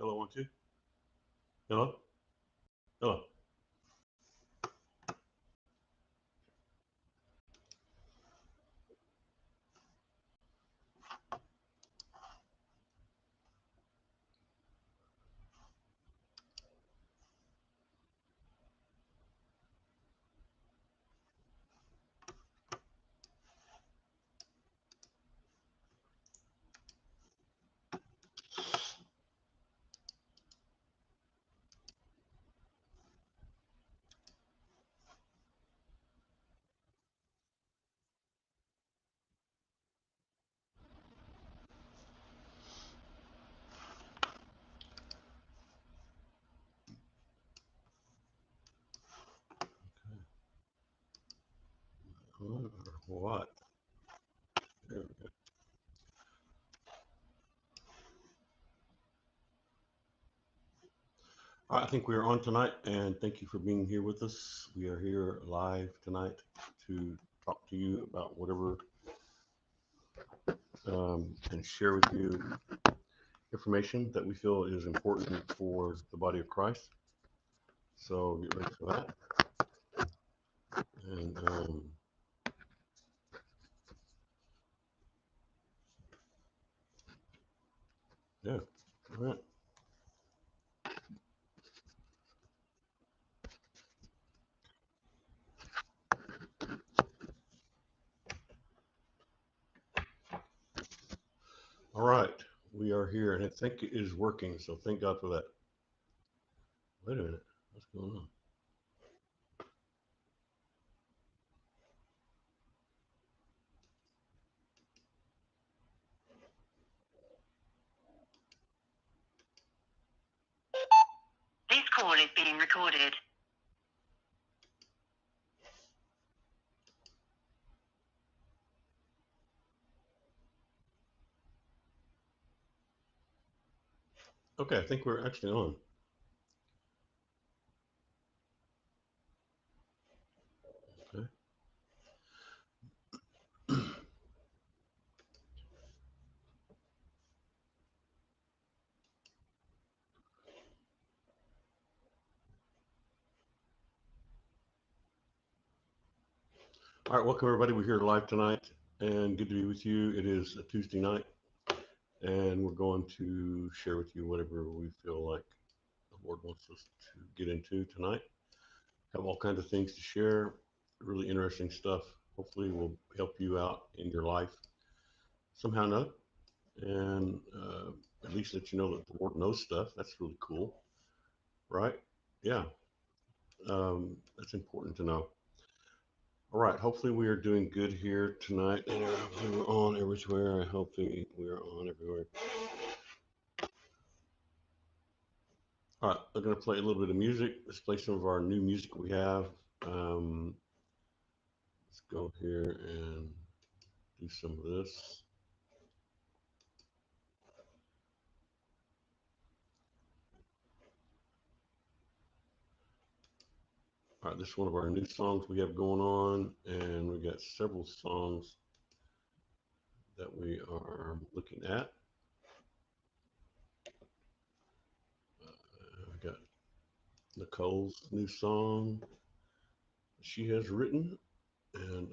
Hello, 1, 2. Hello? Hello. What? There we go. All right, I think we are on tonight, and thank you for being here with us. We are here live tonight to talk to you about whatever and share with you information that we feel is important for the body of Christ. So get ready for that. And yeah, all right. All right, we are here, and I think it is working. So thank God for that. Wait a minute, what's going on? This call is being recorded. Okay, I think we're actually on. Okay. All right, welcome everybody. We're here live tonight, and good to be with you. It is a Tuesday night, and we're going to share with you whatever we feel like the Lord wants us to get into tonight. Have all kinds of things to share, really interesting stuff. Hopefully, will help you out in your life somehow or another, and at least let you know that the Lord knows stuff. That's really cool, right? Yeah, that's important to know. All right, hopefully we are doing good here tonight. And we're on everywhere. I hope we are on everywhere. All right, we're going to play a little bit of music. Let's play some of our new music we have. Let's go here and do some of this. All right, this is one of our new songs we have going on, and we got several songs that we are looking at. We got Nicole's new song she has written, and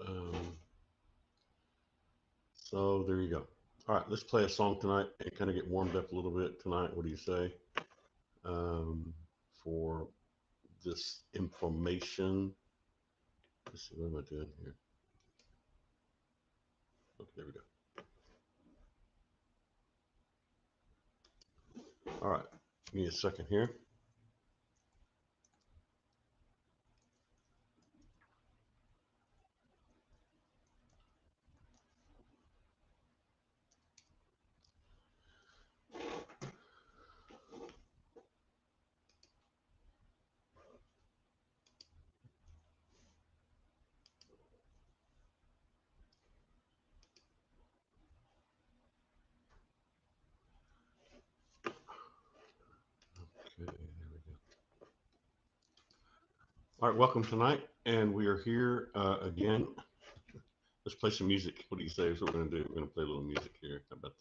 so there you go. All right, let's play a song tonight and kind of get warmed up a little bit tonight. What do you say? For this information. Let's see, what am I doing here? Okay, there we go. All right, give me a second here. Okay, there we go. All right, welcome tonight, and we are here again. Let's play some music. What do you say? That's what we're going to do. We're going to play a little music here. How about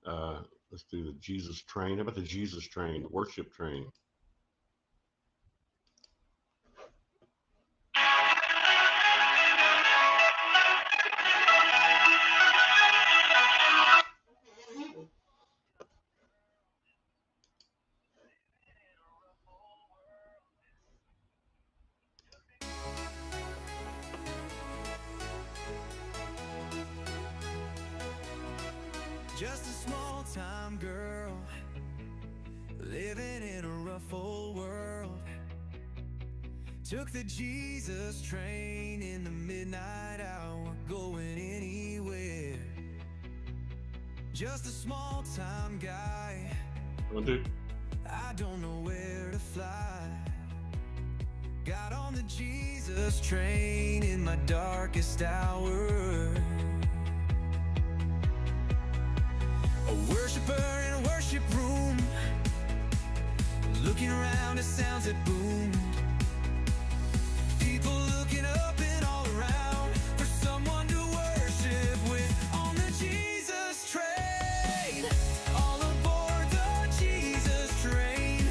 that? Let's do the Jesus train. How about the Jesus train, the worship train? Just a small time girl living in a rough old world. Took the Jesus train in the midnight hour, going anywhere. Just a small time guy, One, two. I don't know where to fly. Got on the Jesus train in my darkest hour. A worshiper in a worship room, looking around at sounds that boomed. People looking up and all around for someone to worship with. On the Jesus train, all aboard the Jesus train.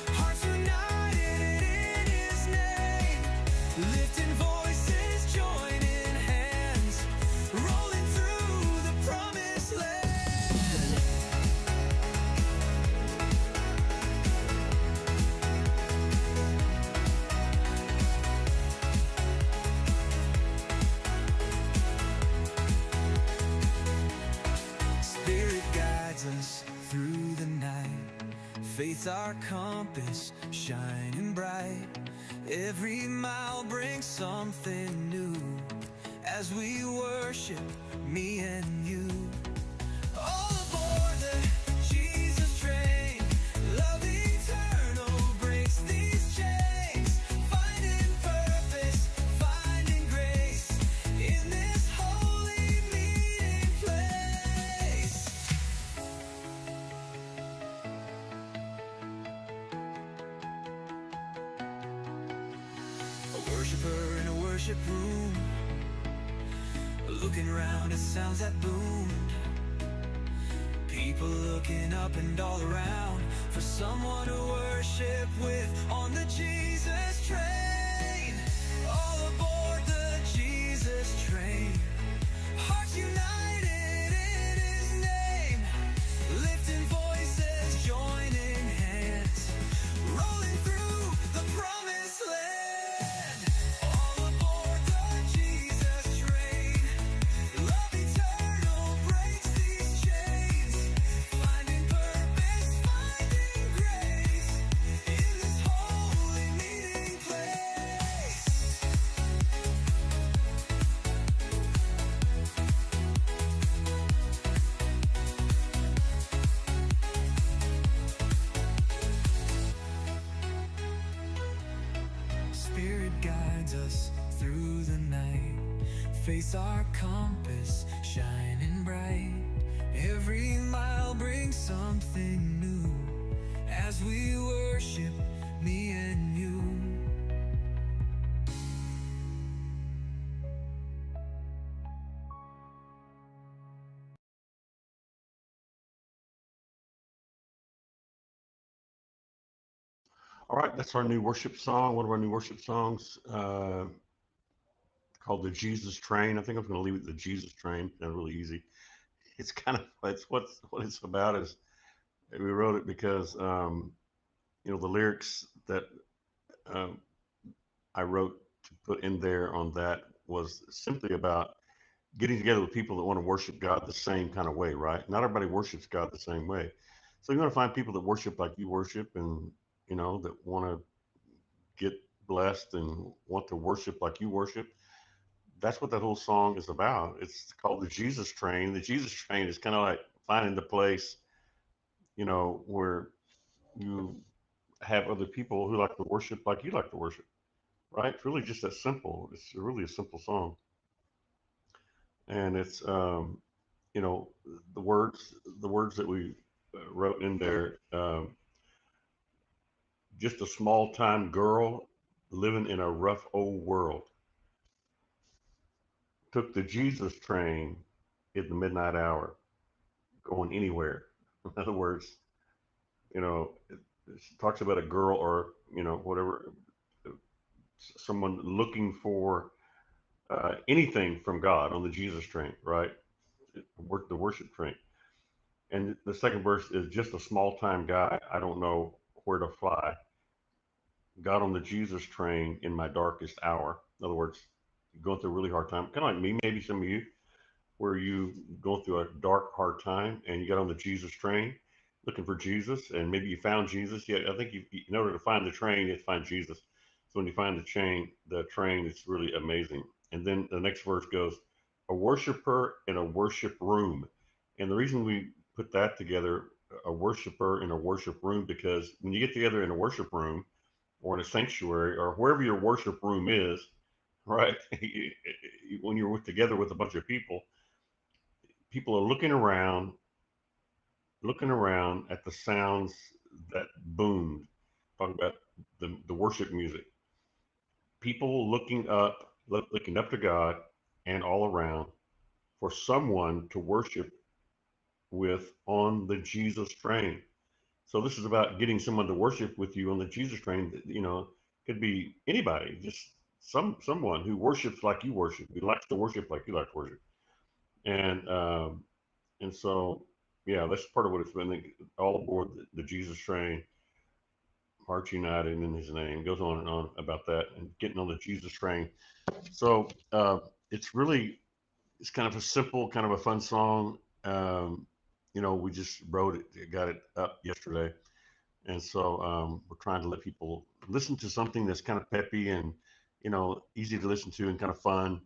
Hearts united in His name, lifting voices, joining hands, rolling through the promised land. Spirit guides us through the night. Faith's our compass, shining bright. Every mile brings something new as we worship, me and you. All aboard the Jesus train, love eternal breaks these chains. Finding purpose, finding grace in this holy meeting place. A worshiper in a worship room, looking around at sounds that boomed. People looking up and all around for someone to worship with. On the Jesus train, all aboard the Jesus train. Hearts united in His name, lifting voices, joining hands, rolling through the promised land. All aboard the Jesus train, love eternal breaks these chains. Finding purpose, finding grace in this holy meeting place. Spirit guides us through the night. Face our compass, shining bright. Every mile brings something new as we worship, me and you. All right, that's our new worship song. One of our new worship songs called the Jesus Train. I think I'm going to leave it the Jesus Train. Kind of really easy. It's kind of it's what it's about is we wrote it because the lyrics that um, I wrote to put in there on that was simply about getting together with people that want to worship God the same kind of way, right? Not everybody worships God the same way. So you want to find people that worship like you worship and, that want to get blessed and want to worship like you worship. That's what that whole song is about. It's called the Jesus Train. The Jesus Train is kind of like finding the place, where you have other people who like to worship like you like to worship, right? It's really just that simple. It's really a simple song. And it's you know the words that we wrote in there, just a small time girl living in a rough old world, took the Jesus train at the midnight hour, going anywhere. In other words, it talks about a girl or whatever, someone looking for anything from God on the Jesus train, right? The worship train. And the second verse is just a small time guy. I don't know where to fly. Got on the Jesus train in my darkest hour. In other words, going through a really hard time, kind of like me, maybe some of you, where you go through a dark, hard time and you got on the Jesus train looking for Jesus, and maybe you found Jesus. Yeah, I think in order to find the train, you have to find Jesus. So when you find the train, it's really amazing. And then the next verse goes, a worshiper in a worship room. And the reason we put that together, a worshiper in a worship room, because when you get together in a worship room or in a sanctuary or wherever your worship room is, right? When you're together with a bunch of people, people are looking around at the sounds that boomed. Talking about the worship music. People looking up to God and all around for someone to worship with on the Jesus train. So this is about getting someone to worship with you on the Jesus train. Could be anybody, just someone who worships like you worship, who likes to worship like you like to worship. And so, yeah, that's part of what it's been. All aboard the Jesus train, Hearts United in His name. Goes on and on about that and getting on the Jesus train. So it's really, it's kind of a simple, kind of a fun song. We just wrote it, got it up yesterday, and so we're trying to let people listen to something that's kind of peppy and easy to listen to and kind of fun.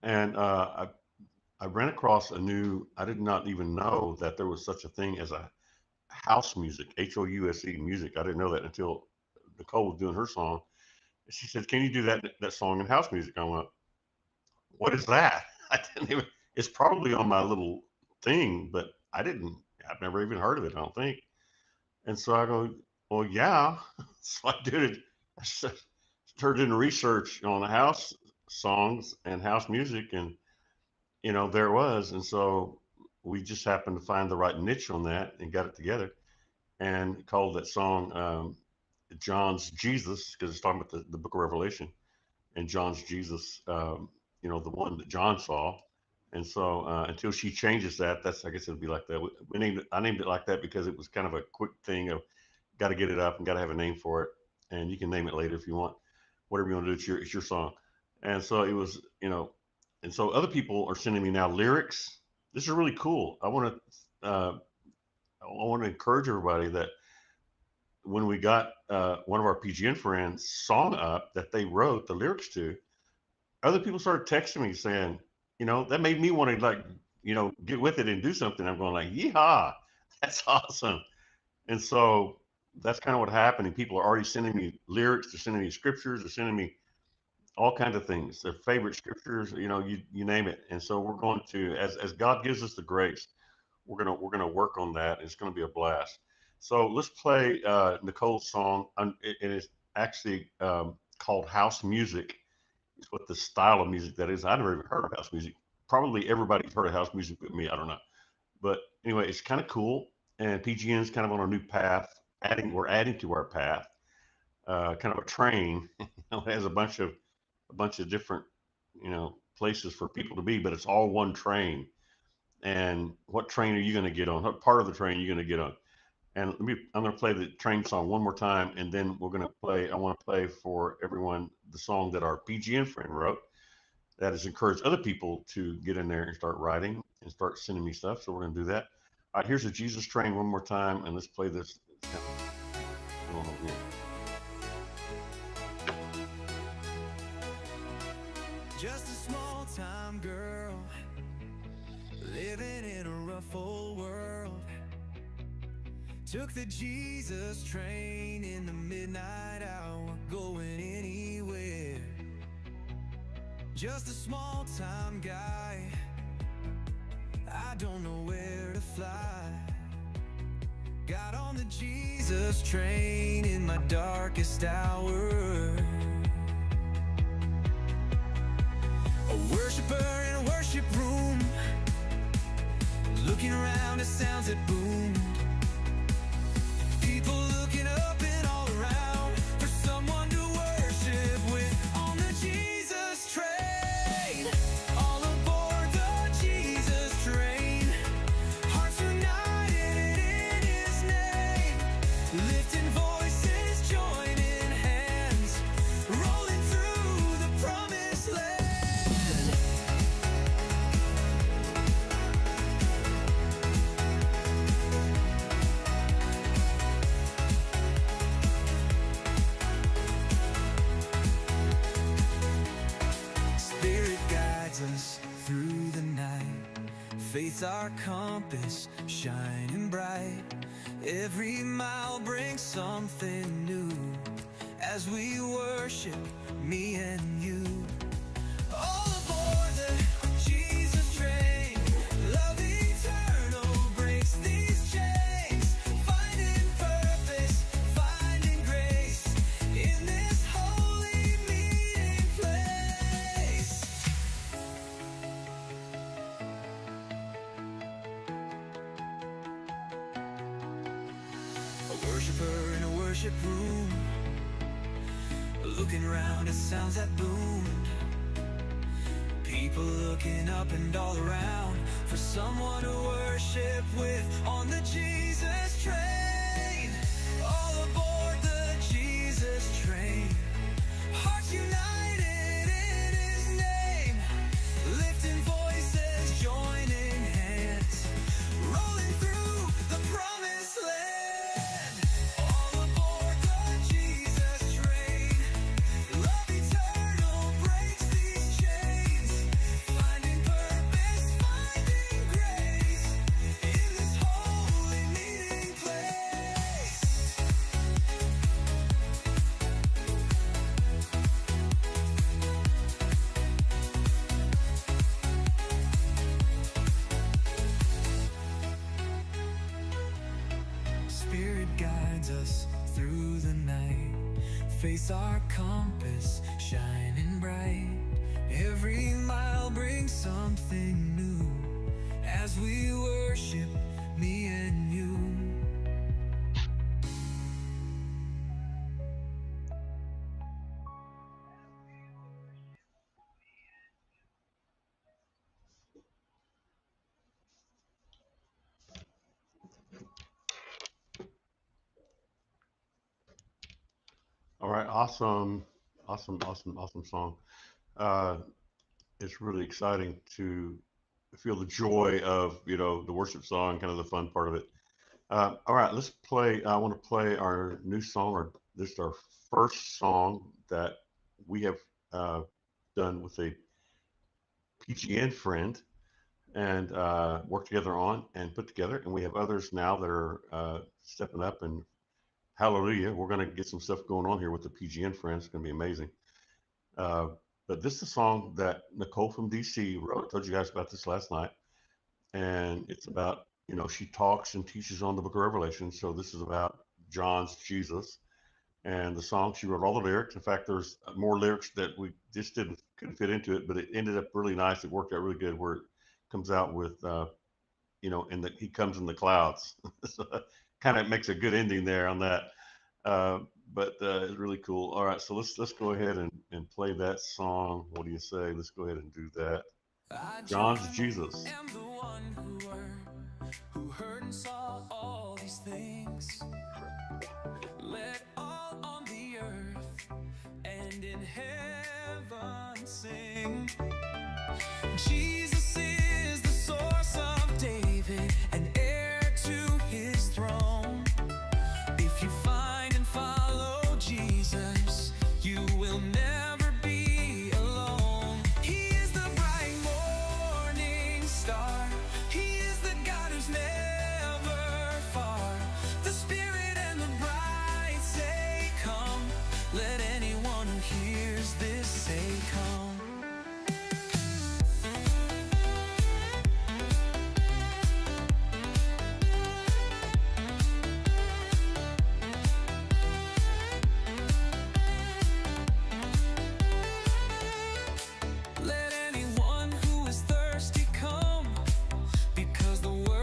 And I ran across I did not even know that there was such a thing as a house music, House music. I didn't know that until Nicole was doing her song. She said, "Can you do that song in house music?" I went, "What is that?" I didn't even. It's probably on my little thing, but I didn't. I've never even heard of it, I don't think. And so I go, "Well, yeah." So I did it. I started doing research on house songs and house music, and there it was. And so we just happened to find the right niche on that and got it together and called that song John's Jesus, because it's talking about the book of Revelation and John's Jesus, the one that John saw. And so until she changes that, I guess it'll be like that. I named it like that because it was kind of a quick thing of got to get it up and got to have a name for it. And you can name it later if you want, whatever you want to do. It's your song. And so it was, and so other people are sending me now lyrics. This is really cool. I want to encourage everybody that when we got one of our PGN friends' song up that they wrote the lyrics to, other people started texting me saying, that made me want to get with it and do something. I'm going like, yeehaw, that's awesome. And so that's kind of what happened. And people are already sending me lyrics, they're sending me scriptures, they're sending me all kinds of things, their favorite scriptures, you name it. And so we're going to, as God gives us the grace, we're gonna work on that. It's gonna be a blast. So let's play Nicole's song, and it's actually called House Music. It's what the style of music that is. I've never even heard of house music. Probably everybody's heard of house music but me. I don't know. But anyway, it's kind of cool. And PGN is kind of on a new path. We're adding to our path. Kind of a train. It has a bunch of different, places for people to be, but it's all one train. And what train are you going to get on? What part of the train are you going to get on? And I'm going to play the train song one more time, and then I want to play for everyone the song that our PGN friend wrote that has encouraged other people to get in there and start writing and start sending me stuff. So we're going to do that. All right, here's the Jesus train one more time, and let's play this. Going on here. Just a small time girl living in a rough old world. Took the Jesus train in the midnight hour, going anywhere. Just a small time guy, I don't know where to fly. Got on the Jesus train in my darkest hour. A worshiper in a worship room, Looking around at sounds that boomed. People looking up and all around for someone to worship with on the Jesus train. All aboard the Jesus train. Hearts united in His name. Lifting voices, joining hands. Rolling through the promised land. Spirit guides us through the night. Faith's our compass, shining bright. Every mile brings something new as we worship, me and you. All aboard the Jesus train. Love eternal breaks these chains. Finding purpose, finding grace in this holy meeting place. A worshiper in a worship room, looking around at sounds that boomed. People looking up and all around for someone to worship with on the Jesus train. All aboard the Jesus train. Hearts united in His name. Lifting voices, joining hands. Rolling through the promised land. All aboard the Jesus train. Love eternal breaks these chains. Finding purpose, finding grace in this holy meeting place. Spirit guides us through the night. Face our compass, shining bright. Every mile brings something new as we worship, me and you. All right, awesome, awesome song. Uh, it's really exciting to feel the joy of the worship song, kind of the fun part of it. All right, let's play. I want to play our new song, or this is our first song that we have done with a PGN friend and worked together on and put together. And we have others now that are stepping up, and hallelujah, we're going to get some stuff going on here with the PGN friends. It's going to be amazing. Uh, but this is a song that Nicole from DC wrote. I told you guys about this last night. And it's about, she talks and teaches on the book of Revelation. So this is about John's Jesus. And the song, she wrote all the lyrics. In fact, there's more lyrics that we just couldn't fit into it, but it ended up really nice. It worked out really good where it comes out with, and he comes in the clouds. So kind of makes a good ending there on that. But it's really cool. All right, so let's go ahead and play that song. What do you say? Let's go ahead and do that. John's Jesus. Am the one who heard and saw all these things. Let all on the earth and in heaven sing. Jesus is the source of David and heir to his throne. If you find and follow Jesus, you will never be alone. He is the bright morning star. He is the God who's never far. The Spirit and the bride say, come. Let anyone who hears this say, come. Let anyone who is thirsty come, because the word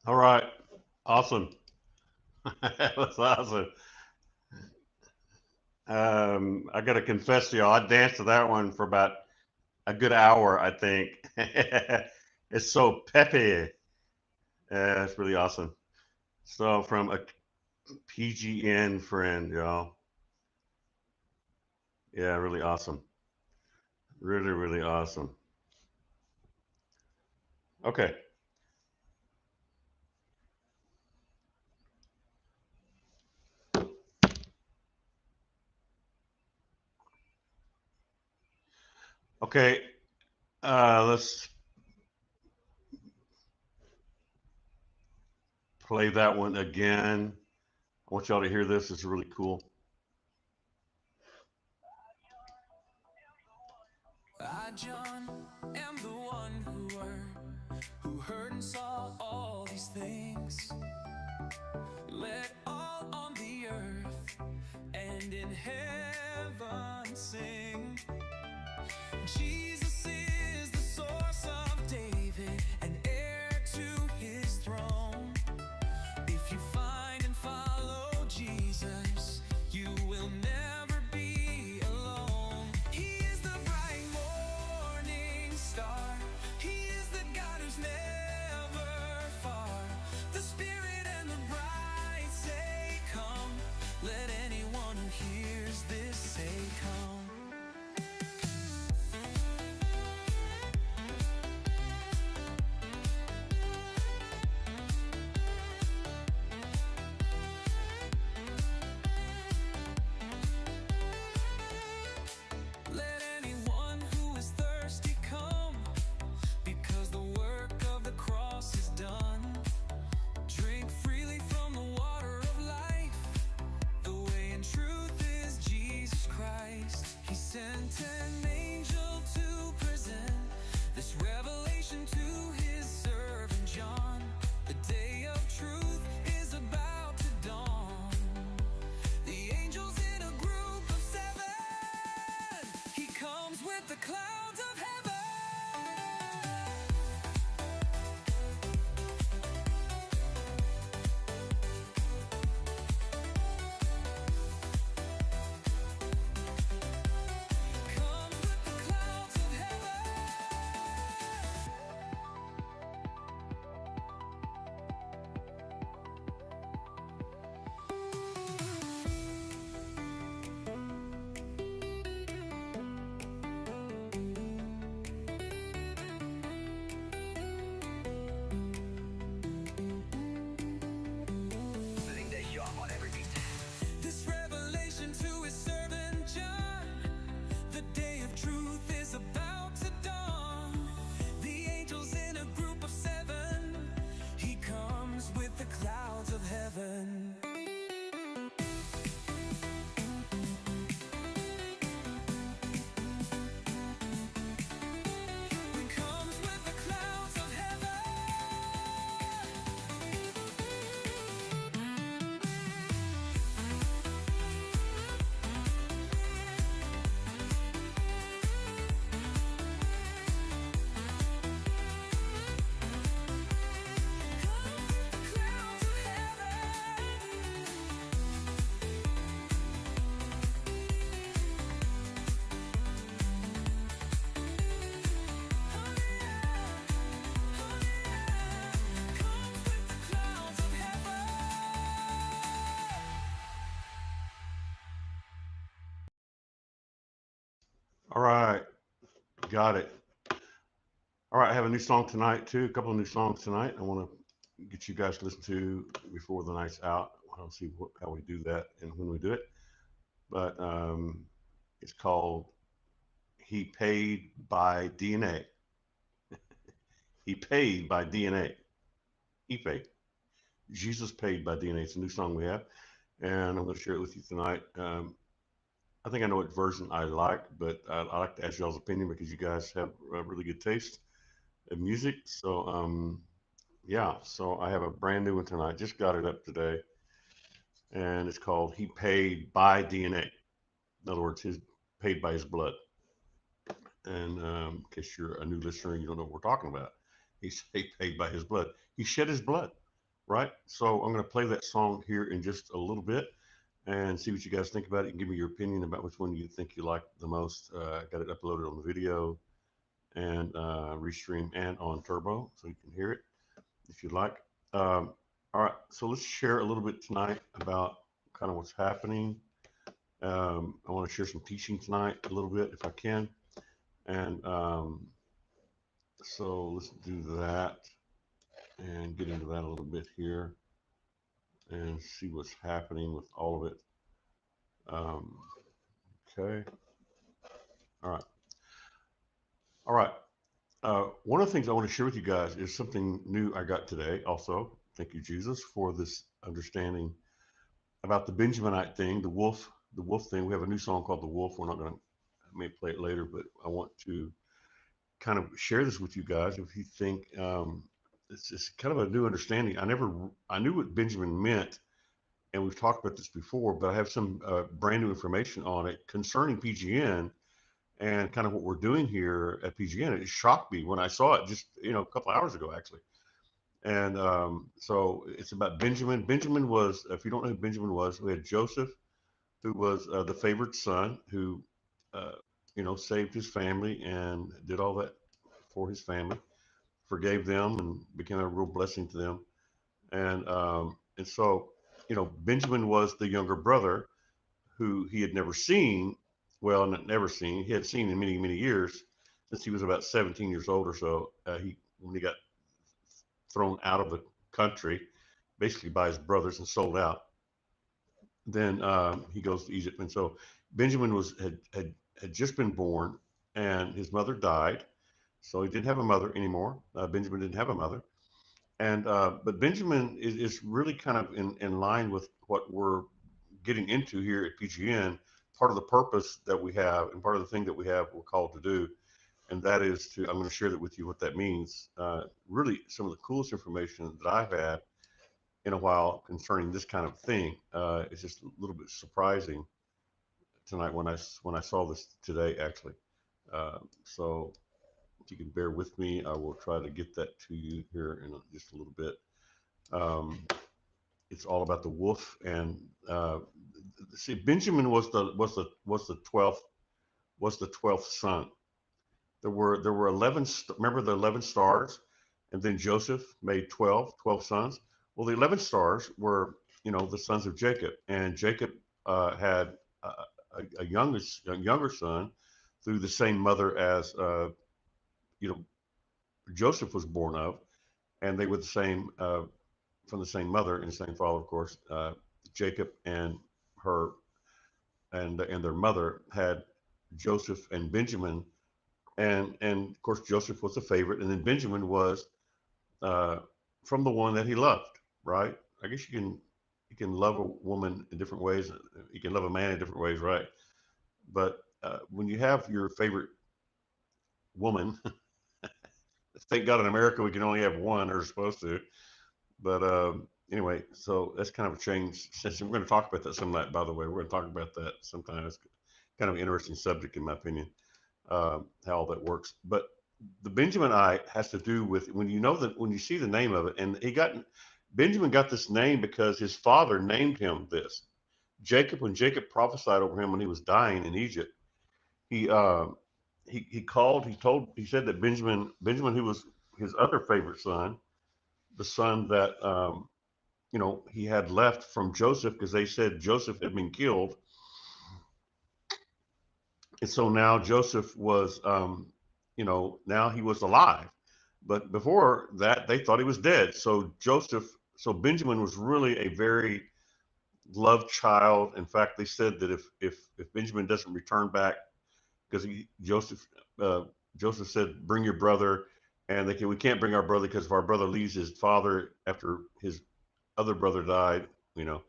All right. Awesome. That was awesome. I got to confess to y'all, I danced to that one for about a good hour, I think. It's so peppy. It's really awesome. So, from a PGN friend, y'all. Yeah, really awesome. Really, really awesome. Okay. Okay. Let's play that one again. I want y'all to hear this. It's really cool. I, John, am the one who heard and saw all these things. Let all on the earth and in heaven sing. Jesus is the source of David and heir to his throne. If you find and follow Jesus, you will never be alone. He is the bright morning star. He is the God who's never far. The Spirit and the bride say, come. Let anyone who hears this say, come. Let anyone who is thirsty come, because the work of the cross is done. Drink freely from the water of life. The way and truth is Jesus Christ. He sent an angel to present this revelation to his servant John. The day of truth is about to dawn. The angels in a group of seven. He comes with the clouds of heaven. Comes with the clouds of heaven. This revelation to his servant John. The day of truth is about to dawn. The angels in a group of seven. He comes with the clouds of heaven. He comes with the clouds of heaven. Clouds of heaven. Comes with the clouds of heaven. All right. Got it. All right. I have a new song tonight, too. A couple of new songs tonight. I want to get you guys to listen to before the night's out. I'll see how we do that and when we do it. But it's called He Paid by DNA. He paid by DNA. He paid. Jesus paid by DNA. It's a new song we have, and I'm going to share it with you tonight. I think I know what version I like, but I like to ask y'all's opinion because you guys have a really good taste in music. So, yeah, so I have a brand new one tonight. Just got it up today, and it's called He Paid by DNA. In other words, his paid by his blood. And in case you're a new listener and you don't know what we're talking about, he paid by his blood. He shed his blood. right? So I'm going to play that song here in just a little bit and see what you guys think about it and give me your opinion about which one you think you like the most. I got it uploaded on the video and restream and on Turbo so you can hear it if you'd like. All right, so let's share a little bit tonight about kind of what's happening. I want to share some teaching tonight a little bit if I can. And so let's do that and get into that a little bit here and see what's happening with all of it. Um, okay. All right. All right. One of the things I want to share with you guys is something new I got today. Also, thank you, Jesus, for this understanding about the Benjaminite thing, the wolf thing. We have a new song called "The Wolf." We're not going to, I may play it later, but I want to kind of share this with you guys. If you think it's kind of a new understanding, I knew what Benjamin meant, and we've talked about this before, but I have some brand new information on it concerning PGN and kind of what we're doing here at PGN. It shocked me when I saw it just a couple hours ago actually. And so it's about Benjamin. Benjamin was, if you don't know who Benjamin was, we had Joseph, who was the favored son, who uh, saved his family and did all that for his family, forgave them, and became a real blessing to them. And so Benjamin was the younger brother who he had never seen. Well, not never seen. He had seen in many, many years since he was about 17 years old or so. He when he got thrown out of the country, basically by his brothers and sold out. Then he goes to Egypt, and so Benjamin had just been born, and his mother died, so he didn't have a mother anymore. Benjamin didn't have a mother, and but Benjamin is really kind of in line with what we're getting into here at PGN. Part of the purpose that we have, and part of the thing that we have, we're called to do, and that is to. I'm going to share that with you what that means. Really, some of the coolest information that I've had in a while concerning this kind of thing. It's just a little bit surprising tonight when I saw this today actually. So if you can bear with me, I will try to get that to you here in just a little bit. Um, it's all about the wolf and see Benjamin was the 12th son. There were 11. Remember the 11 stars, and then Joseph made 12 sons. Well, the 11 stars were the sons of Jacob, and Jacob had a younger son through the same mother as you know Joseph was born of, and they were the same from the same mother and the same father, of course. Jacob and her and their mother had Joseph and Benjamin, and of course Joseph was the favorite, and then Benjamin was uh, from the one that he loved. Right? I guess you can love a woman in different ways. You can love a man in different ways, right? But when you have your favorite woman, thank God in America we can only have one, or supposed to. But anyway, so that's kind of a change. Since we're going to talk about that some night, by the way, we're going to talk about that sometime. It's kind of an interesting subject, in my opinion, how all that works. But the Benjaminite has to do with when you see the name of it, and Benjamin got this name because his father named him this. Jacob, when Jacob prophesied over him when he was dying in Egypt, he uh, he said that Benjamin, who was his other favorite son, the son that he had left from Joseph because they said Joseph had been killed, and so now Joseph was now he was alive, but before that they thought he was dead. So Benjamin was really a very loved child. In fact, they said that if Benjamin doesn't return back, because uh, Joseph said, "Bring your brother," and we can't bring our brother because if our brother leaves his father after his other brother died, you know,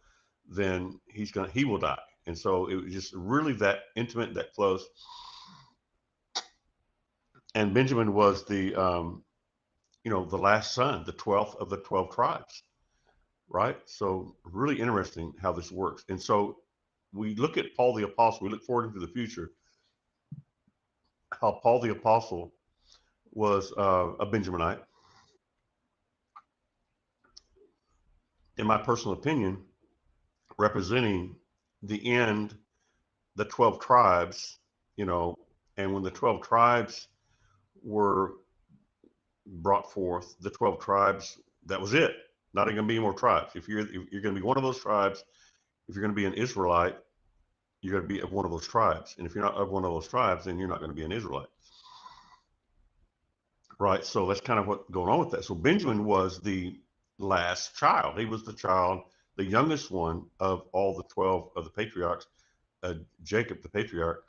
then he will die. And so it was just really that intimate, that close. And Benjamin was the last son, the 12th of the 12 tribes, right? So really interesting how this works. And so we look at Paul the Apostle, we look forward into the future, how Paul the Apostle was a Benjaminite. in my personal opinion, representing the end, the 12 tribes, you know, and when the 12 tribes were brought forth, the 12 tribes, that was it. Not going to be more tribes. If you're going to be one of those tribes, if you're going to be an Israelite, you're going to be of one of those tribes. And if you're not of one of those tribes, then you're not going to be an Israelite. Right. So that's kind of what's going on with that. So Benjamin was the last child. He was the child, the youngest one of all the 12 of the patriarchs, uh, Jacob, the patriarch,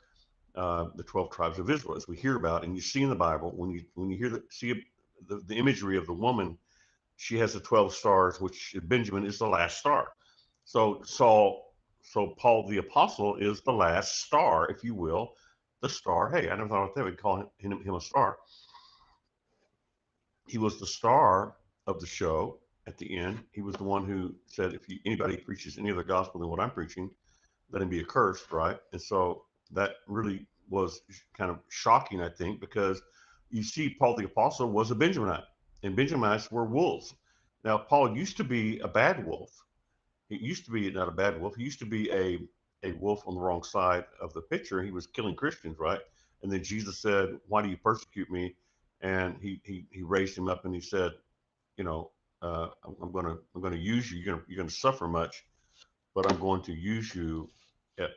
the 12 tribes of Israel, as we hear about. And you see in the Bible, when you hear see the imagery of the woman, she has the 12 stars, which Benjamin is the last star. So so Paul the apostle is the last star, if you will, the star. Hey, I never thought about that. We'd call him a star. He was the star of the show at the end. He was the one who said, if anybody preaches any other gospel than what I'm preaching, let him be accursed, right? And so that really was kind of shocking, I think, because you see, Paul the apostle was a Benjaminite, and Benjaminites were wolves. Now, Paul used to be a bad wolf. He used to be not a bad wolf. He used to be a wolf on the wrong side of the picture. He was killing Christians, right? And then Jesus said, "Why do you persecute me?" And he raised him up and he said, "You know, I'm gonna use you. You're gonna suffer much, but I'm going to use you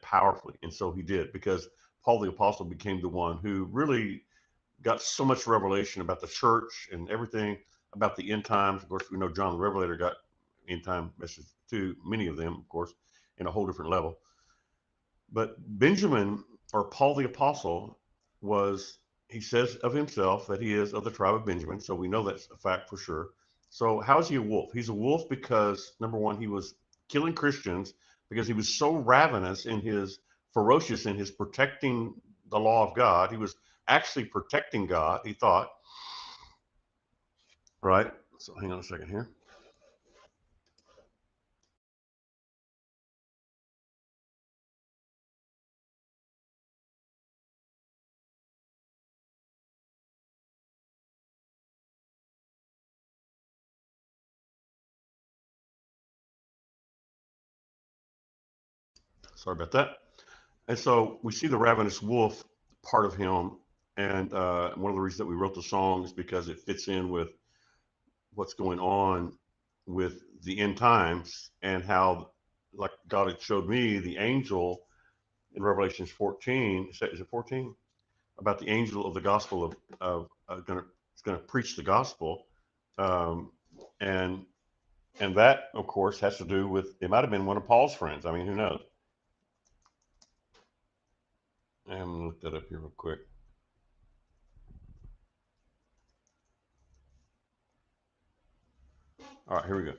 powerfully." And so he did, because Paul the apostle became the one who really got so much revelation about the church and everything about the end times. Of course, we know John the Revelator got end time messages too, many of them, of course, in a whole different level. But Benjamin, or Paul the apostle, was, he says of himself that he is of the tribe of Benjamin. So we know that's a fact for sure. So how is he a wolf? He's a wolf because, number one, he was killing Christians because he was so ravenous in his, ferocious in his protecting the law of God. He was actually protecting God, he thought, right? So hang on a second here. Sorry about that. And so we see the ravenous wolf part of him. And one of the reasons that we wrote the song is because it fits in with what's going on with the end times, and how, like God had showed me, the angel in Revelations 14, is it 14? About the angel of the gospel of going to preach the gospel. Um, and and that, of course, has to do with, it might have been one of Paul's friends. I mean, who knows? I'm going to look that up here real quick. All right, here we go.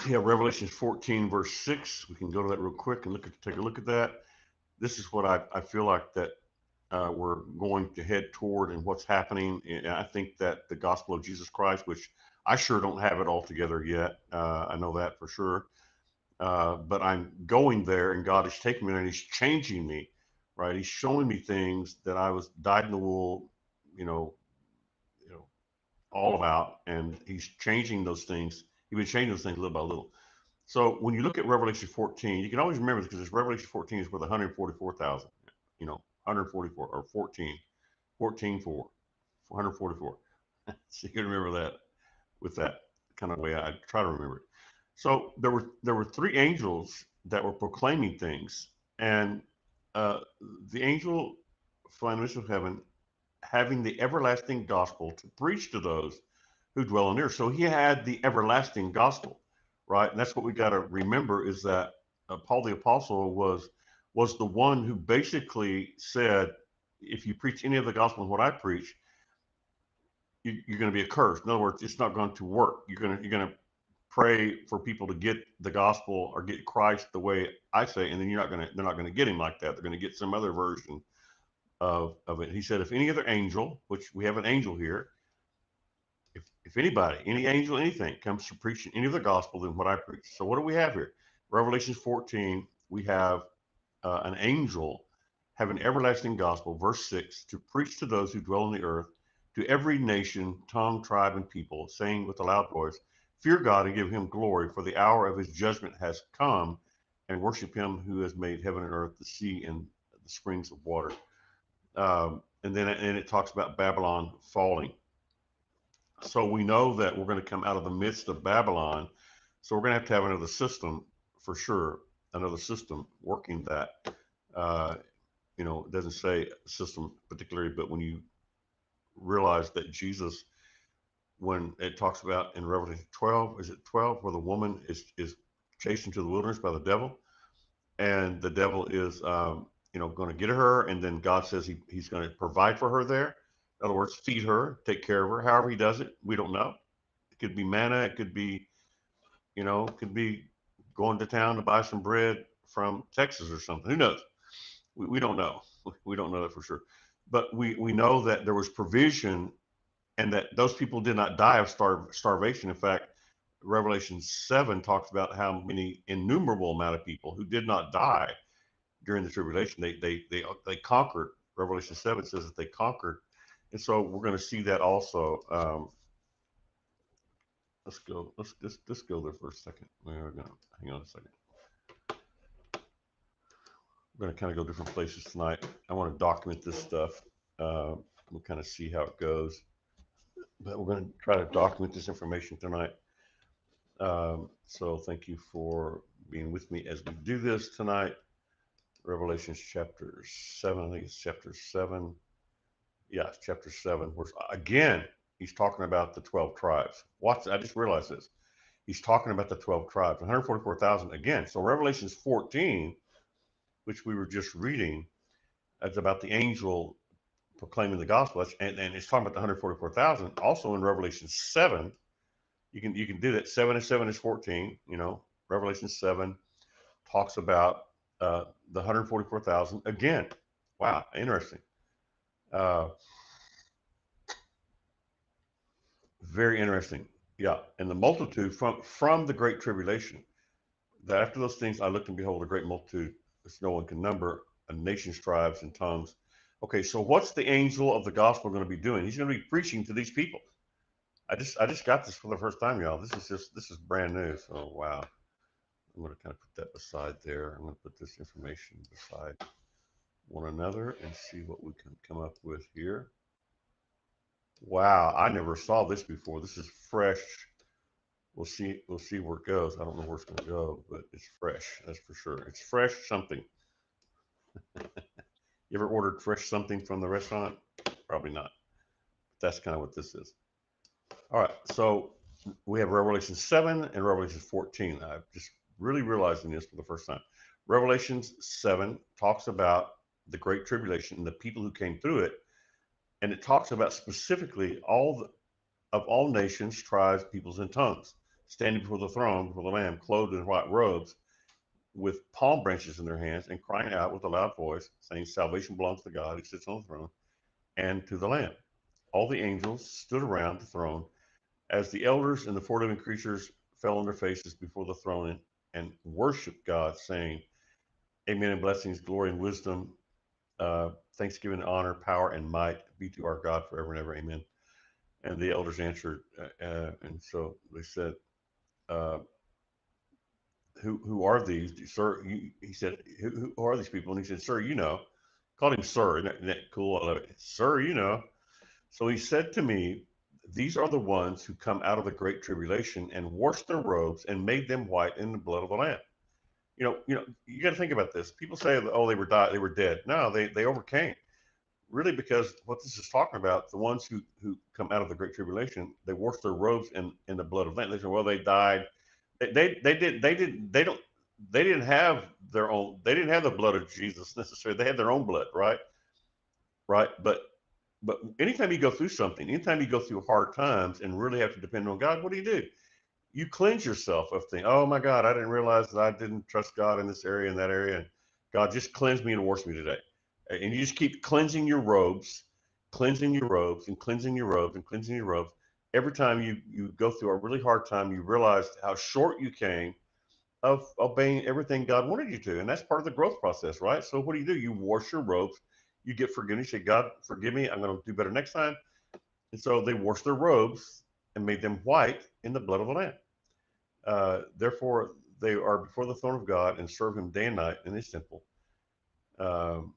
Yeah, Revelation 14, verse 6. We can go to that real quick and take a look at that. This is what I feel like that we're going to head toward and what's happening. And I think that the gospel of Jesus Christ, which I sure don't have it all together yet, I know that for sure. But I'm going there, and God is taking me there, and He's changing me, right? He's showing me things that I was dyed in the wool, you know, you know, all about, and He's changing those things. He's been changing those things little by little. So when you look at Revelation 14, you can always remember this, because Revelation 14 is with 144,000, 144 or 14, 14 4, 144. So you can remember that with that kind of way. I try to remember it. So there were three angels that were proclaiming things, and uh, the angel flying in heaven, having the everlasting gospel to preach to those who dwell on earth. So he had the everlasting gospel, right? And that's what we got to remember, is that Paul the apostle was the one who basically said, if you preach any of the gospel and what I preach, you're going to be accursed. In other words, it's not going to work. You're going to pray for people to get the gospel or get Christ the way I say, and then they're not going to get him like that. They're going to get some other version of it. He said, if any other angel, which we have an angel here, if anybody, any angel, anything comes to preaching any of the gospel than what I preach. So what do we have here? Revelation 14, we have an angel have an everlasting gospel, verse 6, to preach to those who dwell on the earth, to every nation, tongue, tribe, and people, saying with a loud voice, Fear God and give him glory, for the hour of his judgment has come, and worship him who has made heaven and earth, the sea, and the springs of water. And then it talks about Babylon falling. So we know that we're going to come out of the midst of Babylon. So we're going to have another system for sure, another system working that. Uh, it doesn't say system particularly, but when you realize that Jesus, when it talks about in Revelation 12, is it 12, where the woman is chased into the wilderness by the devil, and the devil is, going to get her, and then God says he's going to provide for her there. In other words, feed her, take care of her. However he does it, we don't know. It could be manna. It could be, going to town to buy some bread from Texas or something. Who knows? We don't know. We don't know that for sure. But we know that there was provision, and that those people did not die of starvation. In fact, Revelation 7 talks about how many innumerable amount of people who did not die during the tribulation. They conquered. Revelation 7 says that they conquered, and so we're going to see that also. Let's go there for a second. We're going to hang on a second. We're going to kind of go different places tonight. I want to document this stuff. We'll kind of see how it goes, but we're going to try to document this information tonight. So thank you for being with me as we do this tonight. Revelation chapter 7, I think it's chapter 7. Yeah, it's chapter 7, where again, he's talking about the 12 tribes. Watch, I just realized this. He's talking about the 12 tribes, 144,000 again. So Revelations 14, which we were just reading, it's about the angel proclaiming the gospel. And it's talking about the 144,000. Also in Revelation 7, you can do that. 7 and 7 is 14. Revelation 7 talks about the 144,000 again. Wow, interesting. Uh, Very interesting. Yeah, and the multitude from the great tribulation. That after those things I looked, and behold, a great multitude, which no one can number, of nations, tribes, and tongues. Okay, so what's the angel of the gospel going to be doing? He's going to be preaching to these people. I just got this for the first time, y'all. This is brand new. So wow, I'm going to kind of put that beside there. I'm going to put this information beside one another and see what we can come up with here. Wow, I never saw this before. This is fresh. We'll see where it goes. I don't know where it's going to go, but it's fresh. That's for sure. It's fresh something. You ever ordered fresh something from the restaurant? Probably not. That's kind of what this is. All right, so we have Revelation 7 and Revelation 14. I'm just really realizing this for the first time. Revelation 7 talks about the Great Tribulation and the people who came through it, and it talks about specifically of all nations, tribes, peoples, and tongues, standing before the throne, before the Lamb, clothed in white robes, with palm branches in their hands, and crying out with a loud voice, saying, "Salvation belongs to God who sits on the throne, and to the Lamb." All the angels stood around the throne, as the elders and the four living creatures fell on their faces before the throne and worshiped God, saying, "Amen, and blessings, glory, and wisdom, thanksgiving, honor, power, and might be to our God forever and ever. Amen." And the elders answered, and so they said, uh, who are these, sir? He said, who are these people? And he said, "Sir, you know." Called him sir. Isn't that cool? I love it. "Sir, you know." So he said to me, "These are the ones who come out of the great tribulation and washed their robes and made them white in the blood of the Lamb." You got to think about this. People say, "Oh, they were dead." No, they overcame. Really, because what this is talking about, the ones who come out of the great tribulation, they washed their robes in the blood of the Lamb. They say, "Well, they died." They didn't have their own. They didn't have the blood of Jesus necessarily. They had their own blood, right? Right. But anytime you go through something, anytime you go through hard times and really have to depend on God, what do? You cleanse yourself of things. "Oh my God, I didn't realize that I didn't trust God in this area and that area, and God just cleanse me and wash me today." And you just keep cleansing your robes, cleansing your robes, and cleansing your robes, and cleansing your robes. Every time you go through a really hard time, you realize how short you came of obeying everything God wanted you to. And that's part of the growth process, right? So what do? You wash your robes, you get forgiveness, you say, "God, forgive me. I'm going to do better next time." And so they washed their robes and made them white in the blood of the Lamb. Therefore, they are before the throne of God and serve him day and night in his temple. Um,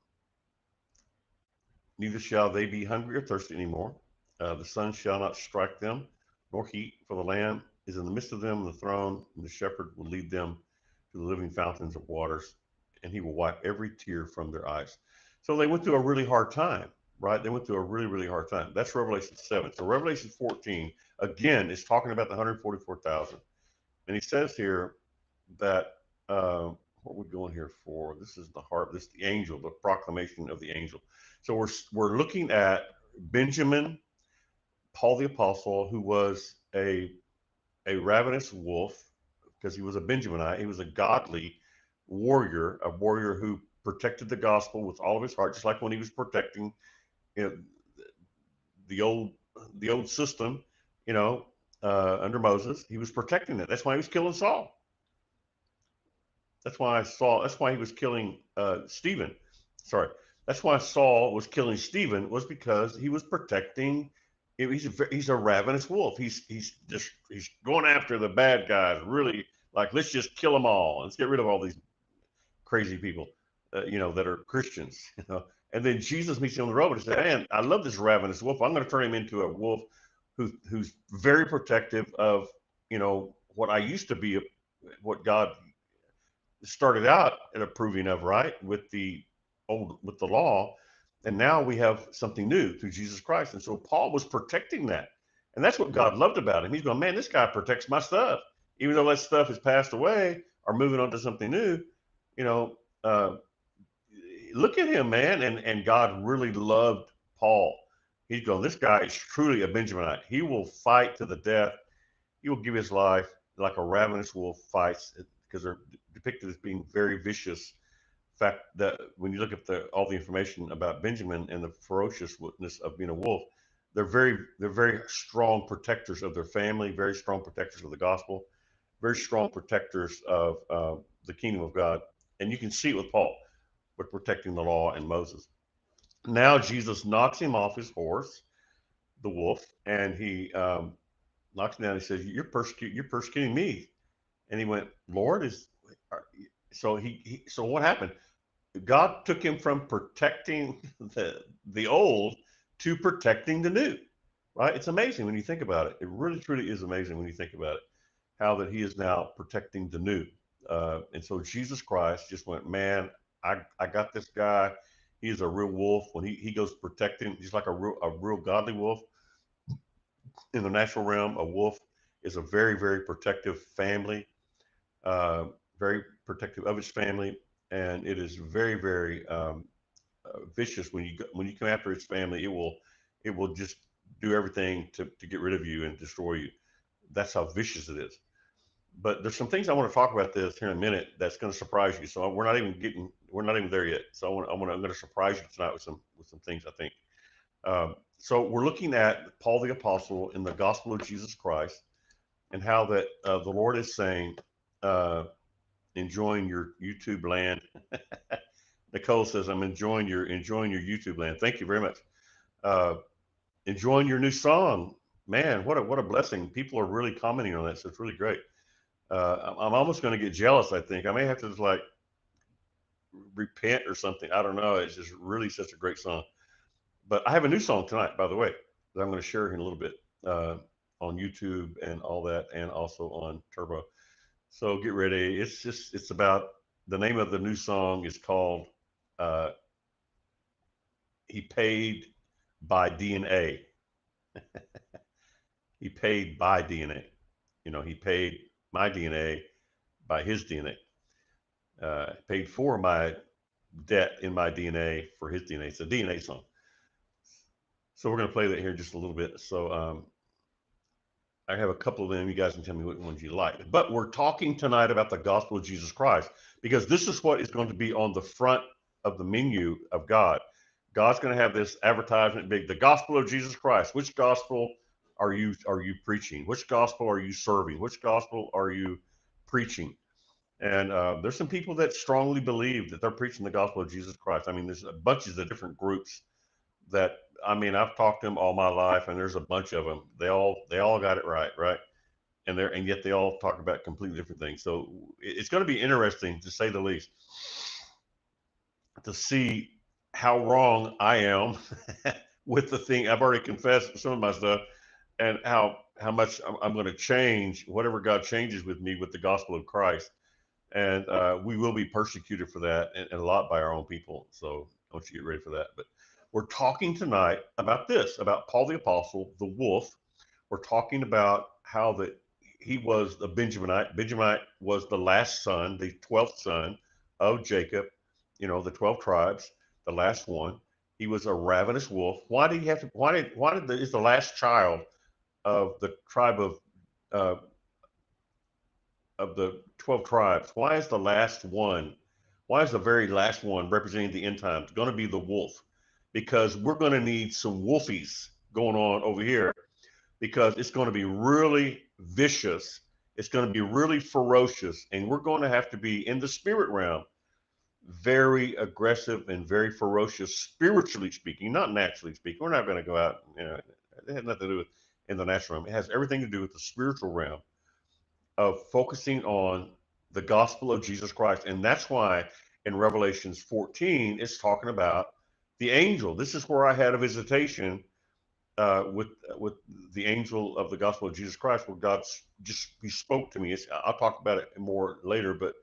Neither shall they be hungry or thirsty anymore. The sun shall not strike them, nor heat, for the Lamb is in the midst of them, and the throne, and the shepherd will lead them to the living fountains of waters, and he will wipe every tear from their eyes. So they went through a really hard time, right? They went through a really, really hard time. That's Revelation 7. So Revelation 14, again, is talking about the 144,000. And he says here that, what are we going here for? This is the heart, this is the angel, the proclamation of the angel. So we're looking at Benjamin, Paul the Apostle, who was a ravenous wolf because he was a Benjaminite. He was a godly warrior, a warrior who protected the gospel with all of his heart, just like when he was protecting, you know, the old the old system, you know, under Moses. He was protecting it. That's why he was killing Saul. That's why I saw. That's why he was killing Stephen. Sorry. That's why Saul was killing Stephen was because he was protecting. He's a ravenous wolf. He's going after the bad guys. Really, like let's just kill them all. Let's get rid of all these crazy people, that are Christians. And then Jesus meets him on the road and says, "Man, I love this ravenous wolf. I'm going to turn him into a wolf who's very protective of what I used to be, what God started out at approving of, right, with the law, and now we have something new through Jesus Christ." And so Paul was protecting that, and that's what God loved about him. He's going, "Man, this guy protects my stuff, even though that stuff has passed away or moving on to something new." You know, uh, Look at him, man, and God really loved Paul. He's going, "This guy is truly a Benjaminite. He will fight to the death. He will give his life like a ravenous wolf fights," because they're depicted as being very vicious. In fact, that when you look at all the information about Benjamin and the ferociousness of being a wolf, they're very strong protectors of their family, very strong protectors of the gospel, very strong protectors of the kingdom of God. And you can see it with Paul, with protecting the law and Moses. Now Jesus knocks him off his horse, the wolf, and he knocks him down. He says, You're persecuting me." And he went, "Lord, is so what happened? God took him from protecting the old to protecting the new, right? It's amazing when you think about it. It really, truly is amazing when you think about it, how that he is now protecting the new. And so Jesus Christ just went, "Man, I got this guy. He is a real wolf. When he goes protecting, he's like a real godly wolf in the natural realm. A wolf is a very, very protective family, uh, very protective of its family, and it is very, very vicious. When you come after its family, it will just do everything to get rid of you and destroy you. That's how vicious it is. But there's some things I want to talk about this here in a minute that's going to surprise you. So we're not even there yet. So I'm going to surprise you tonight with some things I think. So we're looking at Paul the Apostle in the Gospel of Jesus Christ, and how that the Lord is saying, uh, enjoying your YouTube land. Nicole says, "I'm enjoying your YouTube land." Thank you very much. Uh, Enjoying your new song, man. What a blessing. People are really commenting on that, so it's really great. I'm almost going to get jealous. I think I may have to just like repent or something. I don't know. It's just really such a great song. But I have a new song tonight, by the way, that I'm going to share in a little bit, on YouTube and all that, and also on Turbo. So get ready. It's about, the name of the new song is called, uh, "He Paid by DNA." He paid by DNA. He paid my DNA by his DNA. Paid for my debt in my DNA for his DNA. It's a DNA song. So we're going to play that here in just a little bit. So I have a couple of them. You guys can tell me which ones you like. But we're talking tonight about the gospel of Jesus Christ, because this is what is going to be on the front of the menu of God. God's going to have this advertisement big, the gospel of Jesus Christ. Which gospel are you preaching? Which gospel are you serving? Which gospel are you preaching? And there's some people that strongly believe that they're preaching the gospel of Jesus Christ. I mean, there's bunches of different groups that, I mean, I've talked to them all my life, and there's a bunch of them. They all got it right, right? and yet they all talk about completely different things. So it's going to be interesting, to say the least, to see how wrong I am with the thing. I've already confessed some of my stuff, and how much I'm going to change whatever God changes with me with the gospel of Christ. And we will be persecuted for that, and a lot by our own people. So I want you to get ready for that. But we're talking tonight about this, about Paul the Apostle, the wolf. We're talking about how that he was a Benjaminite. Benjaminite was the last son, the 12th son of Jacob, the 12 tribes, the last one. He was a ravenous wolf. Why did he have to? Is the last child of the tribe uh, of the 12 tribes? Why is the last one? Why is the very last one representing the end times going to be the wolf? Because we're going to need some wolfies going on over here, because it's going to be really vicious. It's going to be really ferocious, and we're going to have to be in the spirit realm very aggressive and very ferocious, spiritually speaking, not naturally speaking. We're not going to go out. It has nothing to do with in the natural realm. It has everything to do with the spiritual realm of focusing on the gospel of Jesus Christ. And that's why in Revelations 14, it's talking about the angel. This is where I had a visitation with the angel of the gospel of Jesus Christ, where he spoke to me. I'll talk about it more later, but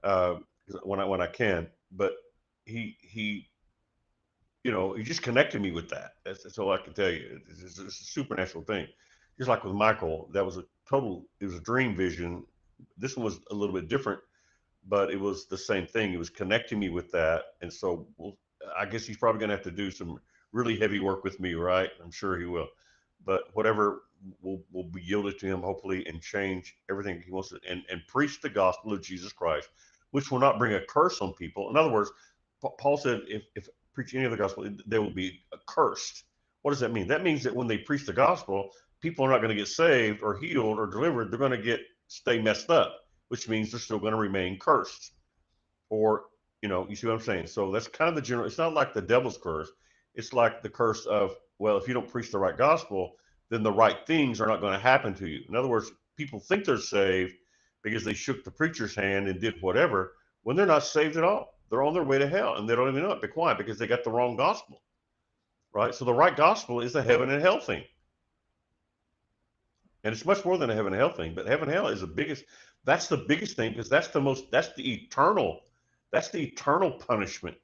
uh, when I can. But he he just connected me with that. That's all I can tell you. It's a supernatural thing. Just like with Michael, that was it was a dream vision. This one was a little bit different, but it was the same thing. It was connecting me with that. And so, well, I guess he's probably going to have to do some really heavy work with me, right? I'm sure he will. But whatever will be yielded to him, hopefully, and change everything he wants to, and preach the gospel of Jesus Christ, which will not bring a curse on people. In other words, Paul said, if preach any of the gospel, they will be accursed. What does that mean? That means that when they preach the gospel, people are not going to get saved or healed or delivered. They're going to stay messed up, which means they're still going to remain cursed. Or, you see what I'm saying? So that's kind of the general. It's not like the devil's curse. It's like the curse of, well, if you don't preach the right gospel, then the right things are not going to happen to you. In other words, people think they're saved because they shook the preacher's hand and did whatever, when they're not saved at all. They're on their way to hell, and they don't even know it. Be quiet, because they got the wrong gospel, right? So the right gospel is a heaven and hell thing. And it's much more than a heaven and hell thing, but heaven and hell is that's the biggest thing, because that's the eternal punishment.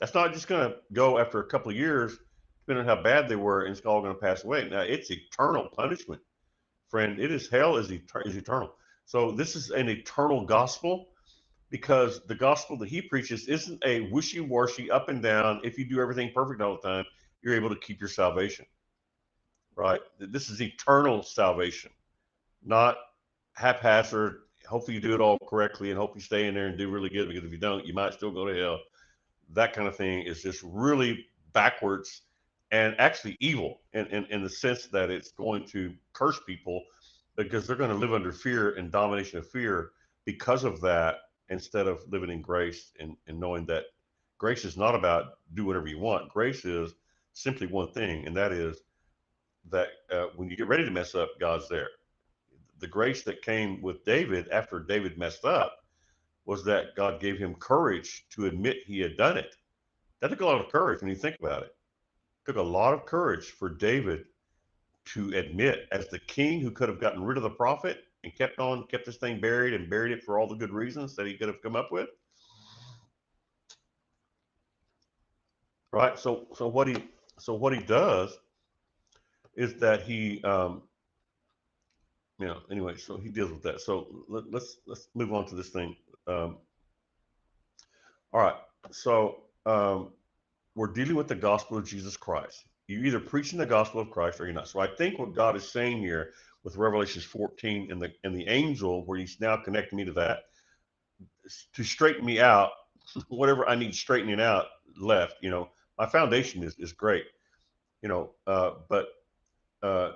That's not just going to go after a couple of years, depending on how bad they were, and it's all going to pass away. Now, it's eternal punishment, friend. Hell is eternal. So this is an eternal gospel, because the gospel that he preaches isn't a wishy-washy up and down. If you do everything perfect all the time, you're able to keep your salvation, right? This is eternal salvation, not haphazard. Hopefully you do it all correctly and hope you stay in there and do really good, because if you don't, you might still go to hell. That kind of thing is just really backwards and actually evil in the sense that it's going to curse people, because they're going to live under fear and domination of fear because of that, instead of living in grace, and knowing that grace is not about do whatever you want. Grace is simply one thing, and that is that when you get ready to mess up, God's there. The grace that came with David after David messed up was that God gave him courage to admit he had done it. That took a lot of courage when you think about it. It took a lot of courage for David to admit, as the king who could have gotten rid of the prophet and kept this thing buried, and buried it for all the good reasons that he could have come up with. Right. So what he does is that anyway, so he deals with that. So let's move on to this thing. All right. So we're dealing with the gospel of Jesus Christ. You're either preaching the gospel of Christ or you're not. So I think what God is saying here with Revelations 14 and the angel, where he's now connecting me to that, to straighten me out, whatever I need straightening out left. My foundation is great. But uh,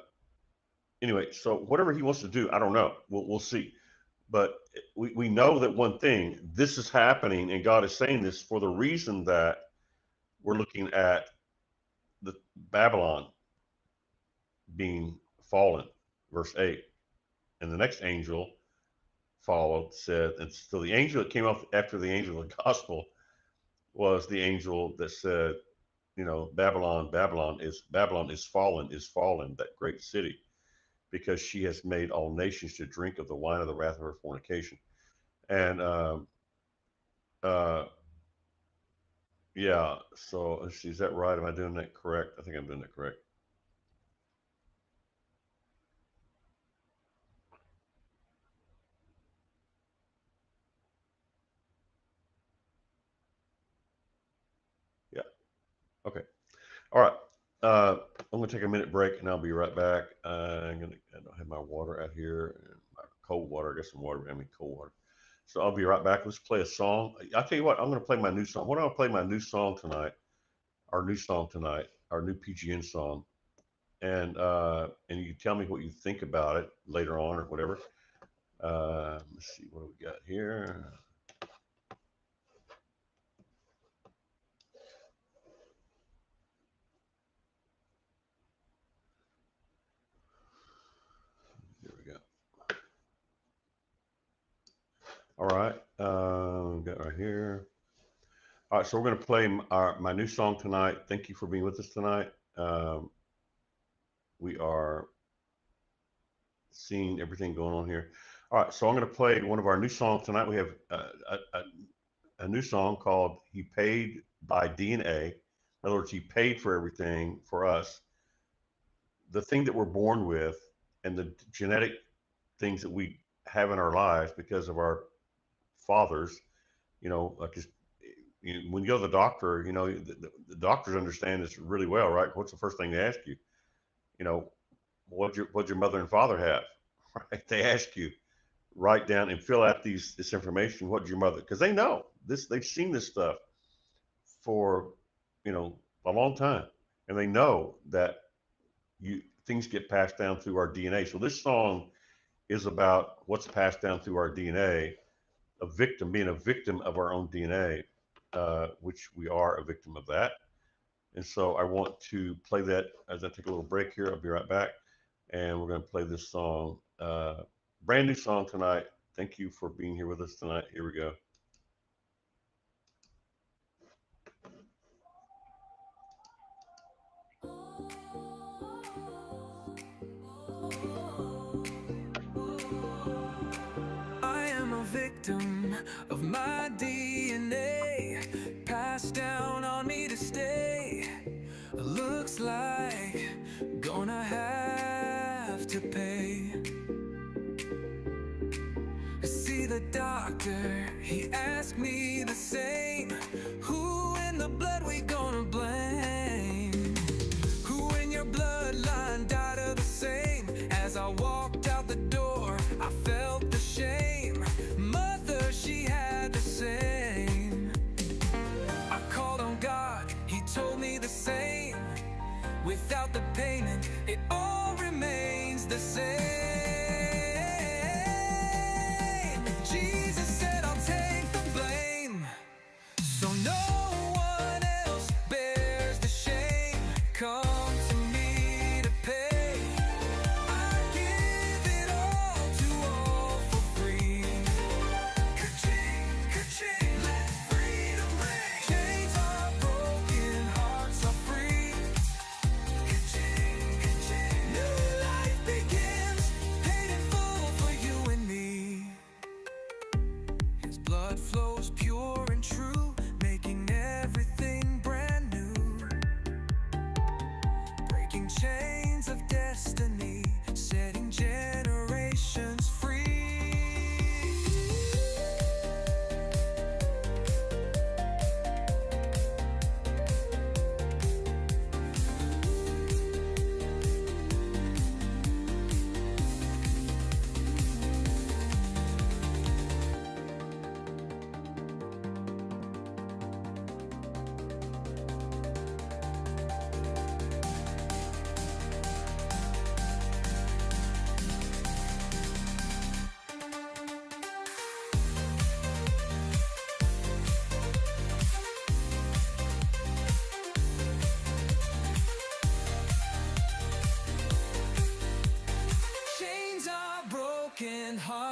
anyway, so whatever he wants to do, I don't know. We'll see. But we know that one thing, this is happening, and God is saying this for the reason that we're looking at the Babylon being fallen, verse 8. And the next angel followed, said, and so the angel that came off after the angel of the gospel was the angel that said, Babylon, Babylon is fallen, that great city, because she has made all nations to drink of the wine of the wrath of her fornication. And uh, yeah, so let's see, is that right? Am I doing that correct? I think I'm doing that correct. Yeah. Okay. All right. I'm gonna take a minute break and I'll be right back. I don't have my water out here, and my cold water. I got some water. I mean cold water. So I'll be right back. Let's play a song. I'll tell you what. I'm gonna play my new song. What I'll play my new song tonight. Our new song tonight. Our new PGN song. And you can tell me what you think about it later on or whatever. Let's see what do we got here. Here we go. All right. Got right here. All right, so we're going to play my new song tonight. Thank you for being with us tonight. We are seeing everything going on here. All right, so I'm going to play one of our new songs tonight. We have a new song called "He Paid by DNA." In other words, He paid for everything for us. The thing that we're born with, and the genetic things that we have in our lives because of our fathers. Like when you go to the doctor, the doctors understand this really well, right? What's the first thing they ask you? You know, what'd your mother and father have? Right? They ask you, write down and fill out this information. What'd your mother? Because they know this. They've seen this stuff for a long time, and they know that things get passed down through our DNA. So this song is about what's passed down through our DNA, being a victim of our own DNA, which we are a victim of that. And so I want to play that as I take a little break here. I'll be right back. And we're going to play this song, brand new song tonight. Thank you for being here with us tonight. Here we go. I am a victim of my DNA, passed down on me to stay. Looks like gonna have to pay. See the doctor, he asked me the same. Who in the blood we gonna blame? Who in your bloodline died of the same? As I walked out the door, I felt the shame. Mother, she had the same. I called on God, he told me the same. Without the payment, it all remains the same. Jesus said, I'll take the blame.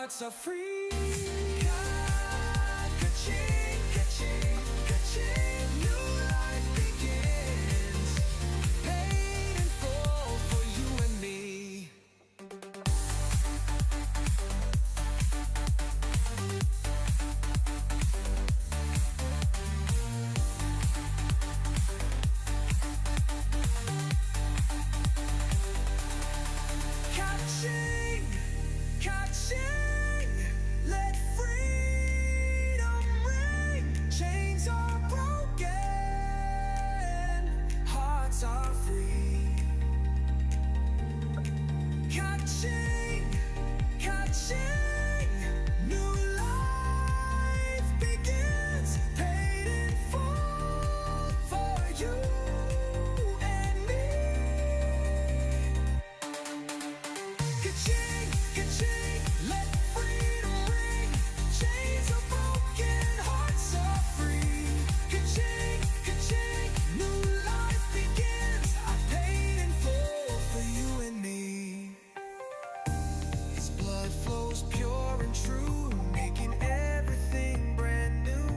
hearts are free. Ka-ching, ka-ching, ka-ching. New life begins. Paid in full for you and me. Ka-ching, ka-ching. Let freedom ring. Chains are broken, hearts are free. Ka-ching, ka-ching. New life begins. Paid in full for you and me. Ka-ching, ka-ching. Let freedom ring. Chains are broken, hearts are free. Ka-ching, ka-ching. New life begins. I paid in full for you and me. His blood flows pure and true, making everything brand new.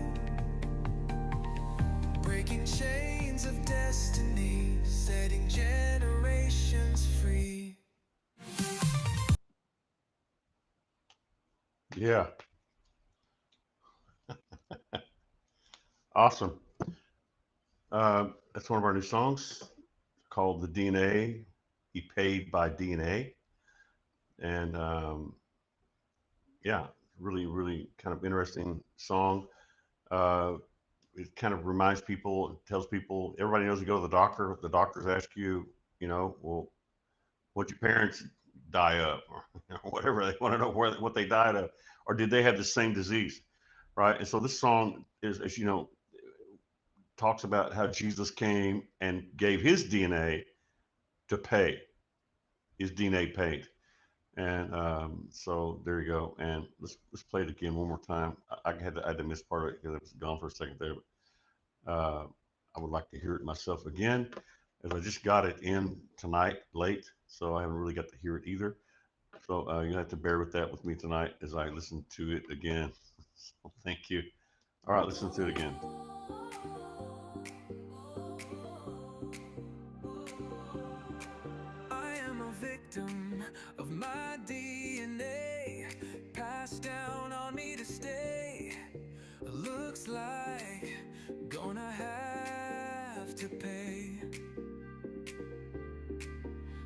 Breaking chains of destiny, setting generations free. Yeah, awesome. That's one of our new songs called The DNA. He paid by DNA. And yeah, really, really kind of interesting song. Uh, it kind of reminds people, tells people, everybody knows you go to the doctors ask you, well, what your parents die of, or whatever. They want to know what they died of, or did they have the same disease, right? And so this song is, as you know, talks about how Jesus came and gave his DNA to pay, his DNA paid. And so there you go. And let's play it again one more time. I had to miss part of it because it was gone for a second there. But I would like to hear it myself again, as I just got it in tonight late, so I haven't really got to hear it either. So you have to bear with that with me tonight as I listen to it again. So thank you. All right, listen to it again. I am a victim of my DNA, passed down on me to stay. Looks like gonna have to pay.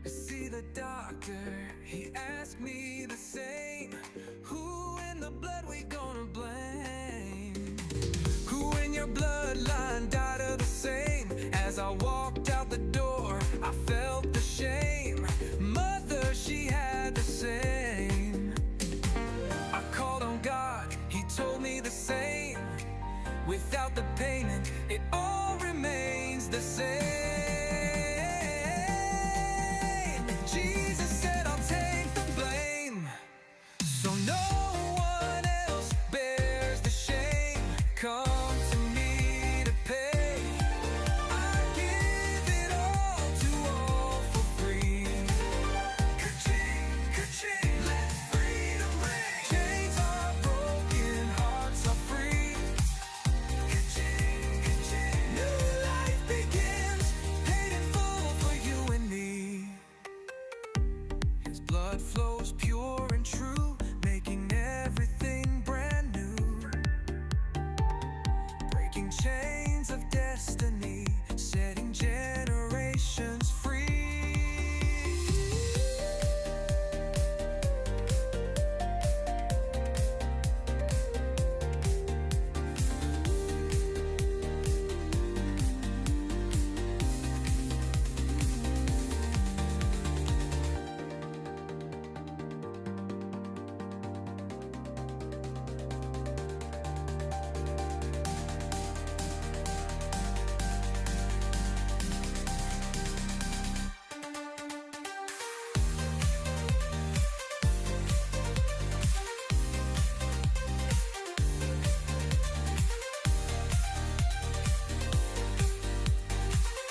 See the doctor, he asked me the same. Who in the blood we gonna blame? Who in your bloodline died of the same? As I walked out the door, I felt the shame. Mother, she had the same. I called on God, he told me the same. Without the payment, it all remains the same. Jesus said, I'll take the blame, so no one else bears the shame. Come to me to pay. I give it all to all for free. Ka-ching, ka-ching, let freedom ring. Chains are broken, hearts are free. Ka-ching, ka-ching, new life begins. Paid in full for you and me. His blood flows pure and true, making everything brand new. Breaking chains of destiny, setting generations free.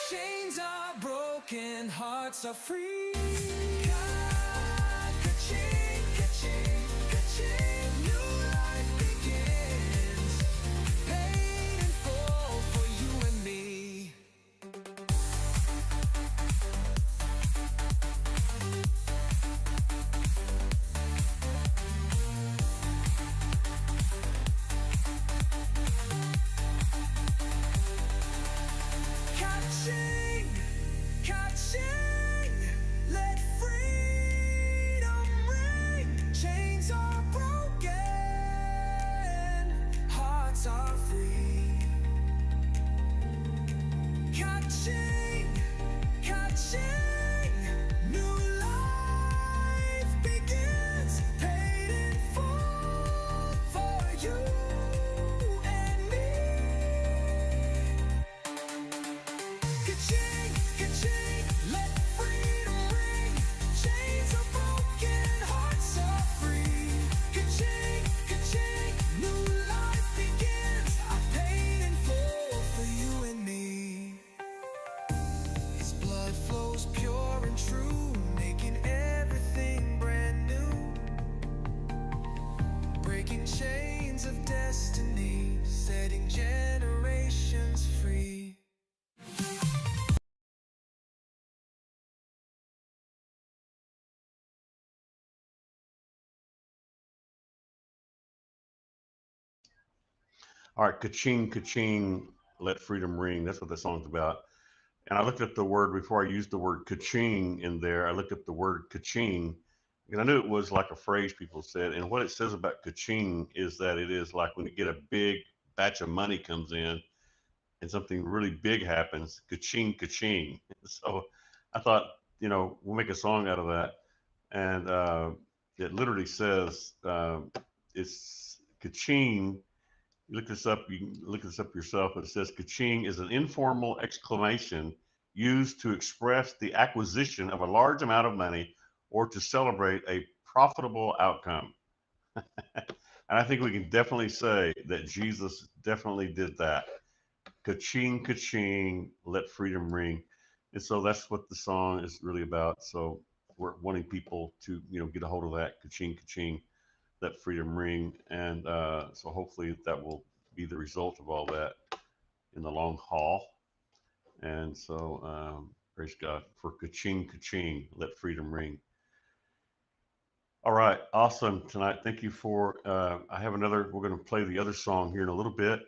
Chains are broken, hearts are free. Ka-ching, ka-ching, ka-ching. All right, ka-ching, ka-ching, let freedom ring. That's what the song's about. And I looked up the word before I used the word ka-ching in there. I looked up the word ka-ching because I knew it was like a phrase people said. And what it says about ka-ching is that it is like when you get a big batch of money comes in and something really big happens, ka-ching, ka-ching. So I thought, we'll make a song out of that. And it literally says it's ka-ching. You look this up. You can look this up yourself. But it says "kaching" is an informal exclamation used to express the acquisition of a large amount of money or to celebrate a profitable outcome. And I think we can definitely say that Jesus definitely did that. Kaching, kaching, let freedom ring. And so that's what the song is really about. So we're wanting people to, get a hold of that. Kaching, kaching, let freedom ring. And so hopefully that will be the result of all that in the long haul. And so praise God for kaching, kaching, let freedom ring. All right, awesome tonight. Thank you for. I have another. We're going to play the other song here in a little bit.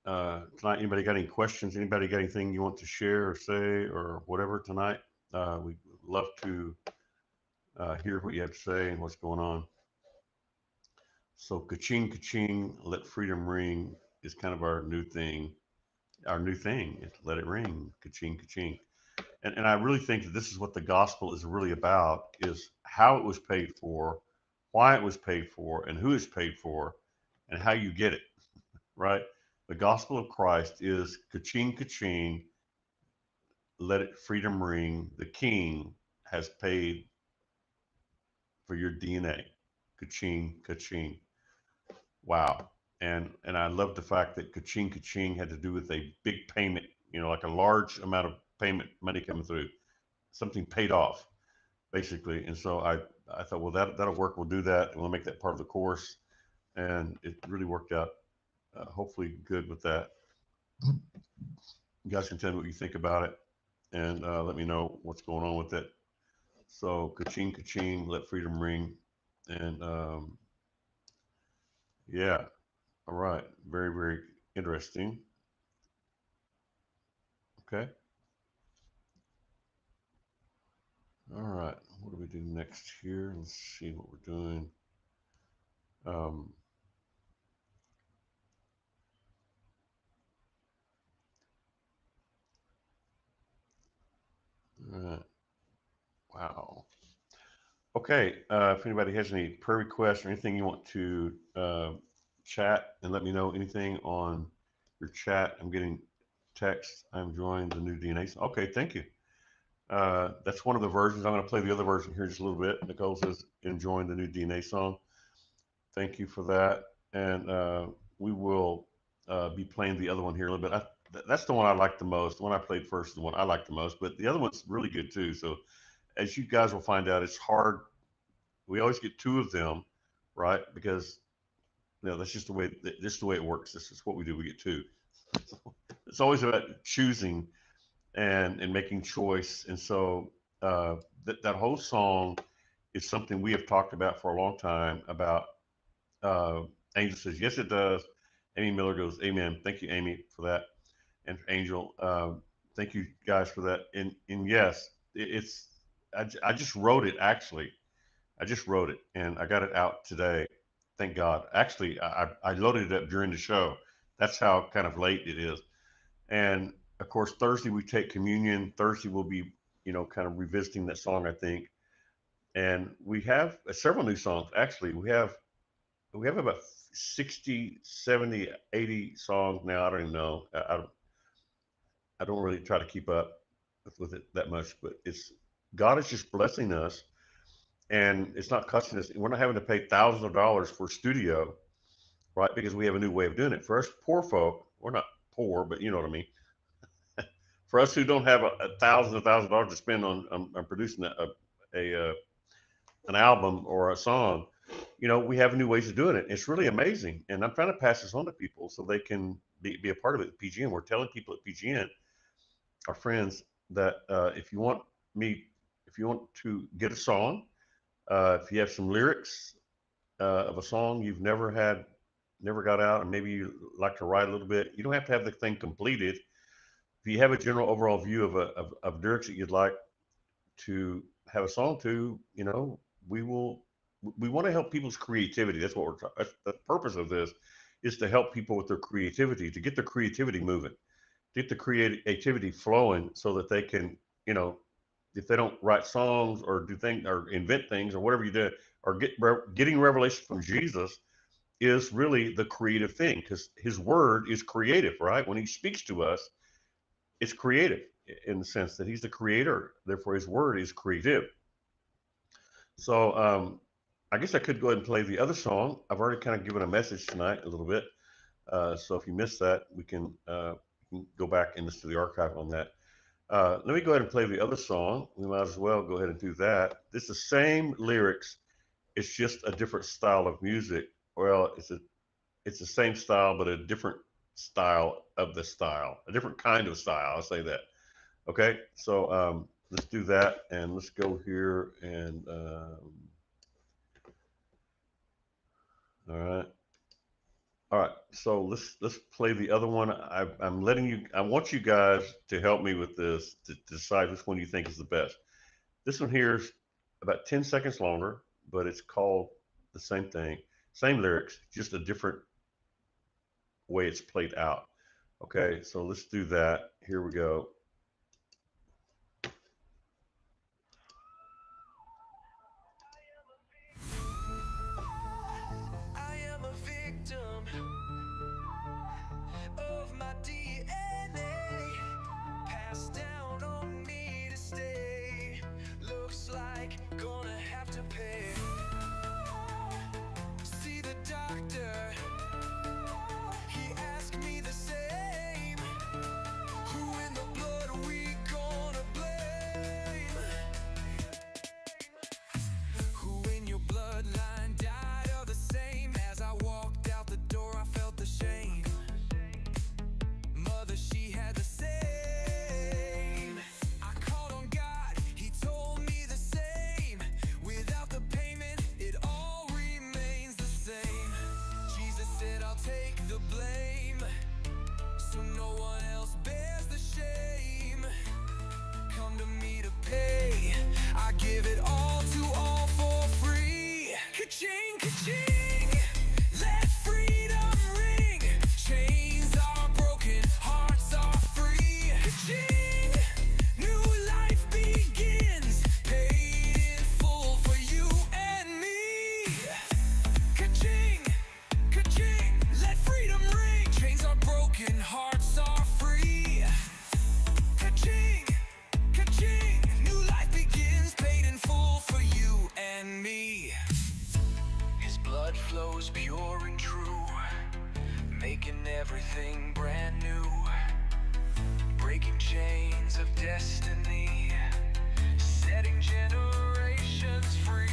Tonight, anybody got any questions? Anybody got anything you want to share or say or whatever tonight? We'd love to hear what you have to say and what's going on. So, kaching, kaching, let freedom ring is kind of our new thing. Our new thing is let it ring, kaching, kaching. And I really think that this is what the gospel is really about: is how it was paid for, why it was paid for, and who it's paid for, and how you get it. Right? The gospel of Christ is kaching, kaching, let it freedom ring. The King has paid for your DNA. Kaching, kaching. Wow. And I love the fact that kaching, kaching had to do with a big payment, like a large amount of payment money coming through, something paid off basically. And so I thought, well, that'll work. We'll do that, and we'll make that part of the course. And it really worked out, hopefully good with that. You guys can tell me what you think about it, and let me know what's going on with it. So, kaching, kaching, let freedom ring. And yeah, all right. Very, very interesting. Okay. All right. What do we do next here? Let's see what we're doing. Um, all right. Wow. Okay. If anybody has any prayer requests or anything you want to chat and let me know anything on your chat. I'm getting text. I'm enjoying the new DNA. Okay. Thank you. That's one of the versions. I'm going to play the other version here in just a little bit. Nicole says, enjoying the new DNA song. Thank you for that. And we will be playing the other one here in a little bit. That's the one I like the most. The one I played first is the one I like the most, but the other one's really good too. So, as you guys will find out, it's hard. We always get two of them, right? Because that's just the way it works. This is what we do. We get two. So it's always about choosing and making choice. And so that whole song is something we have talked about for a long time. About uh, Angel says yes, it does. Amy Miller goes, Amen. Thank you, Amy, for that, and Angel. Thank you guys for that. And yes, it's I just wrote it actually. I just wrote it and I got it out today. Thank God. Actually, I loaded it up during the show. That's how kind of late it is. And of course, Thursday we take communion. Thursday we'll be, kind of revisiting that song, I think. And we have several new songs. Actually, we have about 60, 70, 80 songs now. I don't even know. I don't really try to keep up with it that much, but it's God is just blessing us, and it's not costing us. We're not having to pay thousands of dollars for studio, right? Because we have a new way of doing it. For us poor folk, we're not poor, but you know what I mean. For us who don't have a thousand dollars to spend on producing a an album or a song, we have new ways of doing it. It's really amazing, and I'm trying to pass this on to people so they can be a part of it at PGN. We're telling people at PGN, our friends, that me, if you want to get a song, if you have some lyrics of a song you've never had never got out and maybe you like to write a little bit, you don't have to have the thing completed. If you have a general overall view of lyrics that you'd like to have a song to, we will, we want to help people's creativity. That's what that's the purpose of this, is to help people with their creativity, to get their creativity moving, get the creativity flowing so that they can, you know, if they don't write songs or do things or invent things or whatever you do, or getting revelation from Jesus is really the creative thing, because his word is creative, right? When he speaks to us, it's creative in the sense that he's the creator. Therefore, his word is creative. So I guess I could go ahead and play the other song. I've already kind of given a message tonight a little bit. So if you missed that, we can go back and listen to the archive on that. Let me go ahead and play the other song. We might as well go ahead and do that. It's the same lyrics. It's just a different style of music. Well, it's the same style, but a different style of the style, a different kind of style. I'll say that. Okay, so let's do that, and let's go here and all right. All right, so let's play the other one. I'm letting you. I want you guys to help me with this to decide which one you think is the best. This one here is about 10 seconds longer, but it's called the same thing, same lyrics, just a different way it's played out. Okay, so let's do that. Here we go. I am a victim of my DNA, passed down on me to stay. Looks like gonna have to pay. See the doctor, he asked me the same. Who in the blood are we gonna blame? Who in your bloodline died of the same? As I walked out the door, I felt the shame. Mother, she had the same. I called on God, he told me the same. Without the payment, it all remains the same. Jesus said, I'll take the blame, so no one else bears the shame. Come to me to pay, I give it all to all for free. Ka-ching, ka-ching, let freedom ring. Chains are broken, hearts are free. Ka-ching, new life begins, paid in full for you and me. Ka-ching, ka-ching, let freedom ring. Chains are broken, hearts are free. Ka-ching, ka-ching, new life begins, paid in full for you and me. His blood flows pure and true, making everything brand new, breaking chains of destiny, setting generations free.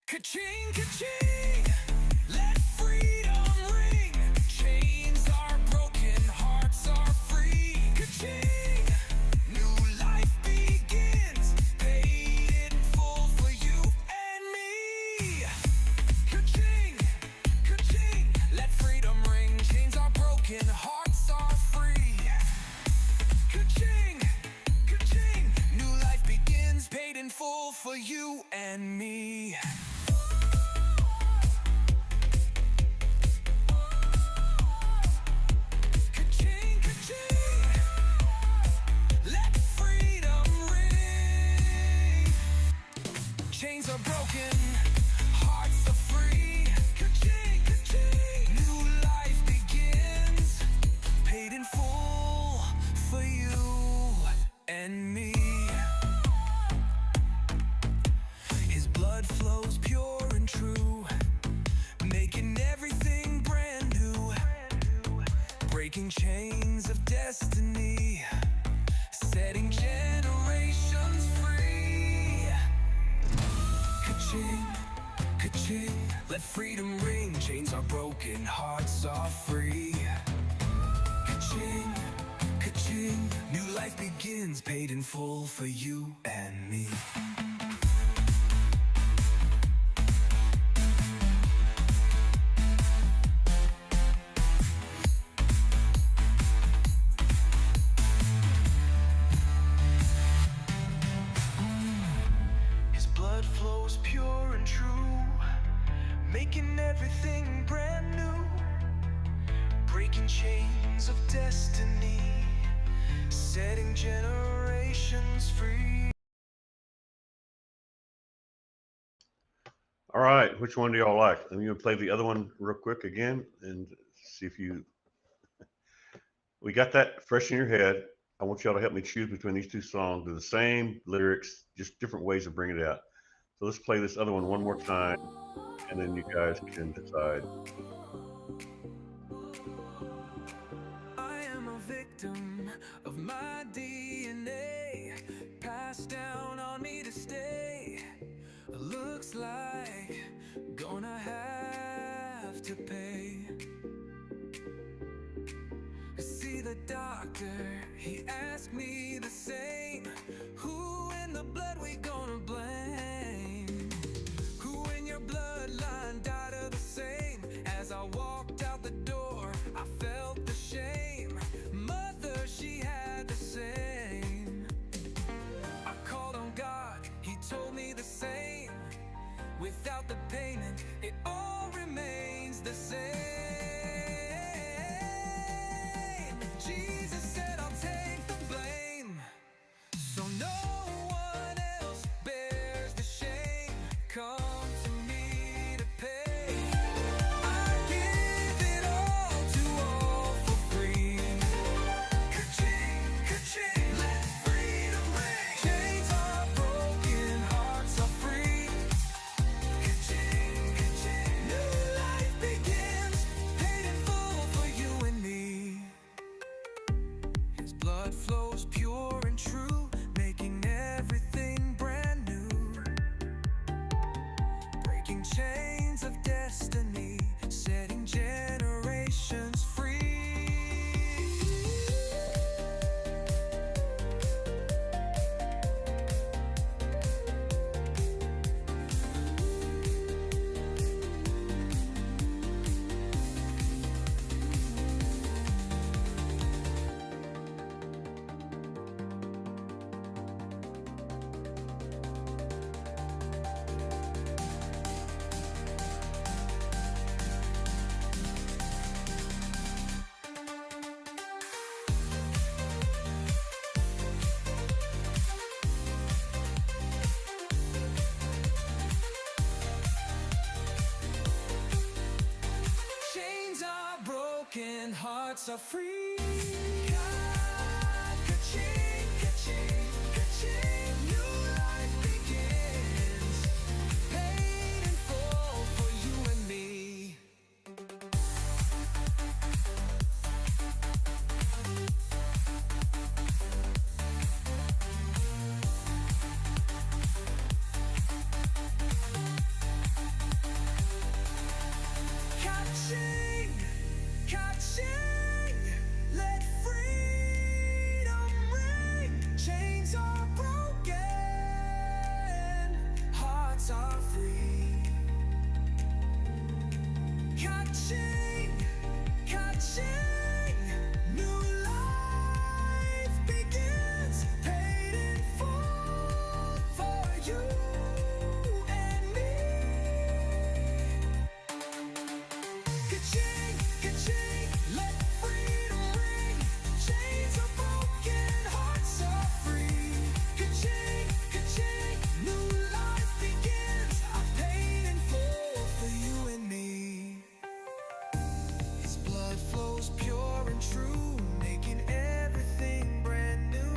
Ka-ching, ka-ching, let freedom ring. Chains are broken, hearts are free. Ka-ching, new life begins, paid in full for you and me. Ka-ching, ka-ching, let freedom ring. Chains are broken, hearts are free. Ka-ching, ka-ching, new life begins, paid in full for you and me. Ka-ching, ka-ching, let freedom ring. Chains are broken, hearts are free. Ka-ching, ka-ching, new life begins, paid in full for you and me. His blood flows pure and true, making everything brand new, breaking chains of destiny, setting generations free. Ka-ching, ka-ching, let freedom Chains are broken, hearts are free. Ka-ching, ka-ching. New life begins, paid in full for you and me. His blood flows pure and true, making everything brand new, breaking chains of destiny, setting generations free. All right, which one do y'all like? I'm gonna play the other one real quick again and see if you. We got that fresh in your head. I want y'all to help me choose between these two songs. They're the same lyrics, just different ways of bringing it out. So let's play this other one more time, and then you guys can decide. I am a victim of my DNA, passed down on me to stay. Looks like gonna have to pay. See the doctor, he asked me the same. Who in the blood we gonna blame? Who in your bloodline died of the same? As I walked out the door, I felt the shame. Mother, she had the same. I called on God, he told me the same. Without the payment, it all remains the same. Jesus said, I'll take the blame, so no one else bears the shame. Come to me to pay. I give it all to all for free. Ka-ching, ka-ching, let freedom ring. Chains are broken, hearts are free. Ka-ching, ka-ching, new life begins, paid in full for you and me. His blood flows pure and true, making everything brand new, breaking chains of destiny, setting generations free. Chains are broken, hearts are free. Ka-ching, ka-ching, ka-ching, new life begins, paid in full for you and me. Ka-ching, ka-ching, let freedom ring. Chains are broken, hearts are free. Ka-ching, ka-ching, new life begins, paid in full for you and me. Ka-ching, ka-ching, let freedom ring. Chains are broken, hearts are free. Ka-ching, ka-ching, new life begins. I paid in full for you and me. His blood flows pure and true, making everything brand new,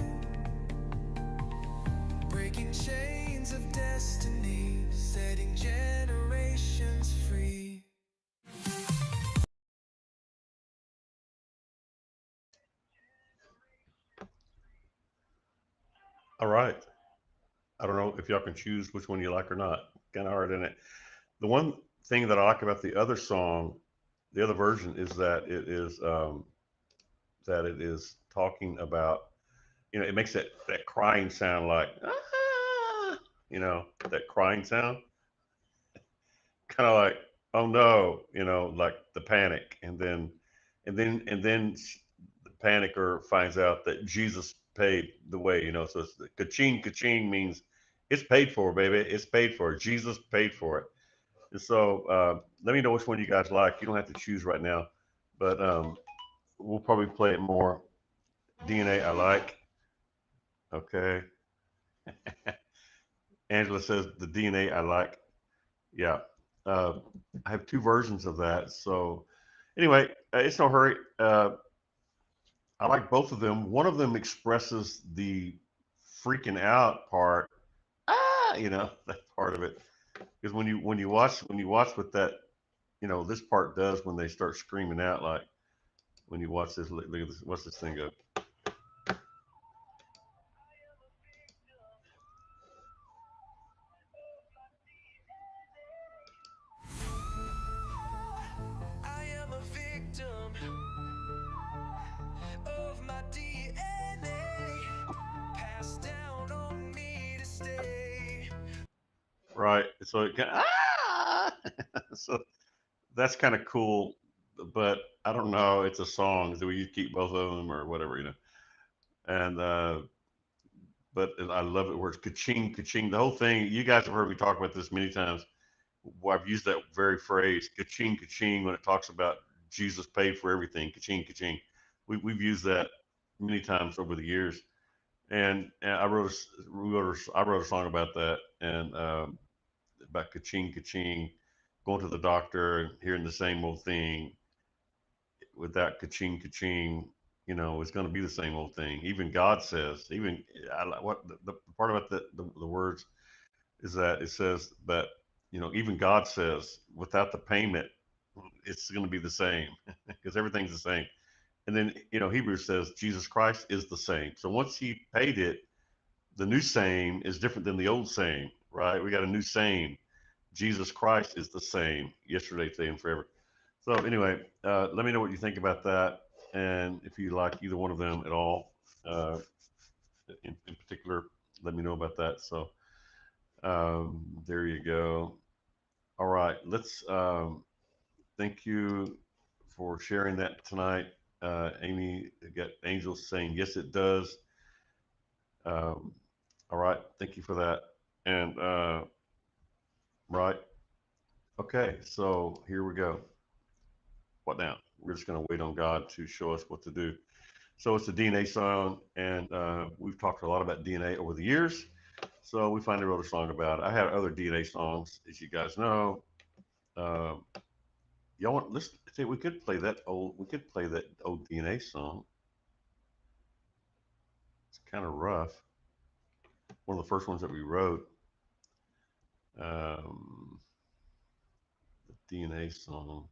breaking chains of destiny, setting generations free. All right. I don't know if y'all can choose which one you like or not. Kind of hard, isn't it? The one thing that I like about the other song, the other version, is that it is talking about, it makes that crying sound like, ah, that crying sound, kind of like, oh no, like the panic, and then the panicker finds out that Jesus paid the way, so it's ka-ching, ka-ching means it's paid for, baby, it's paid for. Jesus paid for it. And so let me know which one you guys like. You don't have to choose right now, but we'll probably play it more. DNA, I like. Okay. Angela says the DNA, I like. Yeah. Uh, I have two versions of that. So anyway, it's no hurry. I like both of them. One of them expresses the freaking out part. Ah, that part of it. Because when you watch what that this part does when they start screaming out, like when you watch this. Look at this. Watch this thing go. I am a victim of my DNA, passed down on me to stay. Right. So it ah. So that's kind of cool, but I don't know. It's a song. Do we keep both of them or whatever? And but I love it where it's ka-ching, ka-ching. The whole thing. You guys have heard me talk about this many times. Well, I've used that very phrase, ka-ching, ka-ching, when it talks about Jesus paid for everything, ka-ching, ka-ching. We've used that many times over the years. And I wrote a song about that, and about ka-ching, ka-ching, going to the doctor and hearing the same old thing without ka-ching, ka-ching, it's going to be the same old thing. Even God says, even what the part about the words is that it says that, even God says without the payment, it's going to be the same because everything's the same. And then, Hebrews says Jesus Christ is the same. So once he paid it, the new same is different than the old same, right? We got a new same. Jesus Christ is the same yesterday, today, and forever. So anyway, let me know what you think about that, and if you like either one of them at all, uh, in particular, let me know about that. So there you go. All right, let's thank you for sharing that tonight. Amy got angels saying yes, it does. Um, all right, thank you for that. And right, okay, so here we go. What now? We're just going to wait on God to show us what to do. So it's a DNA song, and we've talked a lot about DNA over the years. So we finally wrote a song about it. I had other DNA songs, as you guys know. Uh, y'all want? Let's see. We could play that old. We could play that old DNA song. It's kind of rough. One of the first ones that we wrote. Um, the DNA song.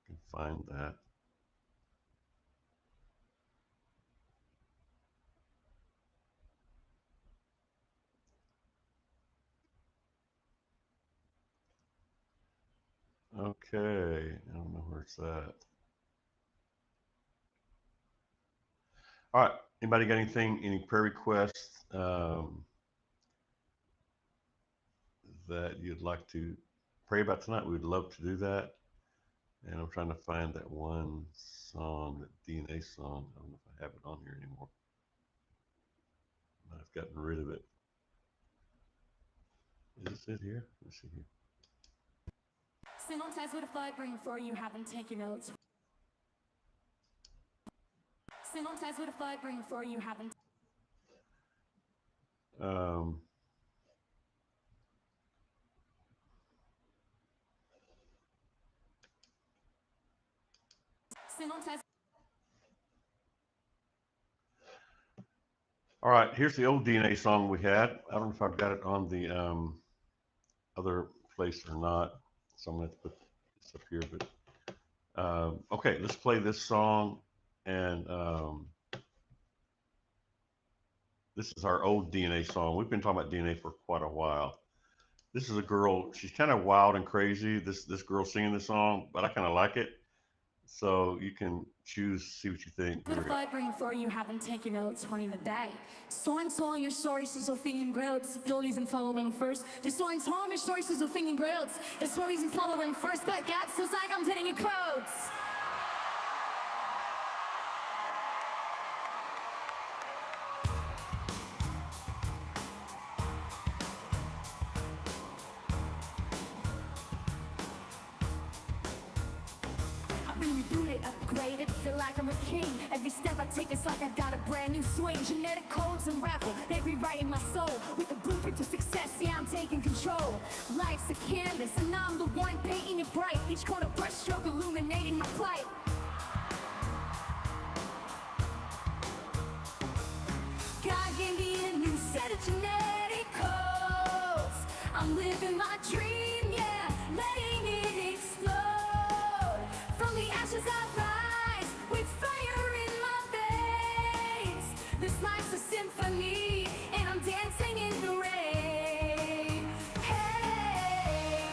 You can find that. Okay. I don't know where it's at. All right. Anybody got anything? Any prayer requests that you'd like to pray about tonight? We would love to do that. And I'm trying to find that one song, that DNA song. I don't know if I have it on here anymore. I've gotten rid of it. Is it here? Let's see here. Sometimes with a flight bring for you haven't taken notes. Sometimes with a flight bring for you haven't. Um, Sometimes. all right, here's the old DNA song we had. I don't know if I've got it on the other place or not. So I'm going to have to put this up here. But okay, let's play this song. And this is our old DNA song. We've been talking about DNA for quite a while. This is a girl. She's kind of wild and crazy. This girl singing this song, but I kind of like it. So you can choose, see what you think. What Here if we go. I bring for you haven't taken notes on in the day? Soins all your choices of thinking growths, stories and following first. The soins all your choices of thinking growths, the stories and following first. But God feels like I'm telling you quotes. I've been rebooted, upgraded, feel like I'm a king. Every step I take is like I got a brand new swing. Genetic codes unravel, they rewriting my soul. With a blueprint to success, yeah, I'm taking control. Life's a canvas, and I'm the one painting it bright. Each corner brushstroke illuminating my plight. God gave me a new set of genetic codes. I'm living my dream, yeah, letting it explode. From the ashes I rise, with fire in my veins. This life's a symphony, and I'm dancing in the rain. Hey.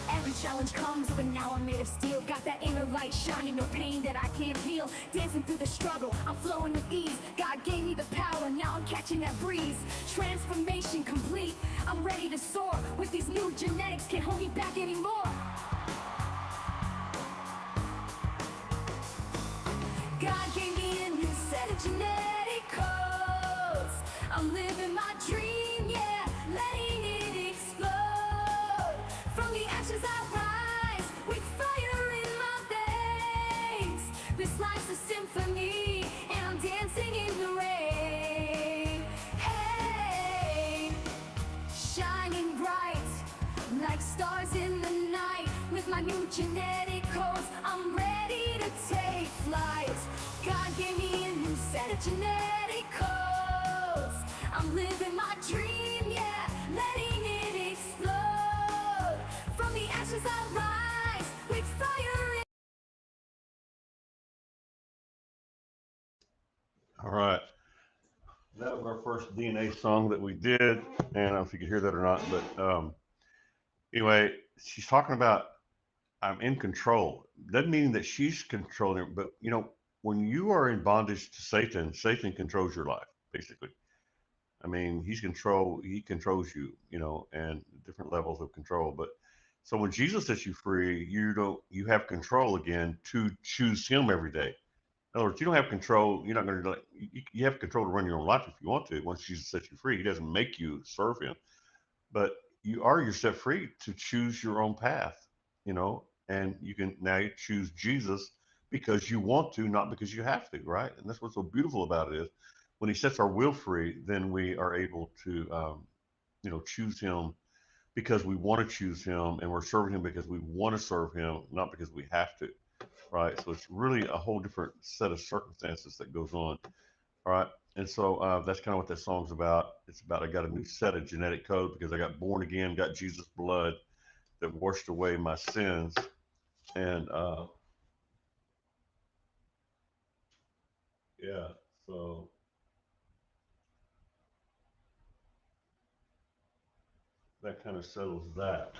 Every challenge comes, but now I'm made of steel. Got that inner light shining, no pain that I can't feel. Dancing through the struggle, I'm flowing with ease. God gave me the power, now I'm catching that breeze. Transformation complete, I'm ready to soar. With these new genetics, can't hold me back anymore. God gave me a new set of genetic codes. I'm living my dream, yeah, letting it explode. From the ashes I rise, with fire in my veins. This life's a symphony, and I'm dancing in the rain. Hey, shining bright, like stars in the night. With my new genetic codes, I'm ready to take flight. God gave me a new set of genetic codes. I'm living my dream, yeah, letting it explode. From the ashes I rise, with fire in. All right. That was our first DNA song that we did, and I don't know if you could hear that or not, but anyway, she's talking about I'm in control. Doesn't mean that she's controlling it, but when you are in bondage to Satan, Satan controls your life, basically. I mean, he controls you, and different levels of control. But so when Jesus sets you free, you have control again to choose him every day. In other words, you don't have control. You're not going to, you have control to run your own life if you want to. Once Jesus sets you free, he doesn't make you serve him, but you're set free to choose your own path, and you can now choose Jesus because you want to, not because you have to, right? And that's what's so beautiful about it is when he sets our will free, then we are able to, choose him because we want to choose him, and we're serving him because we want to serve him, not because we have to, right? So it's really a whole different set of circumstances that goes on, all right? And so that's kind of what that song's about. It's about I got a new set of genetic code because I got born again, got Jesus' blood that washed away my sins, and yeah, so that kind of settles that.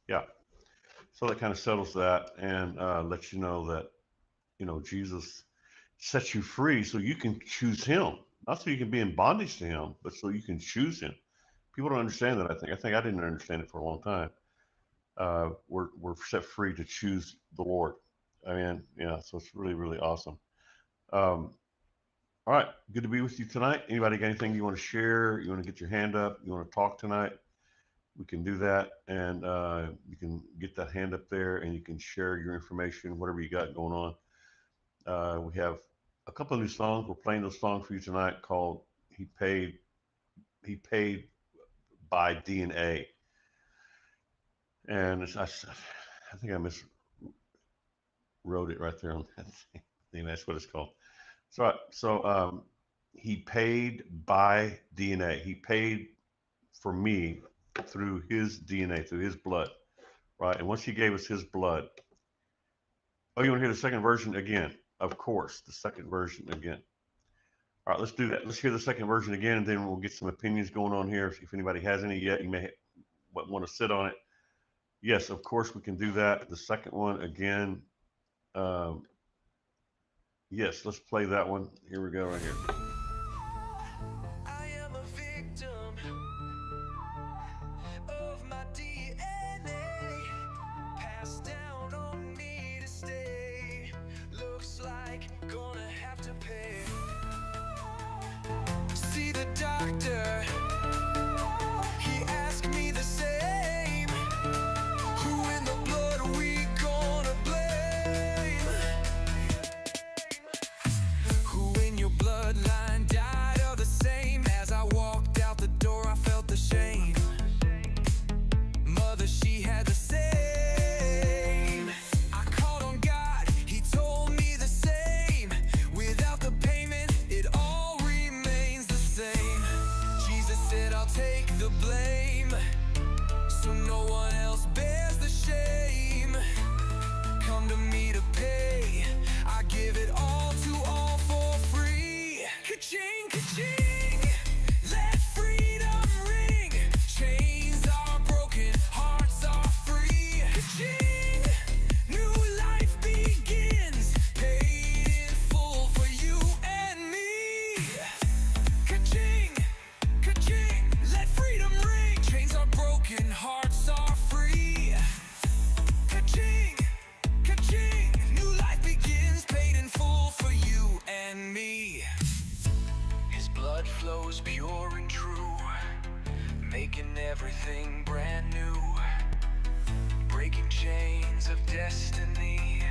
Yeah, so that kind of settles that and lets you know that Jesus sets you free so you can choose him, not so you can be in bondage to him, but so you can choose him. People don't understand that. I think I didn't understand it for a long time. We're set free to choose the Lord. I mean, yeah, so it's really really awesome. Um, all right, good to be with you tonight. Anybody got anything you want to share? You want to get your hand up? You want to talk tonight? We can do that, and you can get that hand up there, and you can share your information, whatever you got going on. We have a couple of new songs. We're playing those songs for you tonight called "He Paid." He paid by DNA, and I think I miswrote it right there on that thing. I think that's what it's called. So he paid by DNA. He paid for me through his DNA, through his blood, right? And once he gave us his blood, Oh, you want to hear the second version again? Of course, the second version again. All right, let's do that. Let's hear the second version again, and then we'll get some opinions going on here. If anybody has any yet, you may want to sit on it. Yes, of course, we can do that. The second one again. Um, yes, let's play that one. Here we go, right here. I am a victim of my DNA, passed down on me to stay. Looks like gonna have to pay. See the doctor, he asked me the same. Who in the blood are we gonna blame? Who in your bloodline died of the same? As I walked out the door, I felt the shame. Mother, she had the same. I called on God, he told me the same. Without the payment, it all remains the same. Jesus said, I'll take the blame, so no one else bears the shame. Come to me to pay, I give it all to all for free. Ka-ching, ka-ching, let freedom ring. Chains are broken, hearts are free. Ka-ching, new life begins, paid in full for you and me. Ka-ching, ka-ching, let freedom ring. Chains are broken, hearts are free. Ka-ching, ka-ching, new life begins, paid in full for you and me. His blood flows pure and true, making everything brand new, breaking chains of destiny,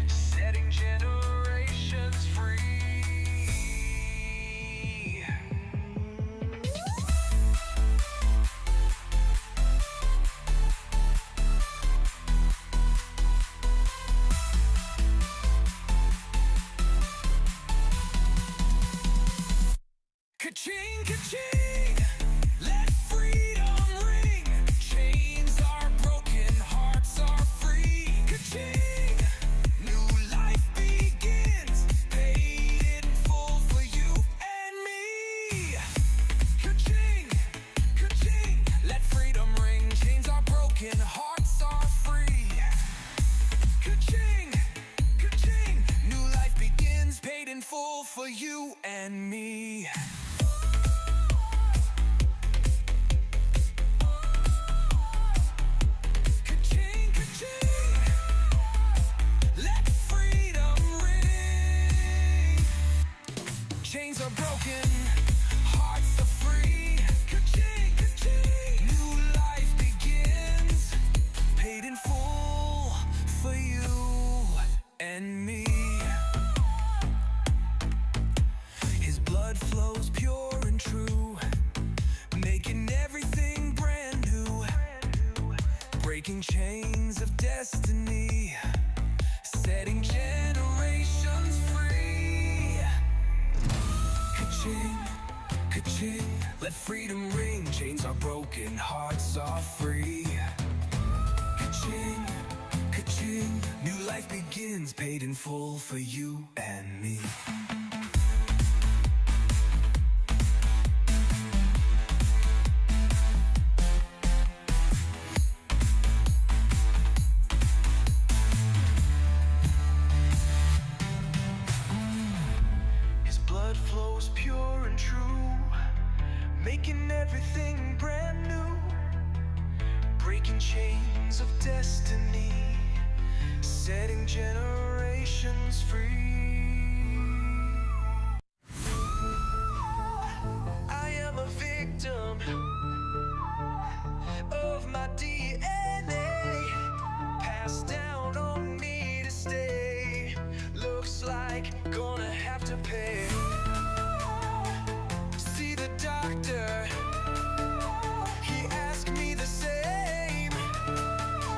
setting generations free. Ka-ching, ka-ching, let freedom ring. Chains are broken, hearts are free. Ka-ching, new life begins, paid in full for you and me. Ka-ching, ka-ching, let freedom ring. Chains are broken, hearts are free. Ka-ching, ka-ching, new life begins, paid in full for you and me. Ka-ching, ka-ching, let freedom ring. Chains are broken, hearts are free. Ka-ching, ka-ching, new life begins, paid in full for you and me. His blood flows pure and true, making everything brand new, breaking chains of destiny, setting generations free. Ka-ching, ka-ching, let freedom ring. Chains are broken, hearts are free. Ka-ching, ka-ching, new life begins, paid in full for you and me. His blood flows pure and true, making everything brand new, breaking chains of destiny, setting generations free. I am a victim of my DNA, passed down on me to stay. Looks like gonna have to pay. See the doctor, he asked me the same.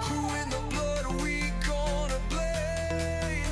Who in the blood are we gonna blame?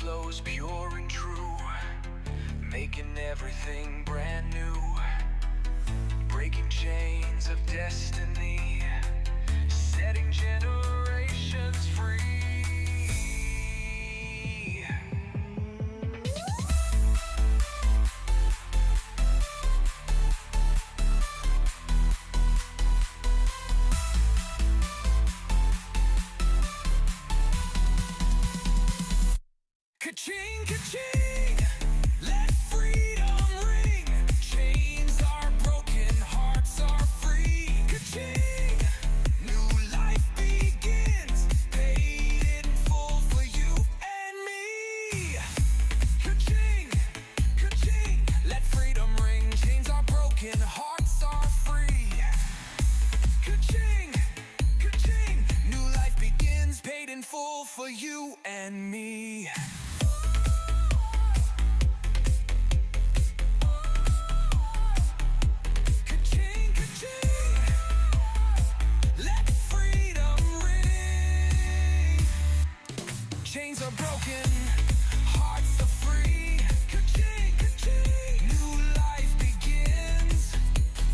flows pure and true, making everything brand new, breaking chains of destiny, setting generations free. Ka-ching, ka-ching, let freedom ring. Chains are broken, hearts are free. Ka-ching, new life begins, paid in full for you and me. Ka-ching, ka-ching, let freedom ring. Chains are broken, hearts are free. Ka-ching, ka-ching, new life begins, paid in full for you and me. Ka-ching, ka-ching, let freedom ring. Chains are broken, hearts are free. Ka-ching, ka-ching, new life begins,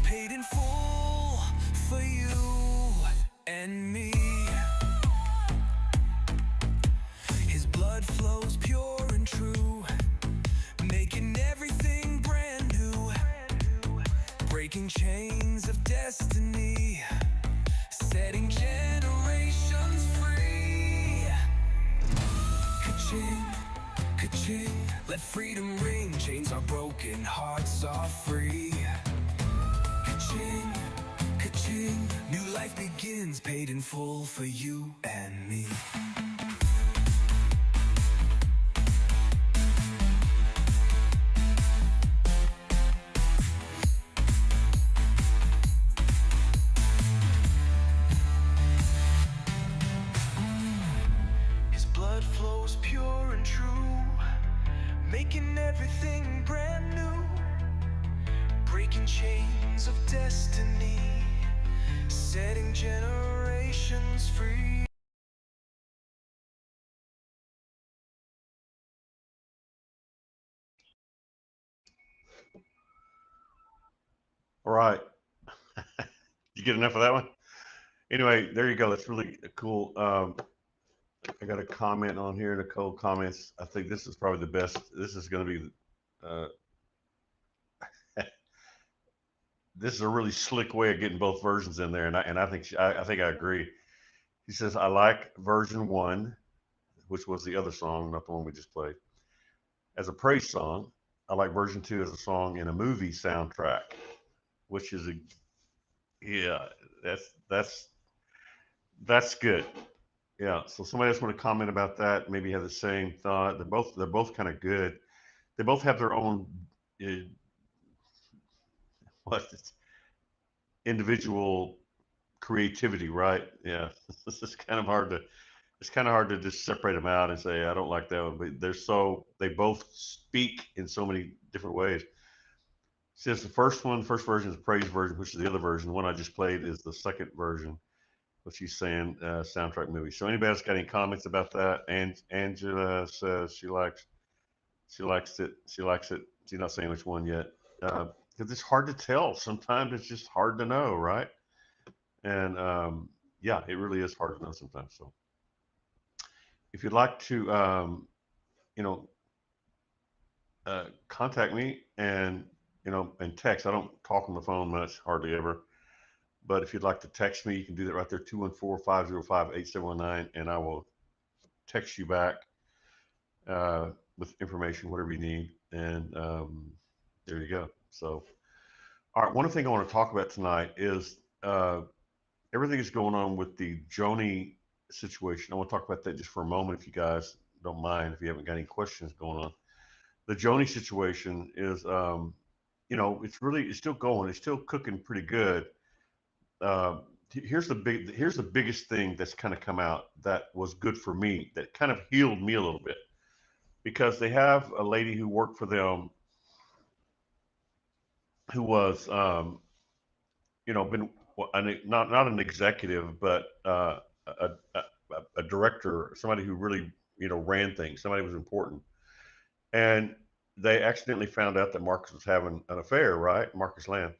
paid in full for you and me. His blood flows pure and true, making everything brand new, breaking chains of destiny, setting generations free. Ka-ching, ka-ching, let freedom ring. Chains are broken, hearts are free. Ka-ching, ka-ching, new life begins, paid in full for you and me. His blood flows pure and true, making everything brand new, breaking chains of destiny, setting generations free. All right. You get enough of that one? Anyway, there you go. That's really cool. I got a comment on here. Nicole comments. I think this is probably the best. This is going to be. Uh, this is a really slick way of getting both versions in there, and I think I think I agree. He says I like version one, which was the other song, not the one we just played, as a praise song. I like version two as a song in a movie soundtrack, which is a yeah. That's that's that's good. Yeah. So somebody else want to comment about that? Maybe have the same thought. They're both kind of good. They both have their own uh, what individual creativity, right? Yeah. This is kind of hard to it's kind of hard to just separate them out and say I don't like that one, but they both speak in so many different ways. Since the first version is the praise version, which is the other version. The one I just played is the second version, what she's saying, soundtrack movie. So anybody else got any comments about that? And Angela says she likes it. She likes it. She's not saying which one yet. Because it's hard to tell. Sometimes it's just hard to know, right? And yeah, it really is hard to know sometimes. So if you'd like to, you know, contact me and and text. I don't talk on the phone much, hardly ever. But if you'd like to text me, you can do that right there, 214-505-8719, and I will text you back with information, whatever you need. And there you go. So, all right, one thing I want to talk about tonight is everything that's going on with the Joni situation. I want to talk about that just for a moment, if you guys don't mind, if you haven't got any questions going on. The Joni situation is, it's still going. It's still cooking pretty good. Uh, here's the biggest thing that's kind of come out that was good for me, that kind of healed me a little bit, because they have a lady who worked for them who was been well, not an executive, but a director, somebody who really ran things. Somebody was important, and they accidentally found out that Marcus was having an affair. Right, Marcus Lamb.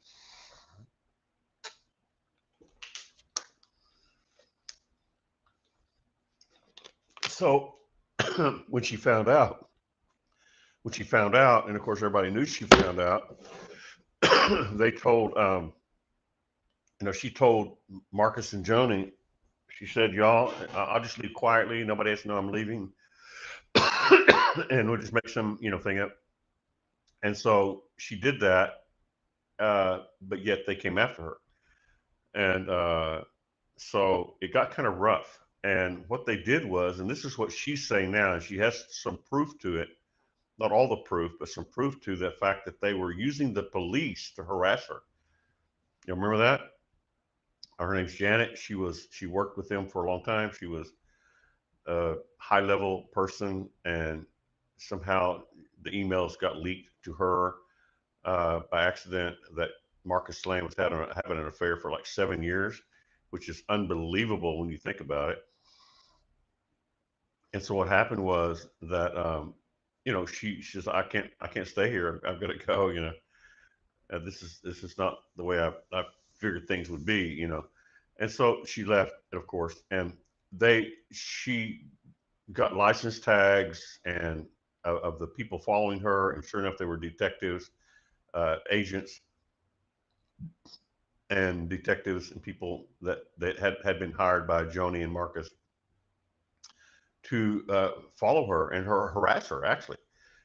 So when she found out, and of course everybody knew she found out, they told, she told Marcus and Joni. She said, "Y'all, I'll just leave quietly. Nobody has to know I'm leaving, and we'll just make some, thing up." And so she did that, but yet they came after her, and so it got kind of rough. And what they did was, and this is what she's saying now, and she has some proof to it, not all the proof, but some proof to the fact that they were using the police to harass her. You remember that? Her name's Janet. She worked with them for a long time. She was a high level person, and somehow the emails got leaked to her by accident that Marcus Slane was having an affair for like 7 years, which is unbelievable when you think about it. And so what happened was that she says, I can't stay here. I've got to go. This is not the way I figured things would be. And so she left, of course, and she got license tags and of the people following her, and sure enough, they were detectives, agents, and detectives and people that had been hired by Joni and Marcus to follow her and harass her, actually.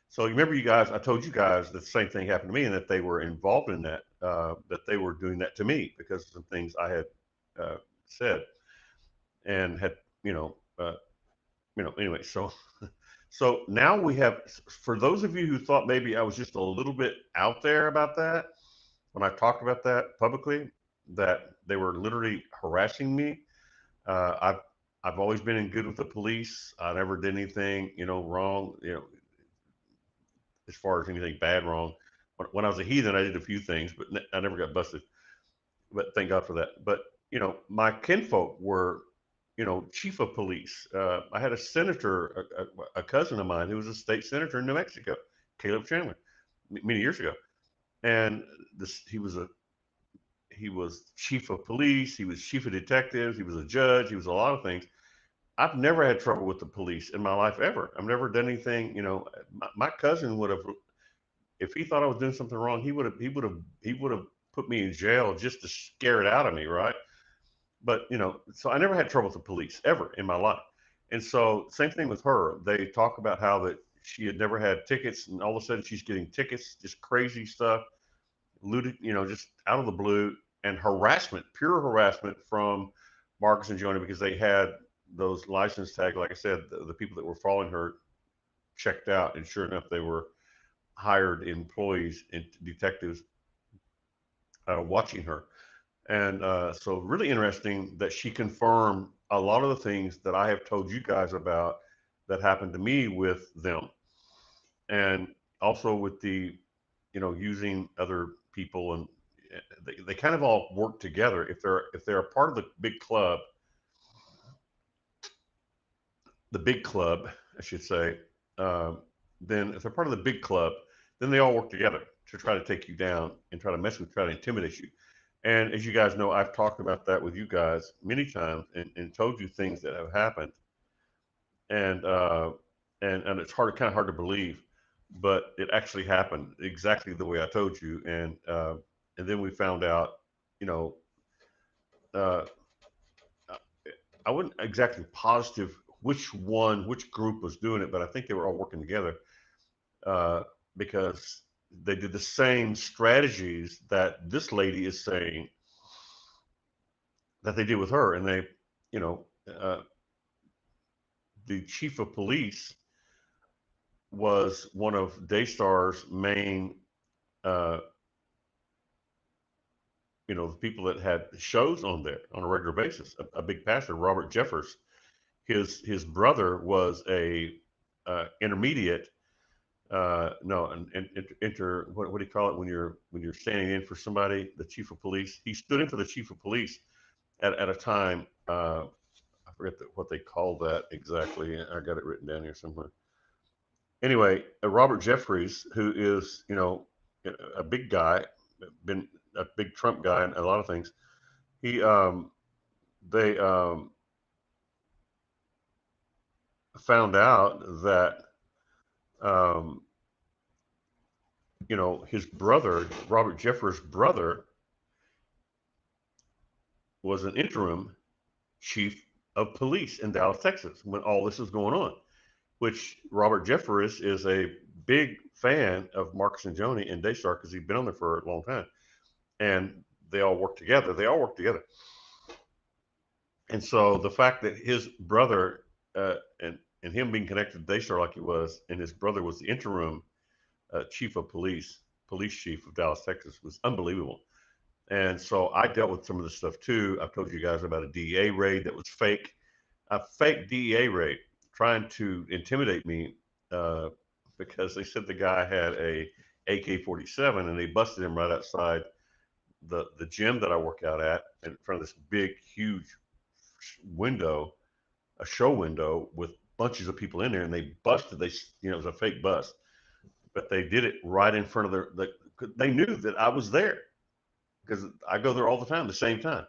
So you remember, you guys, I told you guys that the same thing happened to me, and that they were involved in that, that they were doing that to me because of some things I had said and had, anyway. So now we have, for those of you who thought maybe I was just a little bit out there about that when I talked about that publicly, that they were literally harassing me. I've always been in good with the police. I never did anything, wrong, as far as anything bad wrong. When I was a heathen, I did a few things, but I never got busted. But thank God for that. But my kinfolk were, chief of police. I had a senator, a cousin of mine, who was a state senator in New Mexico, Caleb Chandler, many years ago, and he was chief of police. He was chief of detectives. He was a judge. He was a lot of things. I've never had trouble with the police in my life ever. I've never done anything. My cousin would have, if he thought I was doing something wrong, he would have put me in jail just to scare it out of me, right? But so I never had trouble with the police ever in my life. And so same thing with her. They talk about how that she had never had tickets, and all of a sudden she's getting tickets, just crazy stuff, looted, just out of the blue, and harassment, pure harassment from Marcus and Joni because they had those license tags. Like I said, the people that were following her checked out, and sure enough, they were hired employees and detectives watching her. And so, really interesting that she confirmed a lot of the things that I have told you guys about that happened to me with them, and also with the, using other people, and they kind of all work together. If they're a part of the big club, I should say, um, then if they're part of the big club, then they all work together to try to take you down and try to mess with, try to intimidate you. And as you guys know, I've talked about that with you guys many times, and told you things that have happened, and and it's kind of hard to believe, but it actually happened exactly the way I told you, and then we found out, you know, uh, I wasn't exactly positive which group was doing it, but I think they were all working together, uh, because they did the same strategies that this lady is saying that they did with her, and they, you know, uh, the chief of police was one of Daystar's main, uh, the people that had shows on there on a regular basis. A big pastor, Robert Jeffers. His brother was a intermediate. No, an inter. What do you call it when you're standing in for somebody? The chief of police. He stood in for the chief of police at a time. forget what they call that exactly. I got it written down here somewhere. Anyway, Robert Jeffries, who is, a big guy, been a big Trump guy and a lot of things. He, they found out that, um, his brother, Robert Jeffers' brother, was an interim chief of police in Dallas, Texas, when all this was going on. Which Robert Jeffers is a big fan of Marcus and Joni and Daystar because he's been on there for a long time, and they all work together. They all work together, and so the fact that his brother and him being connected to Daystar like he was, and his brother was the interim chief of police chief of Dallas, Texas, was unbelievable. And so I dealt with some of this stuff too. I've told you guys about a DEA raid that was fake, a fake DEA raid trying to intimidate me uh, because they said the guy had a AK-47 and they busted him right outside the gym that I work out at in front of this big, huge window, a show window with bunches of people in there, and they busted. It was a fake bust, but they did it right in front of they knew that I was there because I go there all the time, the same time.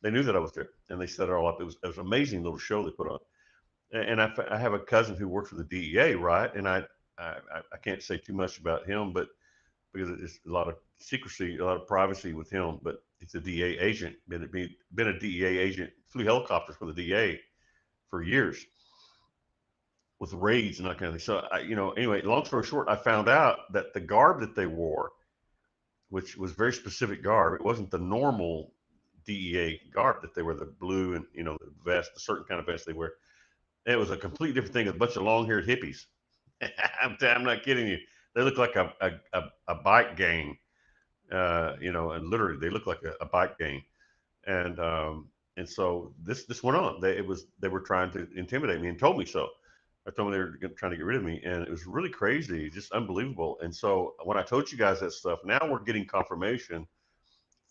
They knew that I was there, and they set it all up. It was an amazing little show they put on. And I have a cousin who works for the DEA, right? And I I can't say too much about him, but because it's a lot of secrecy, a lot of privacy with him. But it's a DA agent, been a DEA agent, flew helicopters for the DA for years with raids and that kind of thing. So anyway, long story short, I found out that the garb that they wore, which was very specific garb, it wasn't the normal DEA garb that they wear, the blue and the vest, the certain kind of vest they wear. It was a completely different thing. A bunch of long-haired hippies. I'm not kidding you. They look like a bike gang, and literally they look like a bike gang. And so this went on. They were trying to intimidate me and told me so. I told them they were trying to get rid of me, and it was really crazy, just unbelievable. And so when I told you guys that stuff, now we're getting confirmation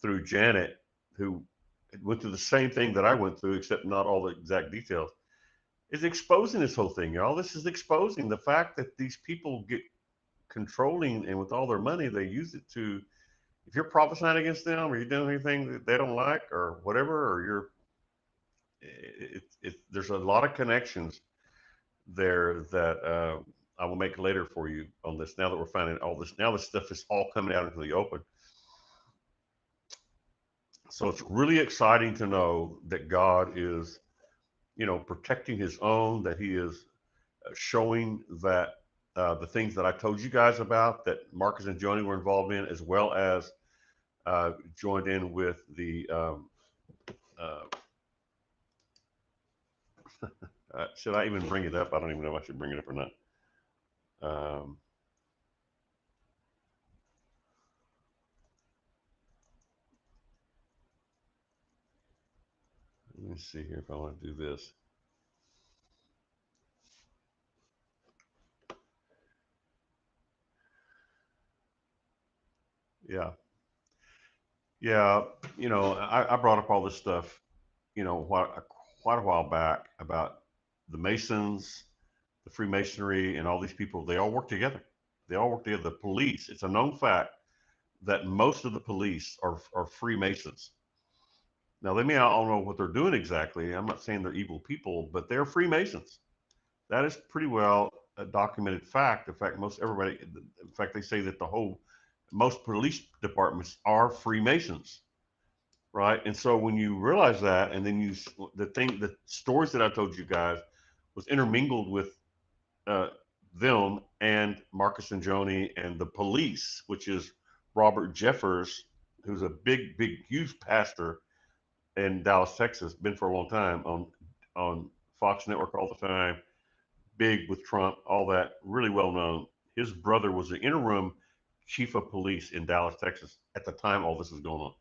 through Janet, who went through the same thing that I went through, except not all the exact details, is exposing this whole thing, y'all. This is exposing the fact that these people get controlling, and with all their money, they use it to, if you're prophesying against them or you're doing anything that they don't like or whatever, or there's a lot of connections there that I will make later for you on this. Now that we're finding all this, now this stuff is all coming out into the open. So it's really exciting to know that God is, protecting his own, that he is showing that the things that I told you guys about that Marcus and Joni were involved in, as well as joined in with the, uh, should I even bring it up? I don't even know if I should bring it up or not. Um, Let me see here if I want to do this. Yeah. Yeah. I brought up all this stuff, quite a while back about the Masons, the Freemasonry, and all these people. They all work together. They all work together. The police, it's a known fact that most of the police are Freemasons. Now, they may not all know what they're doing exactly. I'm not saying they're evil people, but they're Freemasons. That is pretty well a documented fact. In fact, in fact, they say that most police departments are Freemasons, right? And so when you realize that, and then the stories that I told you guys was intermingled with uh, them and Marcus and Joni and the police, which is Robert Jeffers, who's a big, big, huge pastor in Dallas, Texas, been for a long time on Fox Network all the time, big with Trump, all that, really well known. His brother was the interim chief of police in Dallas, Texas, at the time all this was going on.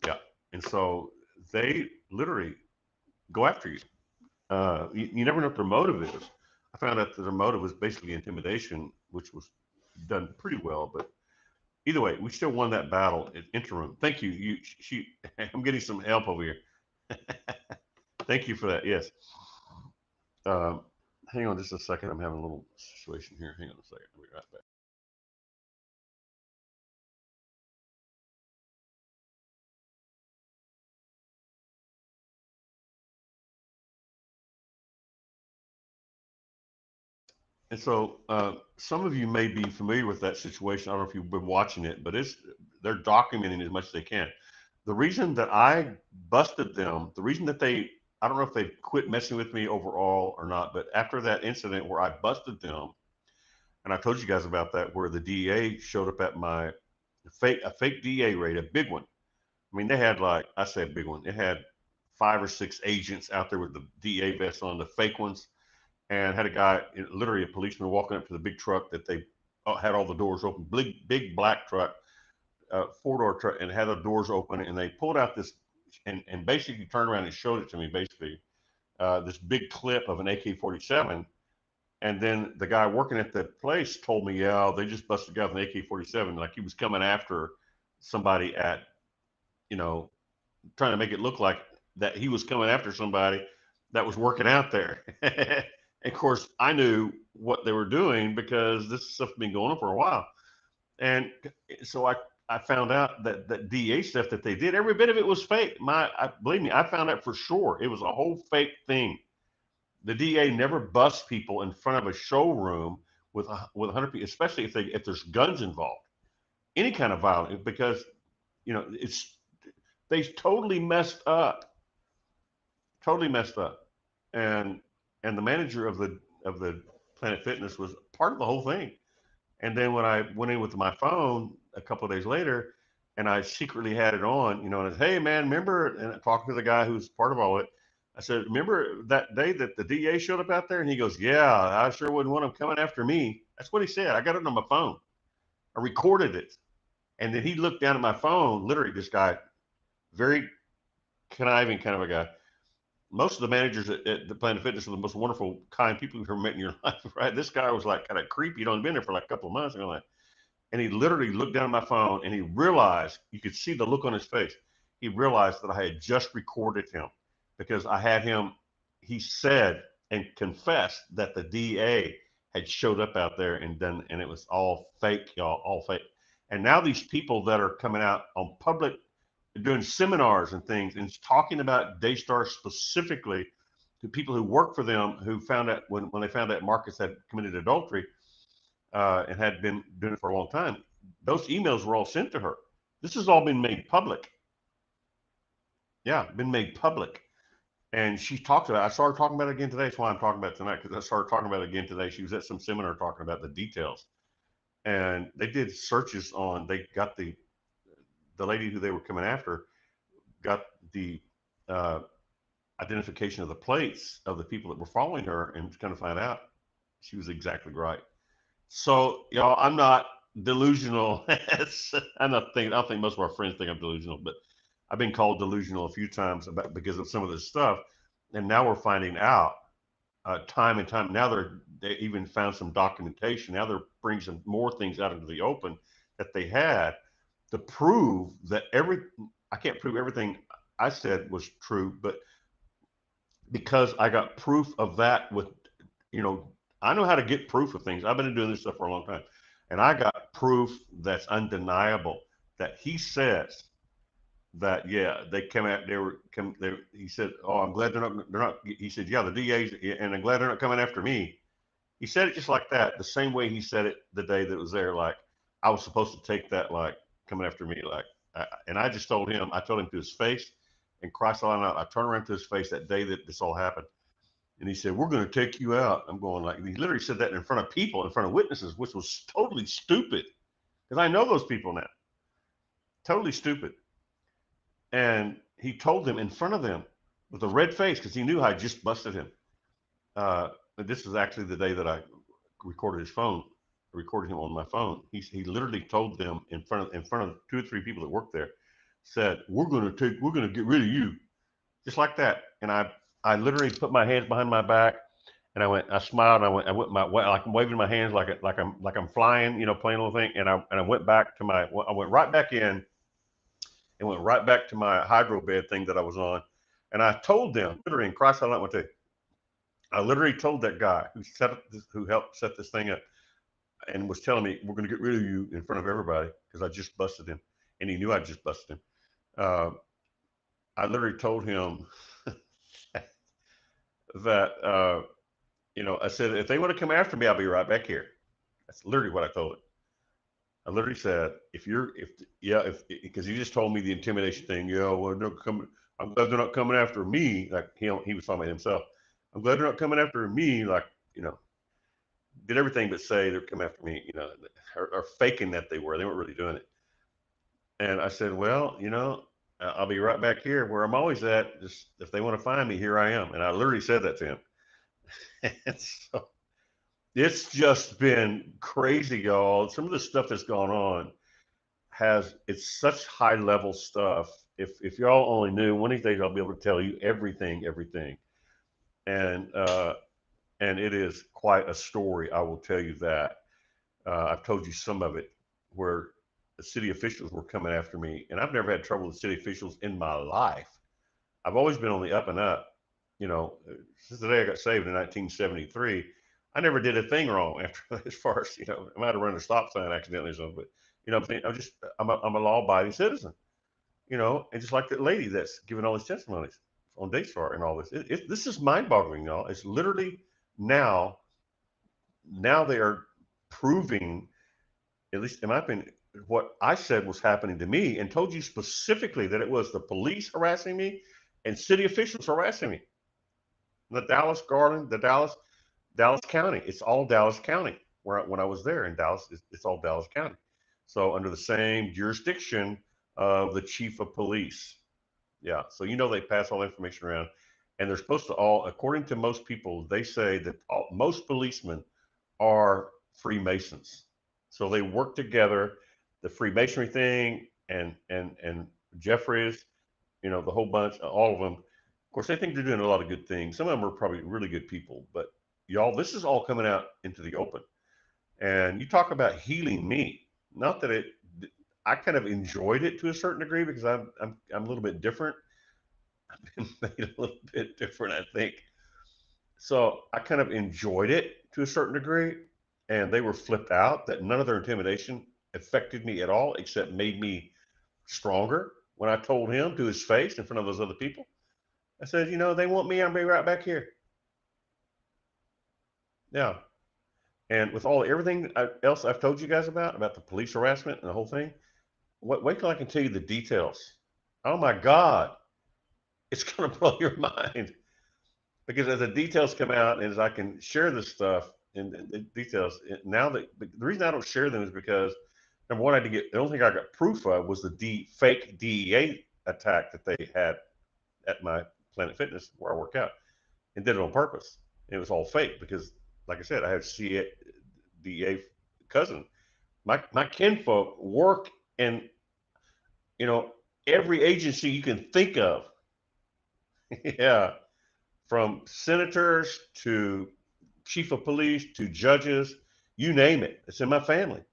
Yeah, and so they literally go after you. You never know what their motive is. I found out that their motive was basically intimidation, which was done pretty well. But either way, we still won that battle at interim. Thank you. I'm getting some help over here. Thank you for that. Yes. Um, hang on just a second. I'm having a little situation here. Hang on a second. I'll be right back. And so some of you may be familiar with that situation. I don't know if you've been watching it, but they're documenting as much as they can. The reason that I busted them, the reason that I don't know if they quit messing with me overall or not, but after that incident where I busted them, and I told you guys about that, where the DA showed up at my a fake DA raid, a big one. I mean, they had like I say a big one. They had 5 or 6 agents out there with the DA vests on, the fake ones, and had a guy, literally a policeman, walking up to the big truck that they had all the doors open, big black truck, 4-door truck, and had the doors open, and they pulled out this, and basically turned around and showed it to me, basically this big clip of an AK-47. And then the guy working at the place told me, yeah, they just busted a guy with an AK-47, like he was coming after somebody at, you know, trying to make it look like that he was coming after somebody that was working out there. And of course, I knew what they were doing because this stuff's been going on for a while. And so I found out that that DA stuff that they did, every bit of it was fake. Believe me, I found out for sure it was a whole fake thing. The DA never busts people in front of a showroom with 100 people, especially if there's guns involved, any kind of violence, because it's they totally messed up, and the manager of the Planet Fitness was part of the whole thing. And then when I went in with my phone a couple of days later, and I secretly had it on, and I said, "Hey man, remember?" And I talking to the guy who's part of all it, I said, "Remember that day that the DA showed up out there?" And he goes, "Yeah, I sure wouldn't want him coming after me." That's what he said. I got it on my phone. I recorded it, and then he looked down at my phone. Literally, this guy, very conniving kind of a guy. Most of the managers at the Planet Fitness are the most wonderful, kind people you've ever met in your life, right? This guy was like kind of creepy. He'd only been there for like a couple of months. And I'm like, and he literally looked down at my phone and he realized, you could see the look on his face. He realized that I had just recorded him because I had him, he said and confessed that the DA had showed up out there and done, and it was all fake, y'all, all fake. And now these people that are coming out on public, doing seminars and things, and talking about Daystar specifically to people who work for them, who found out when they found out Marcus had committed adultery, and had been doing it for a long time. Those emails were all sent to her. This has all been made public. Yeah, been made public. And she talked about it. I saw her talking about it again today. That's why I'm talking about it tonight, because I saw her talking about it again today. She was at some seminar talking about the details. And they did searches on, they got the lady who they were coming after, got the uh, identification of the plates of the people that were following her, and kind of find out she was exactly right. So, y'all, I'm not delusional. I don't think most of our friends think I'm delusional, but I've been called delusional a few times because of some of this stuff. And now we're finding out time and time. Now they even found some documentation. Now they're bringing some more things out into the open that they had to prove that I can't prove everything I said was true, but because I got proof of that with, you know, I know how to get proof of things. I've been doing this stuff for a long time. And I got proof that's undeniable that he says that, yeah, they came out, he said, oh, I'm glad they're not, he said, yeah, the DAs, and I'm glad they're not coming after me. He said it just like that, the same way he said it the day that it was there. Like, I was supposed to take that, like, coming after me. Like, and I told him to his face, and Christ all out, I turned around to his face that day that this all happened. And he said, "We're going to take you out." I'm going like, he literally said that in front of people, in front of witnesses, which was totally stupid because I know those people now. Totally stupid. And he told them in front of them with a red face because he knew I just busted him. This is actually the day that I recorded his phone, recorded him on my phone. He literally told them in front of 2 or 3 people that worked there, said, we're going to get rid of you, just like that. And I literally put my hands behind my back, and I smiled, and I went like I'm waving my hands like I'm flying, playing a little thing. And I went back to I went right back in and went right back to my hydro bed thing that I was on. And I told them, literally, in Christ, I want to tell you, I literally told that guy who helped set this thing up, and was telling me, we're going to get rid of you in front of everybody because I just busted him, and he knew I just busted him. Uh, I literally told him that, I said, if they want to come after me, I'll be right back here. That's literally what I told him. I literally said, because he just told me the intimidation thing. Yeah, well, they're coming. I'm glad they're not coming after me. Like he was talking about himself. I'm glad they're not coming after me. Like, did everything but say they're coming after me. Or faking that they were. They weren't really doing it. And I said, well, I'll be right back here where I'm always at. Just if they want to find me, here I am. And I literally said that to him. And so it's just been crazy, y'all. Some of the stuff that's gone on it's such high level stuff. If y'all only knew, one of these days I'll be able to tell you everything, and it is quite a story. I will tell you that. I've told you some of it, where the city officials were coming after me, and I've never had trouble with city officials in my life. I've always been on the up and up. You know, since the day I got saved in 1973, I never did a thing wrong after, as far as, I might have run a stop sign accidentally or something, but I'm a law-abiding citizen, and just like that lady that's giving all these testimonies on Daystar and all this, this is mind-boggling, y'all. It's literally now, now they are proving, at least in my opinion, what I said was happening to me, and told you specifically that it was the police harassing me and city officials harassing me. The Dallas Garden, Dallas County. It's all Dallas County. When I was there in Dallas, it's all Dallas County. So under the same jurisdiction of the chief of police. Yeah. So they pass all the information around, and they're supposed to all, according to most people, they say that most policemen are Freemasons. So they work together, the Freemasonry thing, and Jeffries, the whole bunch, all of them. Of course, they think they're doing a lot of good things. Some of them are probably really good people, but y'all, this is all coming out into the open. And you talk about healing me. Not that I kind of enjoyed it to a certain degree, because I'm a little bit different. I've been made a little bit different, I think. So I kind of enjoyed it to a certain degree, and they were flipped out that none of their intimidation affected me at all, except made me stronger. When I told him to his face in front of those other people, I said, they want me, I'll be right back here. Yeah. And with everything else I've told you guys about the police harassment and the whole thing, wait till I can tell you the details. Oh my God, it's going to blow your mind. Because as the details come out and as I can share this stuff and the details, now that the reason I don't share them is because, number one, the only thing I got proof of was the fake DEA attack that they had at my Planet Fitness where I work out, and did it on purpose. And it was all fake because, like I said, I had DEA cousin. My kinfolk work in, you know, every agency you can think of. Yeah, from senators to chief of police to judges, you name it. It's in my family.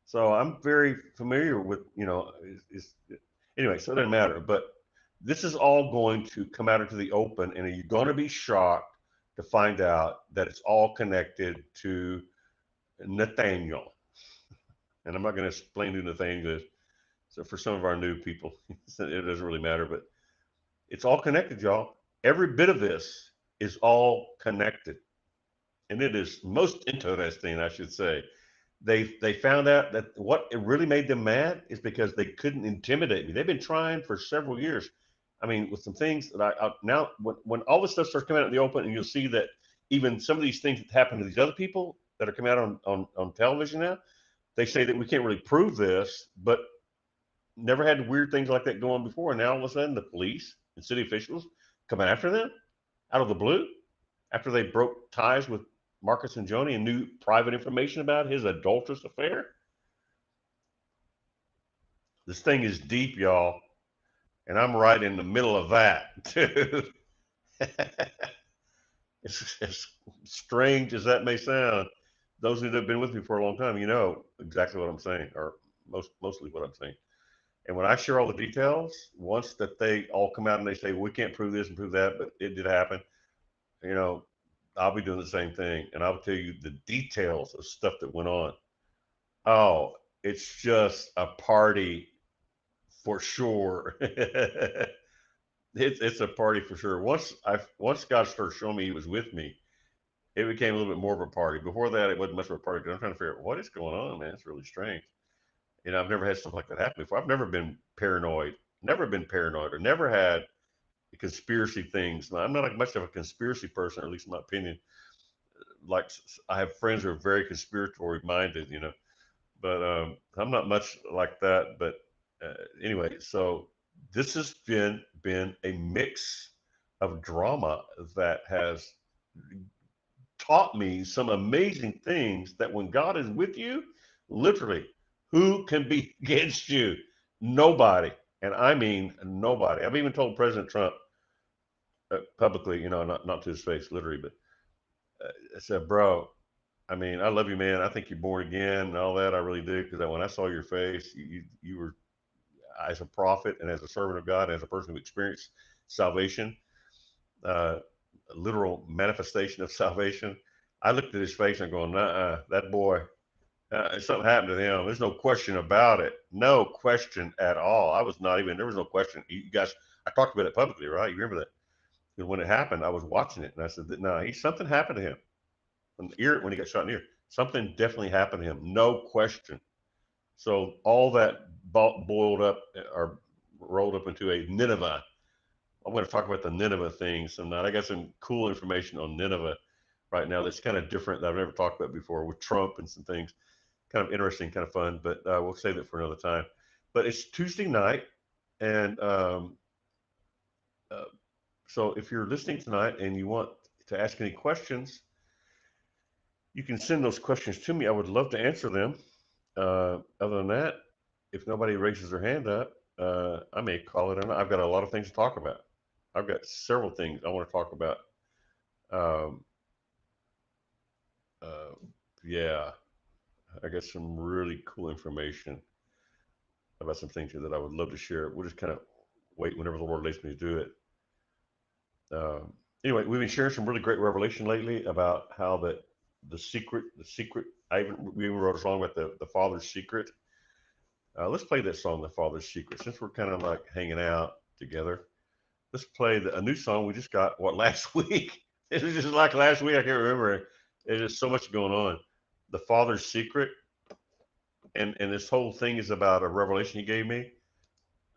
So I'm very familiar with, anyway, so it doesn't matter. But this is all going to come out into the open, and you're going to be shocked to find out that it's all connected to Nathaniel. And I'm not going to explain who Nathaniel is. So for some of our new people, it doesn't really matter, but it's all connected, y'all. Every bit of this is all connected. And it is most interesting, I should say. They found out that what it really made them mad is because they couldn't intimidate me. They've been trying for several years. I mean, with some things that I now when all this stuff starts coming out in the open, and you'll see that even some of these things that happen to these other people that are coming out on television now, they say that we can't really prove this, but never had weird things like that go on before. And now all of a sudden, the police and city officials coming after them out of the blue after they broke ties with Marcus and Joni and knew private information about his adulterous affair. This thing is deep, y'all, and I'm right in the middle of that too. As strange as that may sound, those who have been with me for a long time, you know exactly what I'm saying, or mostly what I'm saying. And when I share all the details, once that they all come out and they say, well, we can't prove this and prove that, but it did happen, you know, I'll be doing the same thing. And I'll tell you the details of stuff that went on. Oh, it's just a party for sure. It's a party for sure. Once God started showing me He was with me, it became a little bit more of a party. Before that, it wasn't much of a party. 'Cause I'm trying to figure out what is going on, man. It's really strange. I've never had stuff like that happen before. I've never been paranoid, or never had conspiracy things. Now, I'm not like much of a conspiracy person, or at least in my opinion. Like I have friends who are very conspiratory minded, but I'm not much like that. But anyway, so this has been a mix of drama that has taught me some amazing things. That when God is with you, literally, who can be against you? Nobody, and I mean nobody. I've even told President Trump publicly, not to his face, literally, but I said, bro, I mean, I love you, man. I think you're born again and all that. I really do, because when I saw your face, you were, as a prophet and as a servant of God, as a person who experienced salvation, uh, a literal manifestation of salvation. I looked at his face and going, that boy, something happened to him. There's no question about it. No question at all. There was no question. You guys, I talked about it publicly, right? You remember that? Because when it happened, I was watching it and I said, no, something happened to him. When he got shot in the ear, something definitely happened to him. No question. So all that boiled up or rolled up into a Nineveh. I'm going to talk about the Nineveh thing sometime. I got some cool information on Nineveh right now that's kind of different that I've never talked about before with Trump and some things. Kind of interesting, kind of fun, but we'll save it for another time. But it's Tuesday night, and uh, so if you're listening tonight and you want to ask any questions, you can send those questions to me. I would love to answer them. Other than that, if nobody raises their hand up, I may call it. I've got a lot of things to talk about. I've got several things I want to talk about. Um, uh, yeah, I got some really cool information about some things here that I would love to share. We'll just kind of wait whenever the Lord lets me do it. Um, anyway, we've been sharing some really great revelation lately about how the secret. We even wrote a song about the Father's secret. Let's play that song, The Father's Secret, since we're kind of like hanging out together. Let's play a new song we just got. What, last week? It was just like last week. I can't remember. There's just so much going on. The Father's Secret, and this whole thing is about a revelation He gave me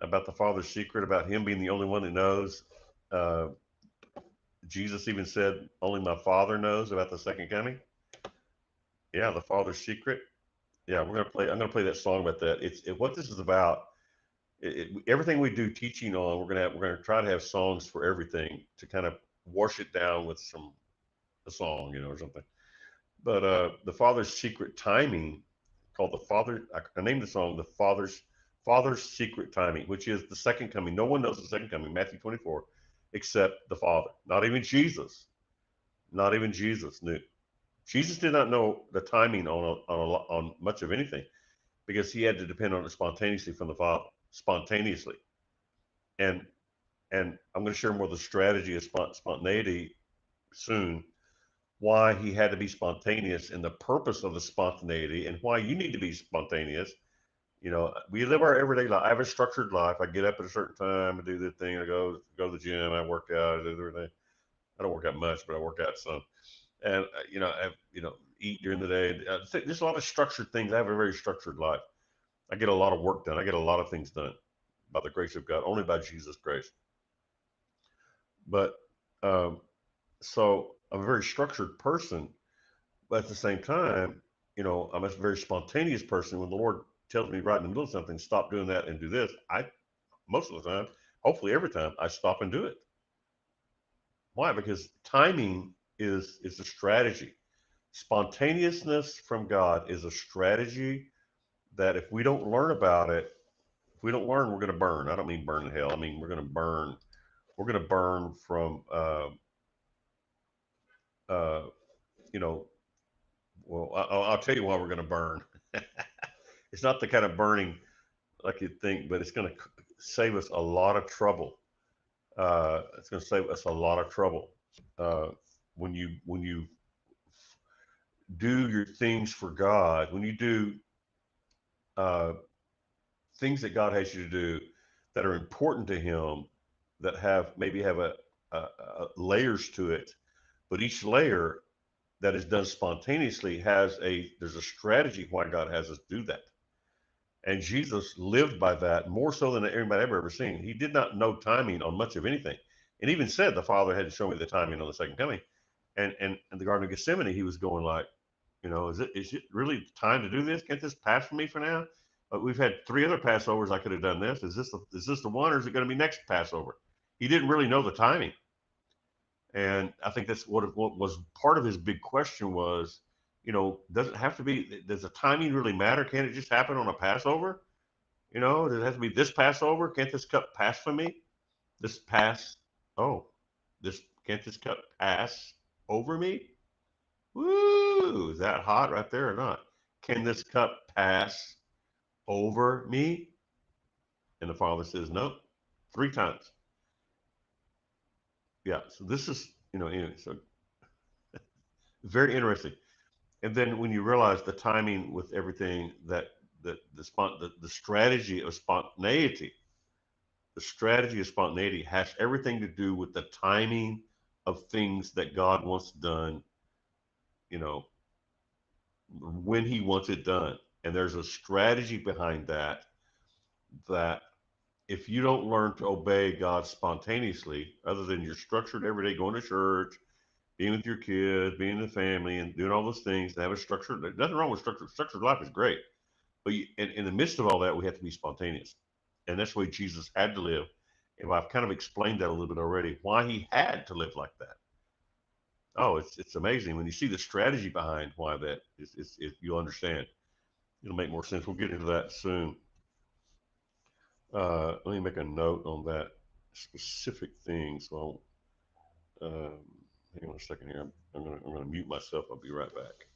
about the Father's secret, about Him being the only one that knows. Uh, Jesus even said, "Only my Father knows about the second coming." Yeah, the Father's secret. Yeah, we're gonna play. I'm gonna play that song about that. What this is about. Everything we do teaching on, we're gonna try to have songs for everything to kind of wash it down with a song, or something. But the Father's secret timing, called the Father. I named the song the Father's secret timing, which is the second coming. No one knows the second coming, Matthew 24, except the Father. Not even Jesus. Not even Jesus knew. Jesus did not know the timing on much of anything, because He had to depend on it spontaneously from the Father, spontaneously. And I'm going to share more of the strategy of spontaneity soon. Why He had to be spontaneous, and the purpose of the spontaneity, and why you need to be spontaneous. We live our everyday life. I have a structured life. I get up at a certain time, I do this thing, I go to the gym, I work out, I do everything. I don't work out much, but I work out some. And I have, eat during the day. There's a lot of structured things. I have a very structured life. I get a lot of work done. I get a lot of things done by the grace of God, only by Jesus' grace. But um, so I'm a very structured person, but at the same time, I'm a very spontaneous person. When the Lord tells me right in the middle of something, stop doing that and do this, I most of the time, hopefully every time, I stop and do it. Why? Because timing is a strategy. Spontaneousness from God is a strategy that if we don't learn about it, if we don't learn, we're going to burn. I don't mean burn in hell. I mean we're going to burn. We're going to burn from, uh, you know. Well, I'll tell you why we're going to burn. It's not the kind of burning like you'd think, but it's going to save us a lot of trouble. It's going to save us a lot of trouble uh, when you do your things for God. When you do uh, things that God has you to do that are important to Him, that have maybe have a layers to it, but each layer that is done spontaneously has there's a strategy why God has us do that. And Jesus lived by that more so than anybody ever seen. He did not know timing on much of anything, and even said the Father had to show me the timing on the second coming. And in the Garden of Gethsemane, he was going like, is it really time to do this? Can't this pass for me for now? But we've had three other Passovers. I could have done this. Is this the one, or is it going to be next Passover? He didn't really know the timing, and I think that's what was part of his big question was, does it have to be? Does the timing really matter? Can't it just happen on a Passover? Does it have to be this Passover? Can't this cup pass for me? This pass? Oh, this can't this cup pass over me? Woo! Is that hot right there or not? Can this cup pass over me? And the father says, no, three times. Yeah. So this is, anyway, so very interesting. And then when you realize the timing with everything the strategy of spontaneity, has everything to do with the timing of things that God wants done, you know, when He wants it done. And there's a strategy behind that if you don't learn to obey God spontaneously, other than your structured everyday going to church, being with your kids, being in the family, and doing all those things, to have a structured, there's nothing wrong with structured. Structured life is great. But in the midst of all that, we have to be spontaneous. And that's the way Jesus had to live. And I've kind of explained that a little bit already, why he had to live like that. Oh, it's amazing. When you see the strategy behind why that is, you'll understand. It'll make more sense. We'll get into that soon. Let me make a note on that specific thing. So, hang on a second here. I'm gonna mute myself. I'll be right back.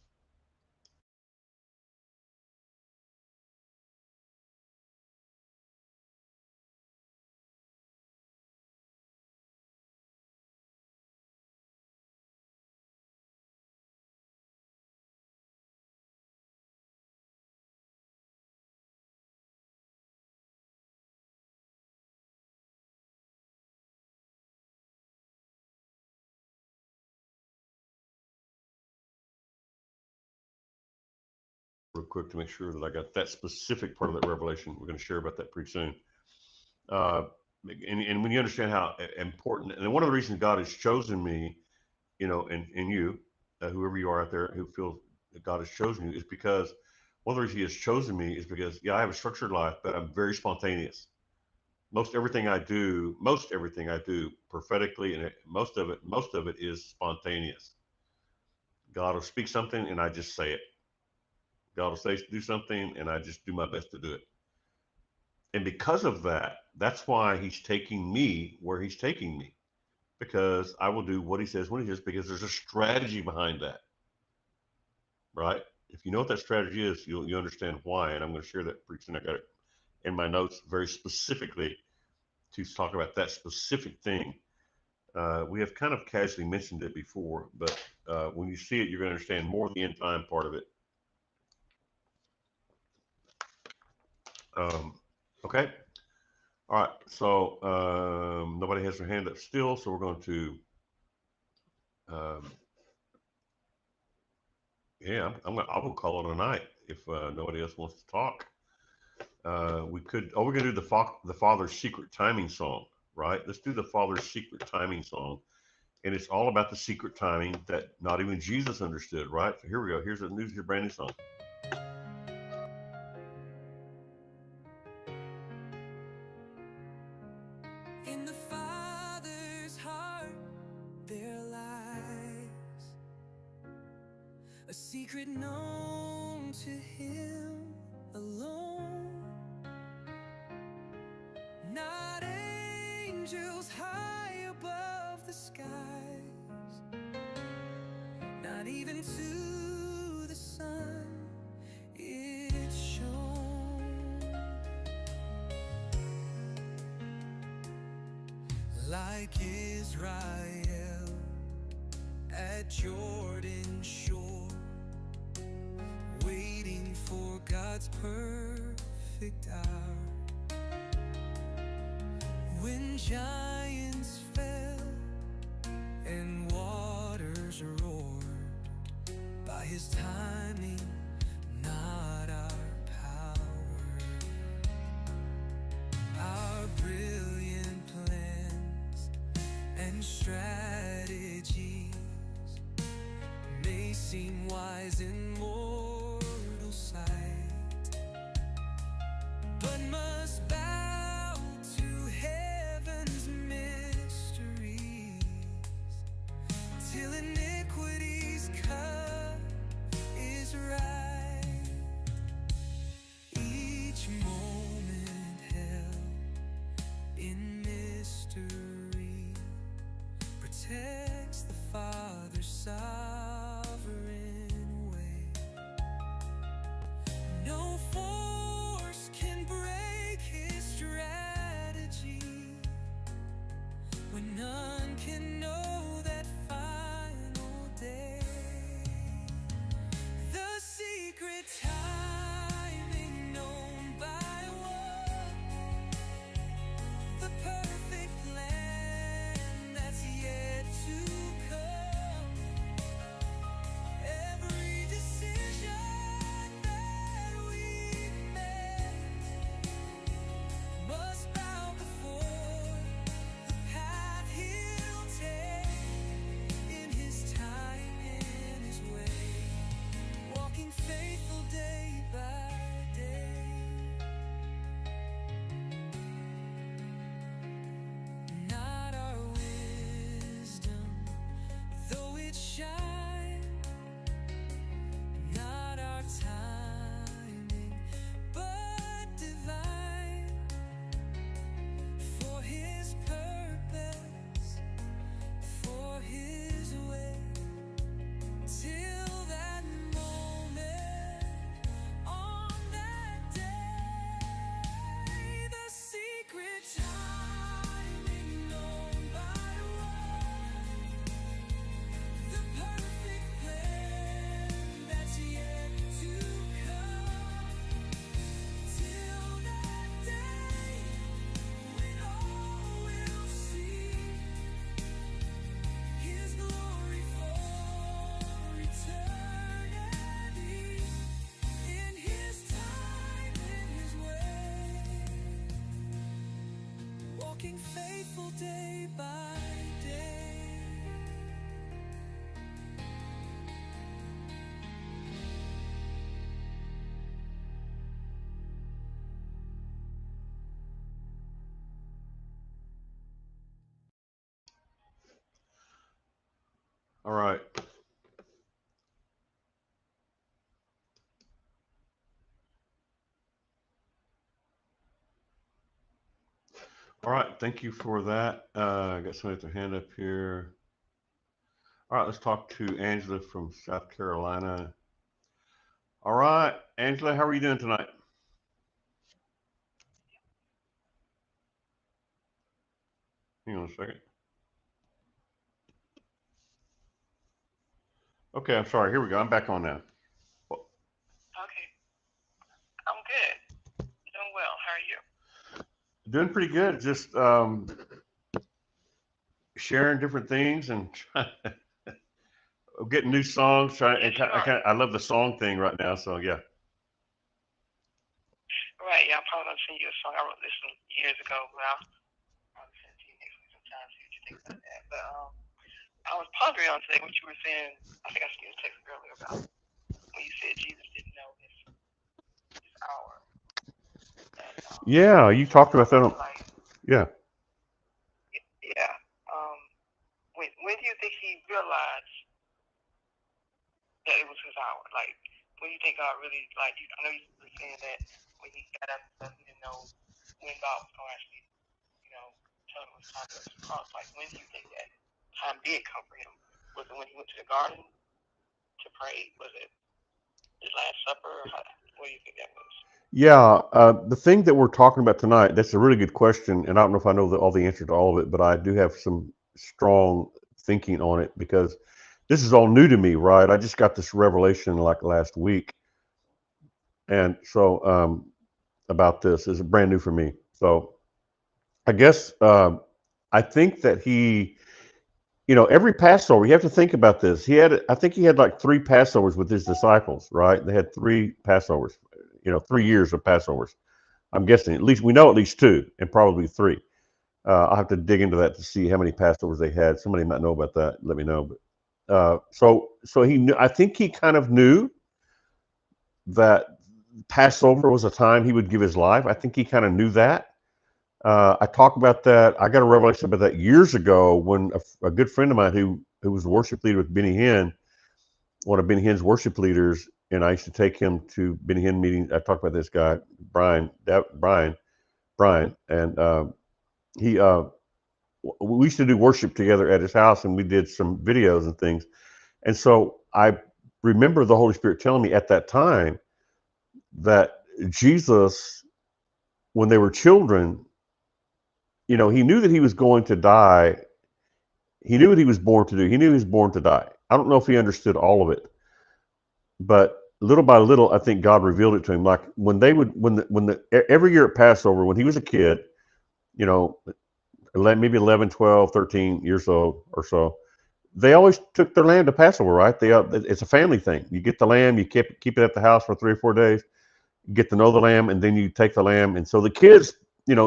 Real quick to make sure that I got that specific part of that revelation. We're going to share about that pretty soon. Uh, and when you understand how important, and one of the reasons God has chosen me, and you, whoever you are out there who feels that God has chosen you, is because one of the reasons He has chosen me is because, yeah, I have a structured life, but I'm very spontaneous. Most everything I do prophetically, and most of it is spontaneous. God will speak something, and I just say it. God will say do something, and I just do my best to do it. And because of that, that's why He's taking me where He's taking me, because I will do what He says when He says, because there's a strategy behind that, right? If you know what that strategy is, you understand why. And I'm going to share that pretty soon. I got it in my notes very specifically to talk about that specific thing. We have kind of casually mentioned it before, but when you see it, you're going to understand more of the end time part of it. Okay. All right. So nobody has their hand up still, so we're going to. Um, yeah, I will call it a night if nobody else wants to talk. We could. Oh, we're gonna do the Father's Secret Timing song, right? Let's do the Father's Secret Timing song, and it's all about the secret timing that not even Jesus understood, right? So here we go. Here's a brand new song. In the Father's heart, there lies a secret known to Him alone. Not angels high above the skies, not even to the Son it's shown. like Israel at Jordan shore, waiting for God's perfect hour. When giants fell and waters roared, by his timing, not our power. Our brilliant plans and strategies may seem wise in mortal sight, but must bow to heaven's mysteries till iniquity's cut is right. Each moment held in mystery protects the Father's sovereign way. No force can break his strategy when none can know that final day. The secret timing known by one, the perfect plan that's yet to come. Every decision that we make must bow before the path he'll take in his time, in his way, walking faithful day by day. Not our wisdom, though it shine, not our timing, but divine. For his purpose, for his way, till that moment, on that day, the secret timing known by one, the perfect plan that's yet to come, till that day when all will see his glory for eternity, in his time, in his way, walking faithful day by day. All right. All right. Thank you for that. I got somebody with their hand up here. All right. Let's talk to Angela from South Carolina. All right. Angela, how are you doing tonight? Hang on a second. Okay. I'm sorry. Here we go. I'm back on now. Okay. I'm good. Doing well. How are you? Doing pretty good. Just sharing different things and getting new songs. Yes, you are. I love the song thing right now. So yeah. Right. Yeah, I'm probably going to send you a song. I wrote this some years ago, but I'll probably send it to you next week sometime, see what you think about that. But I was pondering on today what you were saying. I think I sent you a text earlier about when you said Jesus didn't know this hour. And Yeah, you so I talked thought about that. maybe like, Yeah. yeah. When do you think he realized that it was his hour? Like, when do you think God really, like, I know you were saying that when he got up and stuff, he didn't know when God was going to actually, tell him it was time to go to the cross. Like, when do you think that time did come for him? Was it when he went to the garden to pray? Was it his Last Supper? What do you think that was? Yeah, the thing that we're talking about tonight, that's a really good question, and I don't know if I know all the answer to all of it, but I do have some strong thinking on it because this is all new to me, right? I just got this revelation like last week, and so about this is brand new for me. So I guess I think that every Passover, you have to think about this. I think he had like three Passovers with his disciples, right? They had three Passovers, 3 years of Passovers. I'm guessing at least we know at least two and probably three. I'll have to dig into that to see how many Passovers they had. Somebody might know about that. Let me know. But so he knew. I think he kind of knew that Passover was a time he would give his life. I think he kind of knew that. I talked about that. I got a revelation about that years ago when a good friend of mine who was the worship leader with Benny Hinn, one of Benny Hinn's worship leaders, and I used to take him to Benny Hinn meetings. I talked about this guy, Brian, and he we used to do worship together at his house, and we did some videos and things. And so I remember the Holy Spirit telling me at that time that Jesus, when they were children, he knew that he was going to die. He knew what he was born to do. He knew he was born to die. I don't know if he understood all of it, but little by little, I think God revealed it to him. Like when they would, when the every year at Passover, when he was a kid, you know, maybe 11, 12, 13 years old or so, they always took their lamb to Passover, right? It's a family thing. You get the lamb, you keep it at the house for 3 or 4 days, you get to know the lamb, and then you take the lamb. And so the kids,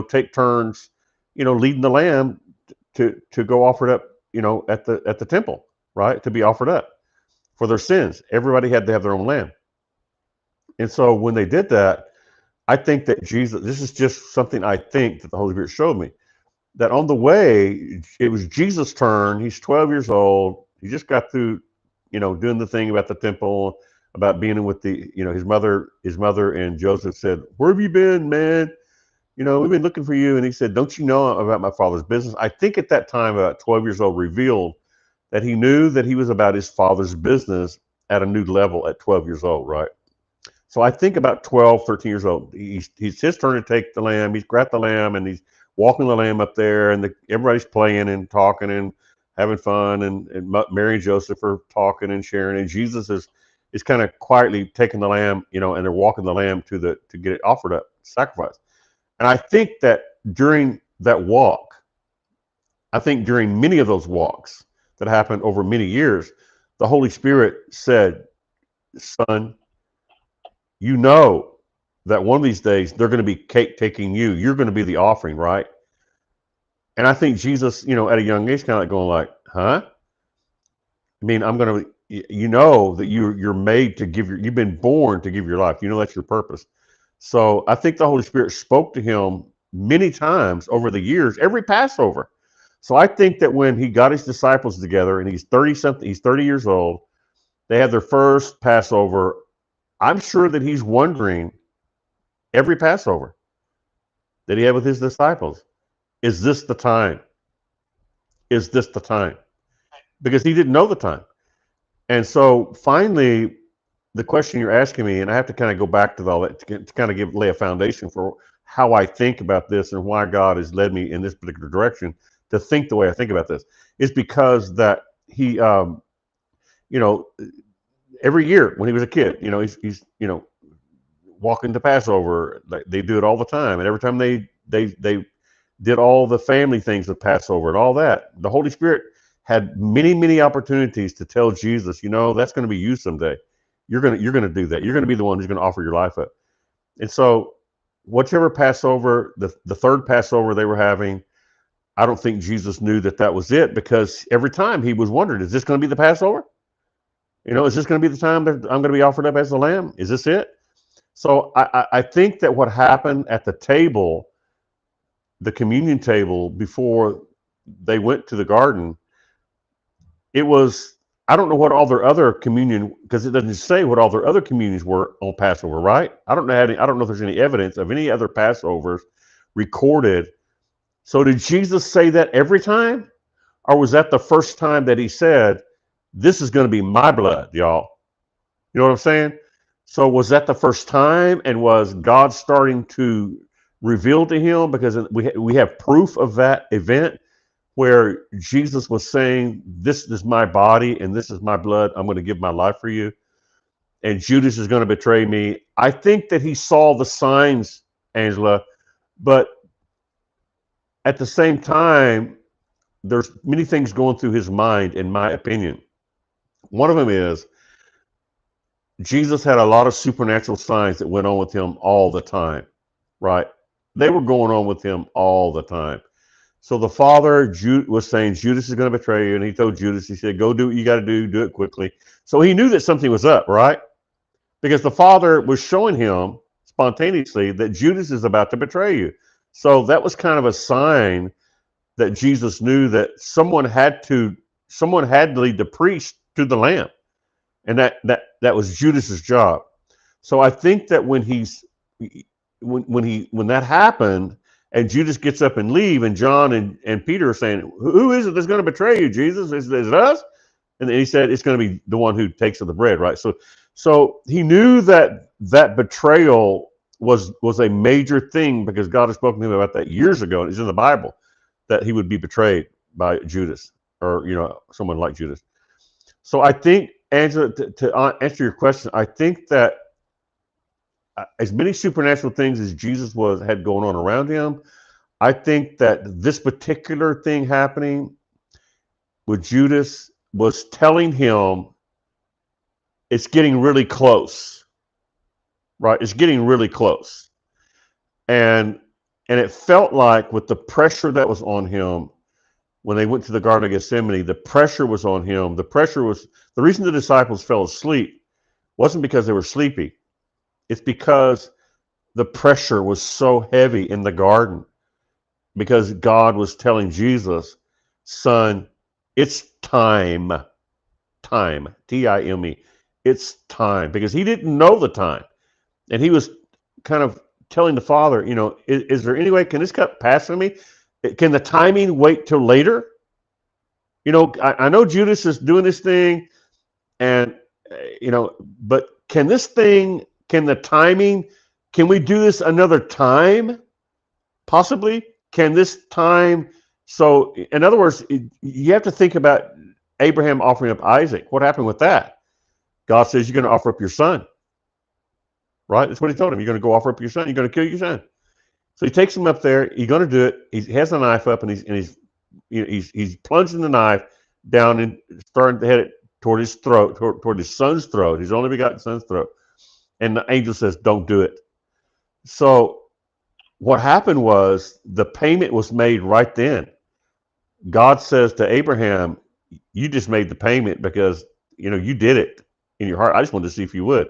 take turns, leading the lamb to go offer it up, at the temple, right? To be offered up for their sins. Everybody had to have their own lamb. And so when they did that, I think that Jesus, this is just something I think that the Holy Spirit showed me, that on the way, it was Jesus' turn. He's 12 years old. He just got through, doing the thing about the temple, about being with his mother and Joseph said, "Where have you been, man? We've been looking for you." And he said, "Don't you know about my father's business?" I think at that time, about 12 years old, revealed that he knew that he was about his father's business at a new level at 12 years old, right? So I think about 12, 13 years old, he's his turn to take the lamb. He's grabbed the lamb and he's walking the lamb up there, and everybody's playing and talking and having fun, and Mary and Joseph are talking and sharing, and Jesus is kind of quietly taking the lamb, and they're walking the lamb to get it offered up, sacrifice. And I think that during that walk, I think during many of those walks that happened over many years, the Holy Spirit said, "Son, you know that one of these days they're going to be taking you. You're going to be the offering, right?" And I think Jesus, at a young age, kind of like going like, "Huh? I mean, I'm going to, that you're made to you've been born to give your life. That's your purpose." So I think the Holy Spirit spoke to him many times over the years, every Passover. So I think that when he got his disciples together and he's 30 something, he's 30 years old, they had their first Passover. I'm sure that he's wondering every Passover that he had with his disciples, is this the time? Is this the time? Because he didn't know the time. And so finally, the question you're asking me, and I have to kind of go back to all that to kind of lay a foundation for how I think about this and why God has led me in this particular direction to think the way I think about this, is because that he, you know, every year when he was a kid, he's walking to Passover. They do it all the time, and every time they did all the family things with Passover and all that, the Holy Spirit had many opportunities to tell Jesus, that's going to be you someday. You're gonna do that. You're going to be the one who's going to offer your life up. And so, whichever Passover, the third Passover they were having, I don't think Jesus knew that was it, because every time he was wondering, is this going to be the Passover? Is this going to be the time that I'm going to be offered up as the lamb? Is this it? So I think that what happened at the table, the communion table, before they went to the garden, it was, I don't know what all their other communion, because it doesn't say what all their other communions were on Passover, right? I don't know if there's any evidence of any other Passovers recorded. So did Jesus say that every time? Or was that the first time that he said, "This is going to be my blood, y'all"? You know what I'm saying? So was that the first time, and was God starting to reveal to him? Because we have proof of that event where Jesus was saying, "This is my body and this is my blood. I'm going to give my life for you." And Judas is going to betray me. I think that he saw the signs, Angela, but at the same time, there's many things going through his mind, in my opinion. One of them is Jesus had a lot of supernatural signs that went on with him all the time, right? They were going on with him all the time. So the father was saying, Judas is going to betray you. And he told Judas, he said, go do what you got to do it quickly. So he knew that something was up, right? Because the father was showing him spontaneously that Judas is about to betray you. So that was kind of a sign that Jesus knew that someone had to lead the priest to the lamb, and that was Judas's job. So I think that when that happened, and Judas gets up and leave, and John and Peter are saying, "Who is it that's going to betray you, Jesus? Is it us?" And then he said, "It's going to be the one who takes of the bread," right? So he knew that betrayal was a major thing because God had spoken to him about that years ago, and it's in the Bible that he would be betrayed by Judas, or someone like Judas. So I think, Angela, to answer your question, I think that as many supernatural things as Jesus had going on around him, I think that this particular thing happening with Judas was telling him it's getting really close, right? It's getting really close. And it felt like with the pressure that was on him when they went to the Garden of Gethsemane, the pressure was on him. The reason the disciples fell asleep wasn't because they were sleepy. It's because the pressure was so heavy in the garden, because God was telling Jesus, son, it's time, time, it's time, because he didn't know the time. And he was kind of telling the Father, is there any way, can this cup pass from me? Can the timing wait till later? I know Judas is doing this thing, and, but can the timing, can we do this another time? Possibly. Can this time, so in other words, you have to think about Abraham offering up Isaac. What happened with that? God says, you're going to offer up your son. Right? That's what he told him. You're going to go offer up your son. You're going to kill your son. So he takes him up there. He's going to do it. He has the knife up, and he's plunging the knife down and starting to head it toward his throat, toward his son's throat, his only begotten son's throat. And the angel says, don't do it. So what happened was the payment was made right then. God says to Abraham, you just made the payment because, you did it in your heart. I just wanted to see if you would.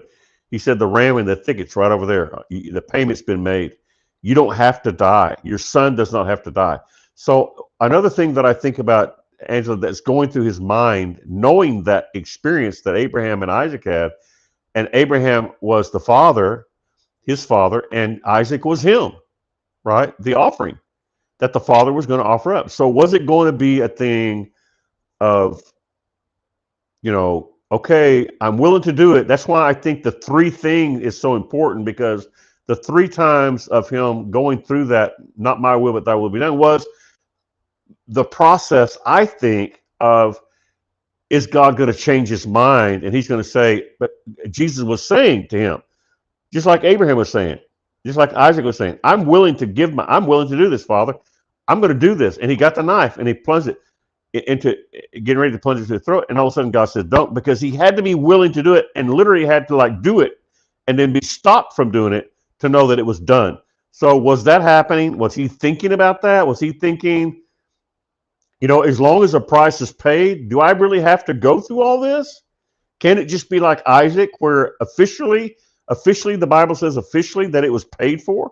He said, the ram in the thicket's right over there. The payment's been made. You don't have to die. Your son does not have to die. So another thing that I think about, Angela, that's going through his mind, knowing that experience that Abraham and Isaac had, and Abraham was the father, his father, and Isaac was him, right? The offering that the father was going to offer up. So was it going to be a thing of, okay, I'm willing to do it. That's why I think the three thing is so important, because the three times of him going through that, not my will, but thy will be done, was the process, I think, of, is God going to change his mind? And he's going to say, but Jesus was saying to him, just like Abraham was saying, just like Isaac was saying, I'm willing to do this, Father. I'm going to do this. And he got the knife and he plunged it into, getting ready to plunge it to the throat. And all of a sudden God says, don't, because he had to be willing to do it, and literally had to do it and then be stopped from doing it to know that it was done. So was that happening? Was he thinking about that? Was he thinking, as long as the price is paid, do I really have to go through all this? Can it just be like Isaac, where officially the Bible says officially that it was paid for?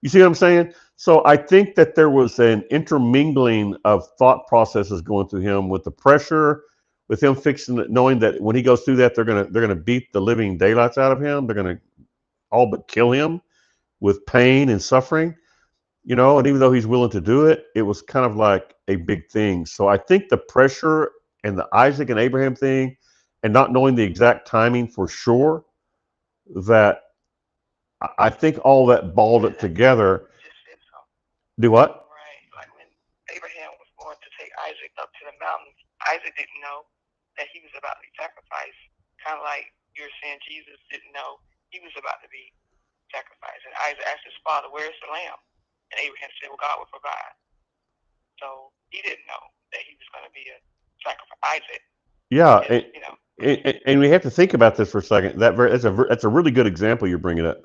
You see what I'm saying? So I think that there was an intermingling of thought processes going through him, with the pressure, with him fixing it, knowing that when he goes through that, they're gonna beat the living daylights out of him. They're gonna all but kill him with pain and suffering. And even though he's willing to do it, it was kind of like a big thing. So I think the pressure and the Isaac and Abraham thing, and not knowing the exact timing for sure, that I think all that balled it together. Just said something. Do what? Right. Like when Abraham was going to take Isaac up to the mountains, Isaac didn't know that he was about to be sacrificed. Kind of like you're saying Jesus didn't know he was about to be sacrificed. And Isaac asked his father, "Where's the lamb?" And Abraham said, "Well, God will provide." So he didn't know that he was going to be a sacrifice. Isaac, Yeah, his, you know. and we have to think about this for a second. That's a really good example you're bringing up,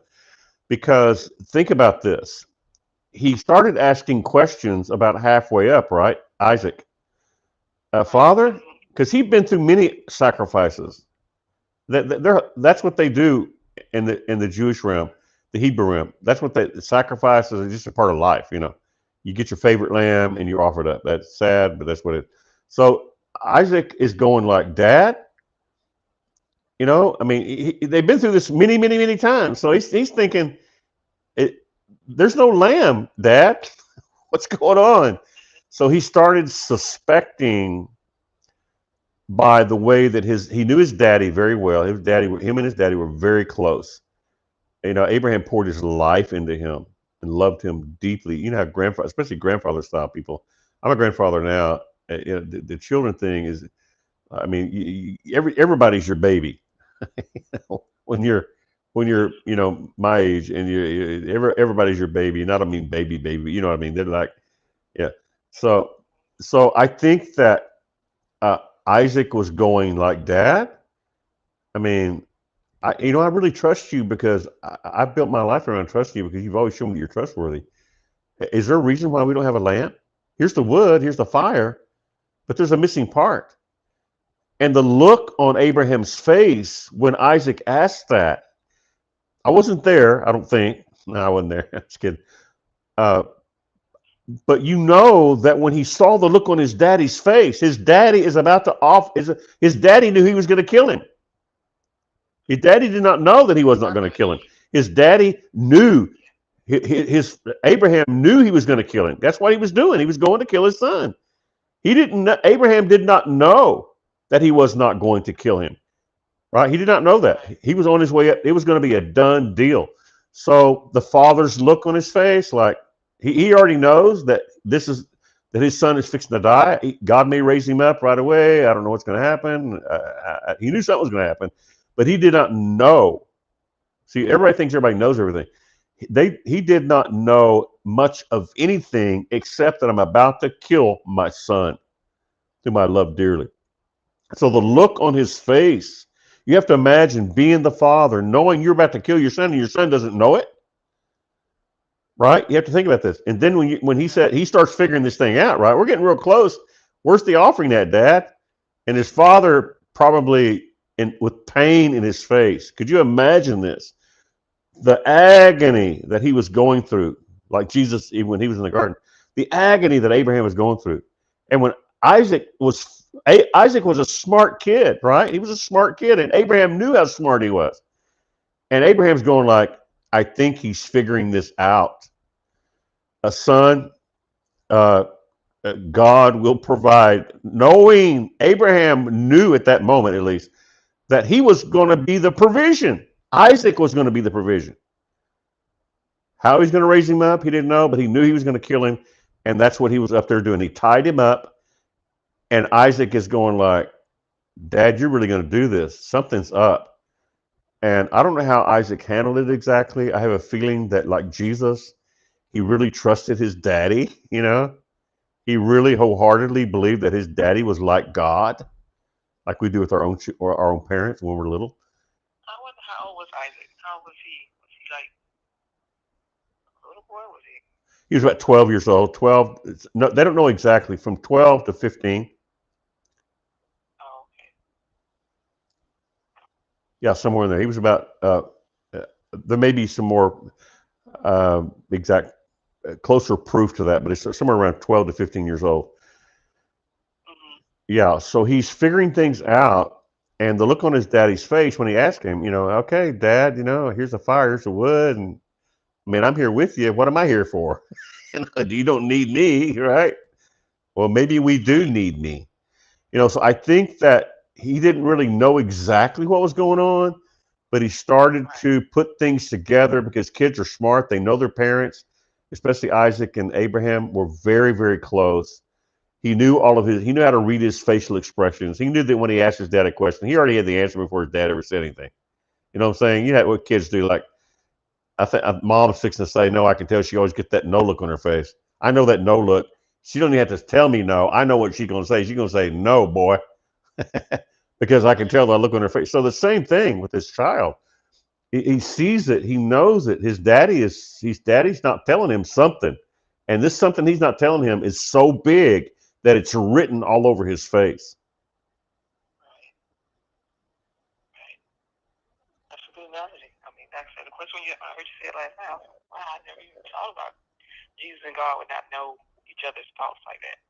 because think about this. He started asking questions about halfway up, right? Isaac, Father, Mm-hmm. because he'd been through many sacrifices. That's what they do in the Jewish realm, the Hebrew realm. That's what the sacrifices are just a part of life. You get your favorite lamb and you offer it up. That's sad, but that's what it. So Isaac is going like, Dad. I mean, they've been through this many, many, many times. So he's thinking, it, there's no lamb, Dad. What's going on? So he started suspecting by the way that he knew his daddy very well. Him and his daddy were very close. Abraham poured his life into him and loved him deeply. You know how grandfather, especially grandfather style people. I'm a grandfather now. The children thing is, I mean, everybody's your baby. when you're my age, and everybody's your baby. And I don't mean baby baby. You know what I mean? They're like, yeah. So I think that uh, Isaac was going like, Dad. I mean, I really trust you because I've built my life around trusting you because you've always shown me you're trustworthy. Is there a reason why we don't have a lamp? Here's the wood, here's the fire, but there's a missing part. And the look on Abraham's face when Isaac asked that, I wasn't there, I don't think. No, I wasn't there. Just kidding. Uh, but that when he saw the look on his daddy's face, his daddy is about to off. His daddy knew he was going to kill him. His daddy did not know that he was not going to kill him. His daddy knew. His Abraham knew he was going to kill him. That's what he was doing. He was going to kill his son. He didn't. Abraham did not know that he was not going to kill him. Right? He did not know that. He was on his way up. It was going to be a done deal. So the father's look on his face, like he already knows that that his son is fixing to die. God may raise him up right away. I don't know what's going to happen. He knew something was going to happen, but he did not know. See, everybody thinks everybody knows everything. He did not know much of anything except that I'm about to kill my son, whom I love dearly. So the look on his face, you have to imagine being the father, knowing you're about to kill your son, and your son doesn't know it. Right? You have to think about this. And then when he said he starts figuring this thing out, right? We're getting real close. Where's the offering at, Dad? And his father probably with pain in his face. Could you imagine this? The agony that he was going through, like Jesus, even when he was in the garden, the agony that Abraham was going through. And when Isaac was a smart kid, right? He was a smart kid, and Abraham knew how smart he was. And Abraham's going like, I think he's figuring this out. A son, God will provide. Knowing Abraham knew at that moment, at least, that he was going to be the provision. Isaac was going to be the provision. How he's going to raise him up, he didn't know, but he knew he was going to kill him, and that's what he was up there doing. He tied him up, and Isaac is going like, Dad, you're really going to do this. Something's up. And I don't know how Isaac handled it exactly. I have a feeling that, like Jesus, he really trusted his daddy, He really wholeheartedly believed that his daddy was like God, like we do with our own parents when we're little. I wonder how old was Isaac? How old was he? Was he like a little boy? Was he? He was about 12 years old. 12. No, they don't know exactly. From 12 to 15. Oh, okay. Yeah, somewhere in there. He was about. There may be some more exact, closer proof to that, but it's somewhere around 12 to 15 years old. Mm-hmm. Yeah, so he's figuring things out, and the look on his daddy's face when he asked him, okay, Dad, here's the fire, here's the wood, and I mean, I'm here with you. What am I here for? You don't need me, right? Well, maybe we do need me. So I think that he didn't really know exactly what was going on, but he started to put things together because kids are smart. They know their parents, especially Isaac and Abraham were very, very close. He knew he knew how to read his facial expressions. He knew that when he asked his dad a question, he already had the answer before his dad ever said anything. You know what I'm saying? You know what kids do. Like, I think mom's fixing to say no. I can tell she always get that no look on her face. I know that no look. She don't even have to tell me no. I know what she's going to say. She's going to say no, boy, because I can tell the look on her face. So the same thing with this child. He sees it. He knows it. His daddy's not telling him something, and this something he's not telling him is so big that it's written all over his face. That's a good analogy. I mean, like I said, of course, I heard you say it last night, I was like, wow, I never even thought about Jesus and God would not know each other's thoughts like that.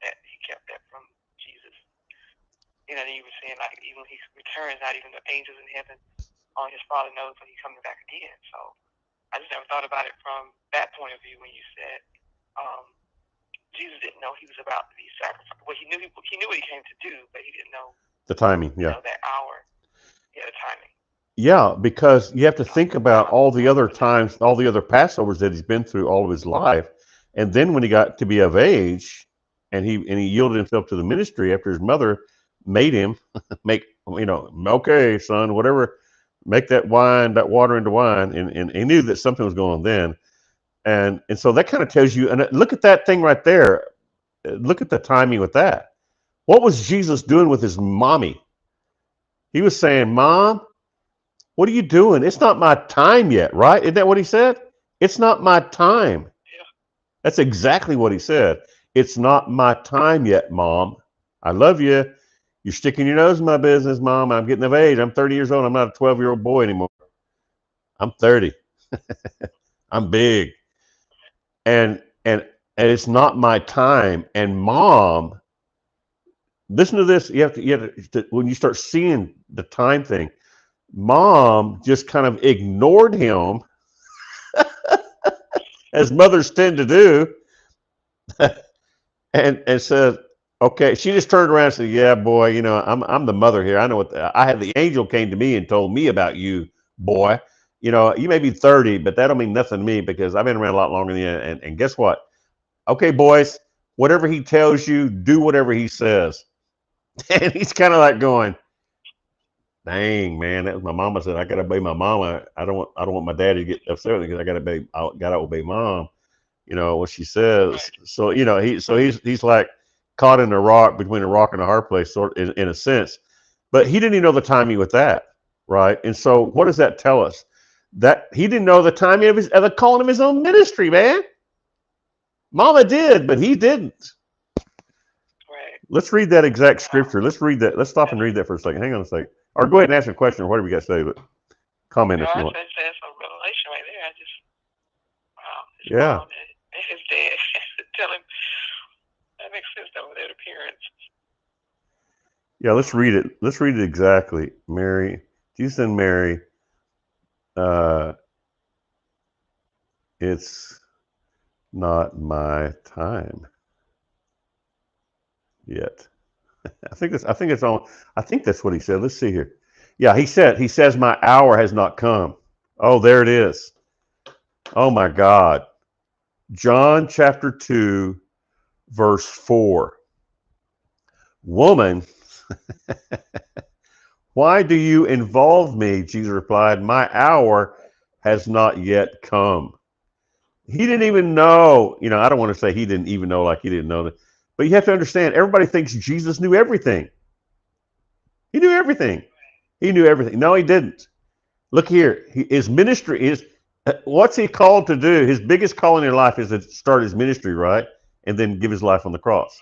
That he kept that from Jesus. You know, you were saying like even when he returns, not even the angels in heaven, on his Father knows when he's coming back again. So I just never thought about it from that point of view when you said Jesus didn't know he was about to be sacrificed. Well, he knew what he came to do, but he didn't know The timing, you yeah. know that hour, yeah, the timing. Yeah, because you have to think about all the other times, all the other Passovers that he's been through all of his life. And then when he got to be of age and he yielded himself to the ministry after his mother made him make, okay, son, whatever, make that water into wine. And he knew that something was going on then. And so that kind of tells you, and look at that thing right there. Look at the timing with that. What was Jesus doing with his mommy? He was saying, Mom, what are you doing? It's not my time yet, right? Isn't that what he said? It's not my time. Yeah. That's exactly what he said. It's not my time yet, Mom. I love you. You're sticking your nose in my business, Mom. I'm getting of age. I'm 30 years old. I'm not a 12-year-old boy anymore. I'm 30. I'm big. And it's not my time. And Mom, listen to this. You have to when you start seeing the time thing, Mom just kind of ignored him as mothers tend to do, and said, "Okay." She just turned around and said, "Yeah, boy, I'm the mother here. I know what I had. The angel came to me and told me about you, boy. You may be 30, but that don't mean nothing to me because I've been around a lot longer than you. And guess what? Okay, boys, whatever he tells you, do whatever he says." And he's kind of like going, "Dang, man, that was my mama said. I gotta obey my mama. I don't want my daddy to get upset with me because I gotta obey mom. What she says." Right. So he's like caught in a rock between a rock and a hard place, sort of, in a sense. But he didn't even know the timing with that, right? And so what does that tell us? That he didn't know the timing of the calling of his own ministry, man. Mama did, but he didn't. Right. Let's read that exact scripture. Let's read that. Let's stop and read that for a second. Hang on a second. Or go ahead and ask a question or whatever you got to say, but comment if you want. That's a revelation right there. I just wow, his Yeah. mom and his dad tell him that makes sense though with their appearance. Yeah, let's read it. Let's read it exactly. Mary, Jesus and Mary, it's not my time yet. I think it's on. I think that's what he said. Let's see here. Yeah, he says my hour has not come. Oh, there it is. Oh my God. John chapter 2, verse 4. Woman, why do you involve me? Jesus replied, my hour has not yet come. He didn't even know, I don't want to say he didn't even know like he didn't know that, but you have to understand, everybody thinks Jesus knew everything. He knew everything. He knew everything. No, he didn't. Look here. His ministry is, what's he called to do? His biggest calling in life is to start his ministry, right? And then give his life on the cross.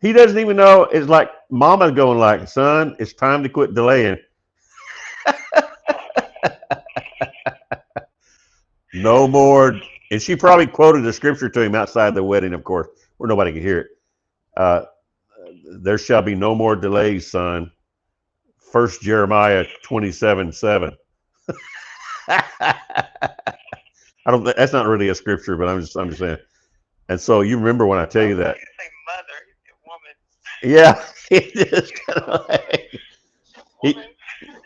He doesn't even know. It's like mama going like, son, it's time to quit delaying. No more. And she probably quoted the scripture to him outside the wedding, of course, where nobody could hear it. There shall be no more delays, son. 1 Jeremiah 27:7. That's not really a scripture, but I'm just saying. And so you remember when I tell you that. You say mother, woman. Yeah, he just kind of like,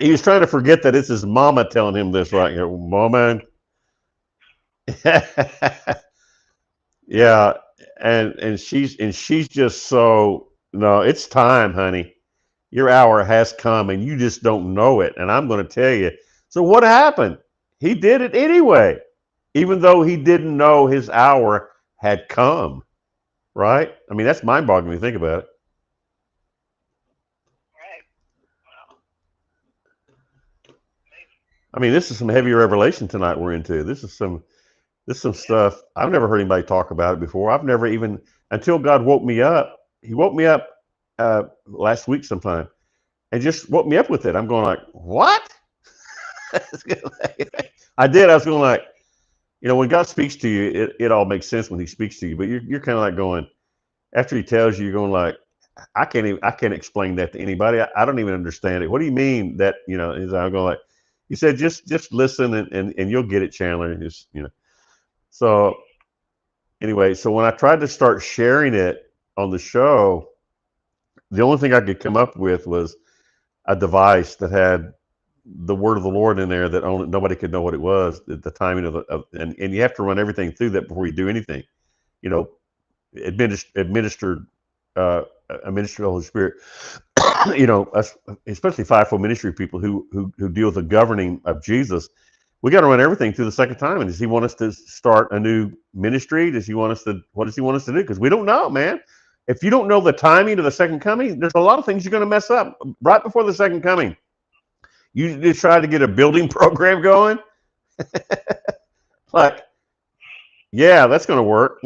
He was trying to forget that it's his mama telling him this right here. Mama. Yeah, and she's just so no, it's time, honey. Your hour has come and you just don't know it. And I'm going to tell you. So what happened? He did it anyway, even though he didn't know his hour had come, right? I mean, that's mind-boggling when you think about it. Right. Wow. Amazing. I mean, this is some heavy revelation tonight we're into. This is some Yeah. stuff I've never heard anybody talk about it before. I've never even until God woke me up. He woke me up last week sometime and just woke me up with it. I'm going like, what? I did. I was going like, when God speaks to you, it all makes sense when He speaks to you. But you're kind of like going after He tells you, you're going like, I can't explain that to anybody. I don't even understand it. What do you mean that Is I'm going like, He said, just listen and you'll get it, Chandler. And just. So anyway, so when I tried to start sharing it on the show, the only thing I could come up with was a device that had the word of the Lord in there that only nobody could know what it was. The timing and you have to run everything through that before you do anything. You know, administered uh, administered the Holy Spirit. Especially fivefold ministry people who deal with the governing of Jesus. We got to run everything through the second time. And does He want us to start a new ministry? Does He want us to? What does He want us to do? Because we don't know, man. If you don't know the timing of the second coming, there's a lot of things you're going to mess up right before the second coming. You just try to get a building program going, like, yeah, that's going to work.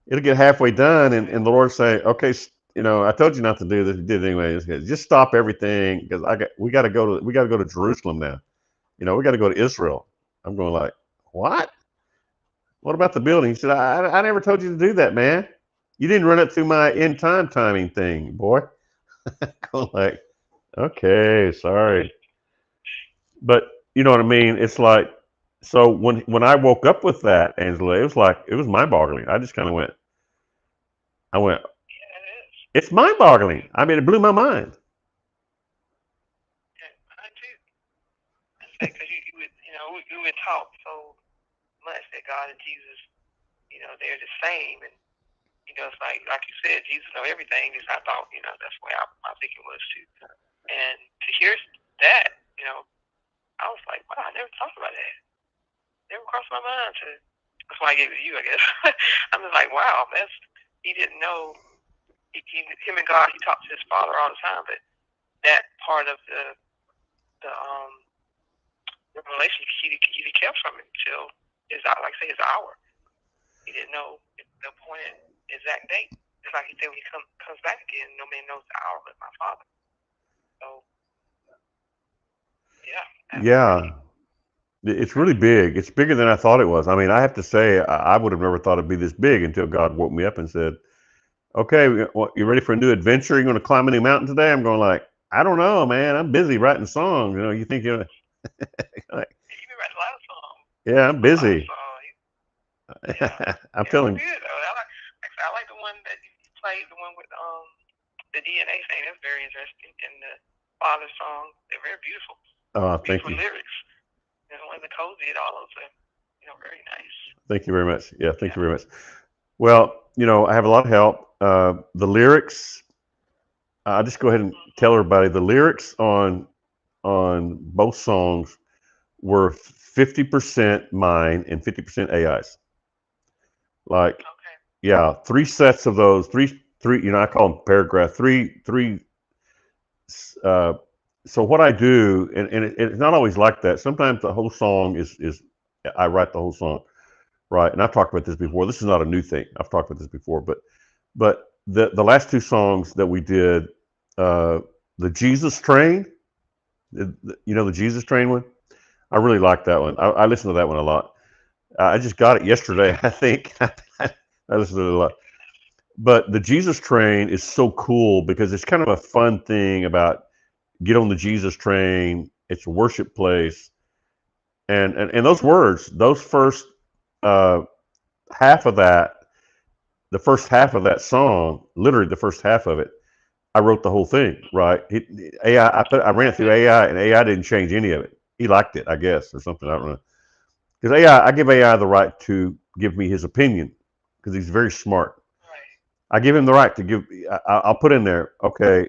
It'll get halfway done, and the Lord say, okay, I told you not to do this. You did it anyway. Just stop everything because we got to go to Jerusalem now. We got to go to Israel. I'm going like, what? What about the building? He said, I never told you to do that, man. You didn't run it through my end time timing thing, boy. Going like, okay, sorry. But you know what I mean? It's like, so when I woke up with that, Angela, it was mind boggling. I just kind of I went, Yeah, it is. it's mind boggling. I mean, it blew my mind. Yeah, mine too. I say because we were taught so much that God and Jesus, they're the same, and it's like you said, Jesus know everything. Just I thought, that's where my thinking was too. And to hear that, I was like, wow, I never thought about that. Never crossed my mind to. That's why I gave it to you, I guess. I'm just like, wow, he didn't know. Him and God, he talked to his Father all the time, but that part of the relationship he kept from him till like I say, his hour. He didn't know the appointed exact date. Just like he said, when he comes back again, no man knows the hour but my Father. So yeah, Yeah, it's really big. It's bigger than I thought it was. I mean, I have to say, I would have never thought it'd be this big until God woke me up and said, okay, you ready for a new adventure? You going to climb a new mountain today? I'm going like, I don't know, man. I'm busy writing songs. You think you're like, you been writing a lot of songs. yeah, I'm A lot of busy. songs. Yeah, I'm yeah, feeling. it's good though. I like the one that you played, the one with the DNA thing. That's very interesting. And the Father song, they're very beautiful. Oh, thank Beautiful you. lyrics. When the cozy and all those are, very nice. Thank you very much. Yeah, thank you Yeah. very much. Well, I have a lot of help. The lyrics, I'll just go ahead and tell everybody the lyrics on both songs were 50% mine and 50% AI's. Like, Okay. yeah, three sets of those, three. I call them paragraph, three. Uh, so what I do, and it's not always like that. Sometimes the whole song is I write the whole song, right? And I've talked about this before. This is not a new thing. I've talked about this before, but the last two songs that we did, uh, the Jesus Train, the Jesus Train one. I really like that one. I listen to that one a lot. I just got it yesterday, I think. I listen to it a lot. But the Jesus Train is so cool because it's kind of a fun thing about get on the Jesus train. It's a worship place, and those words, those first uh, half of that, the first half of that song, literally the first half of it, I wrote the whole thing, right? AI, I ran it through AI, and AI didn't change any of it. He liked it, I guess, or something. I don't know. Because I give AI the right to give me his opinion because he's very smart. Right. I give him the right to give. I'll put in there, okay,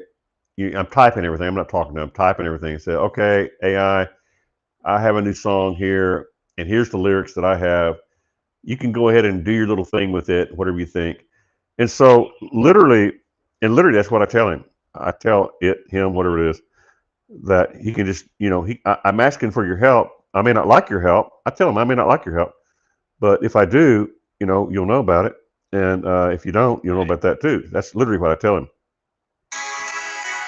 I'm typing everything. I'm not talking to him. I'm typing everything. And say, okay, AI, I have a new song here, and here's the lyrics that I have. You can go ahead and do your little thing with it, whatever you think. And so, literally, that's what I tell him. I tell him, whatever it is, that he can just, I'm asking for your help. I may not like your help. I tell him I may not like your help, but if I do, you'll know about it. And if you don't, you'll know about that too. That's literally what I tell him.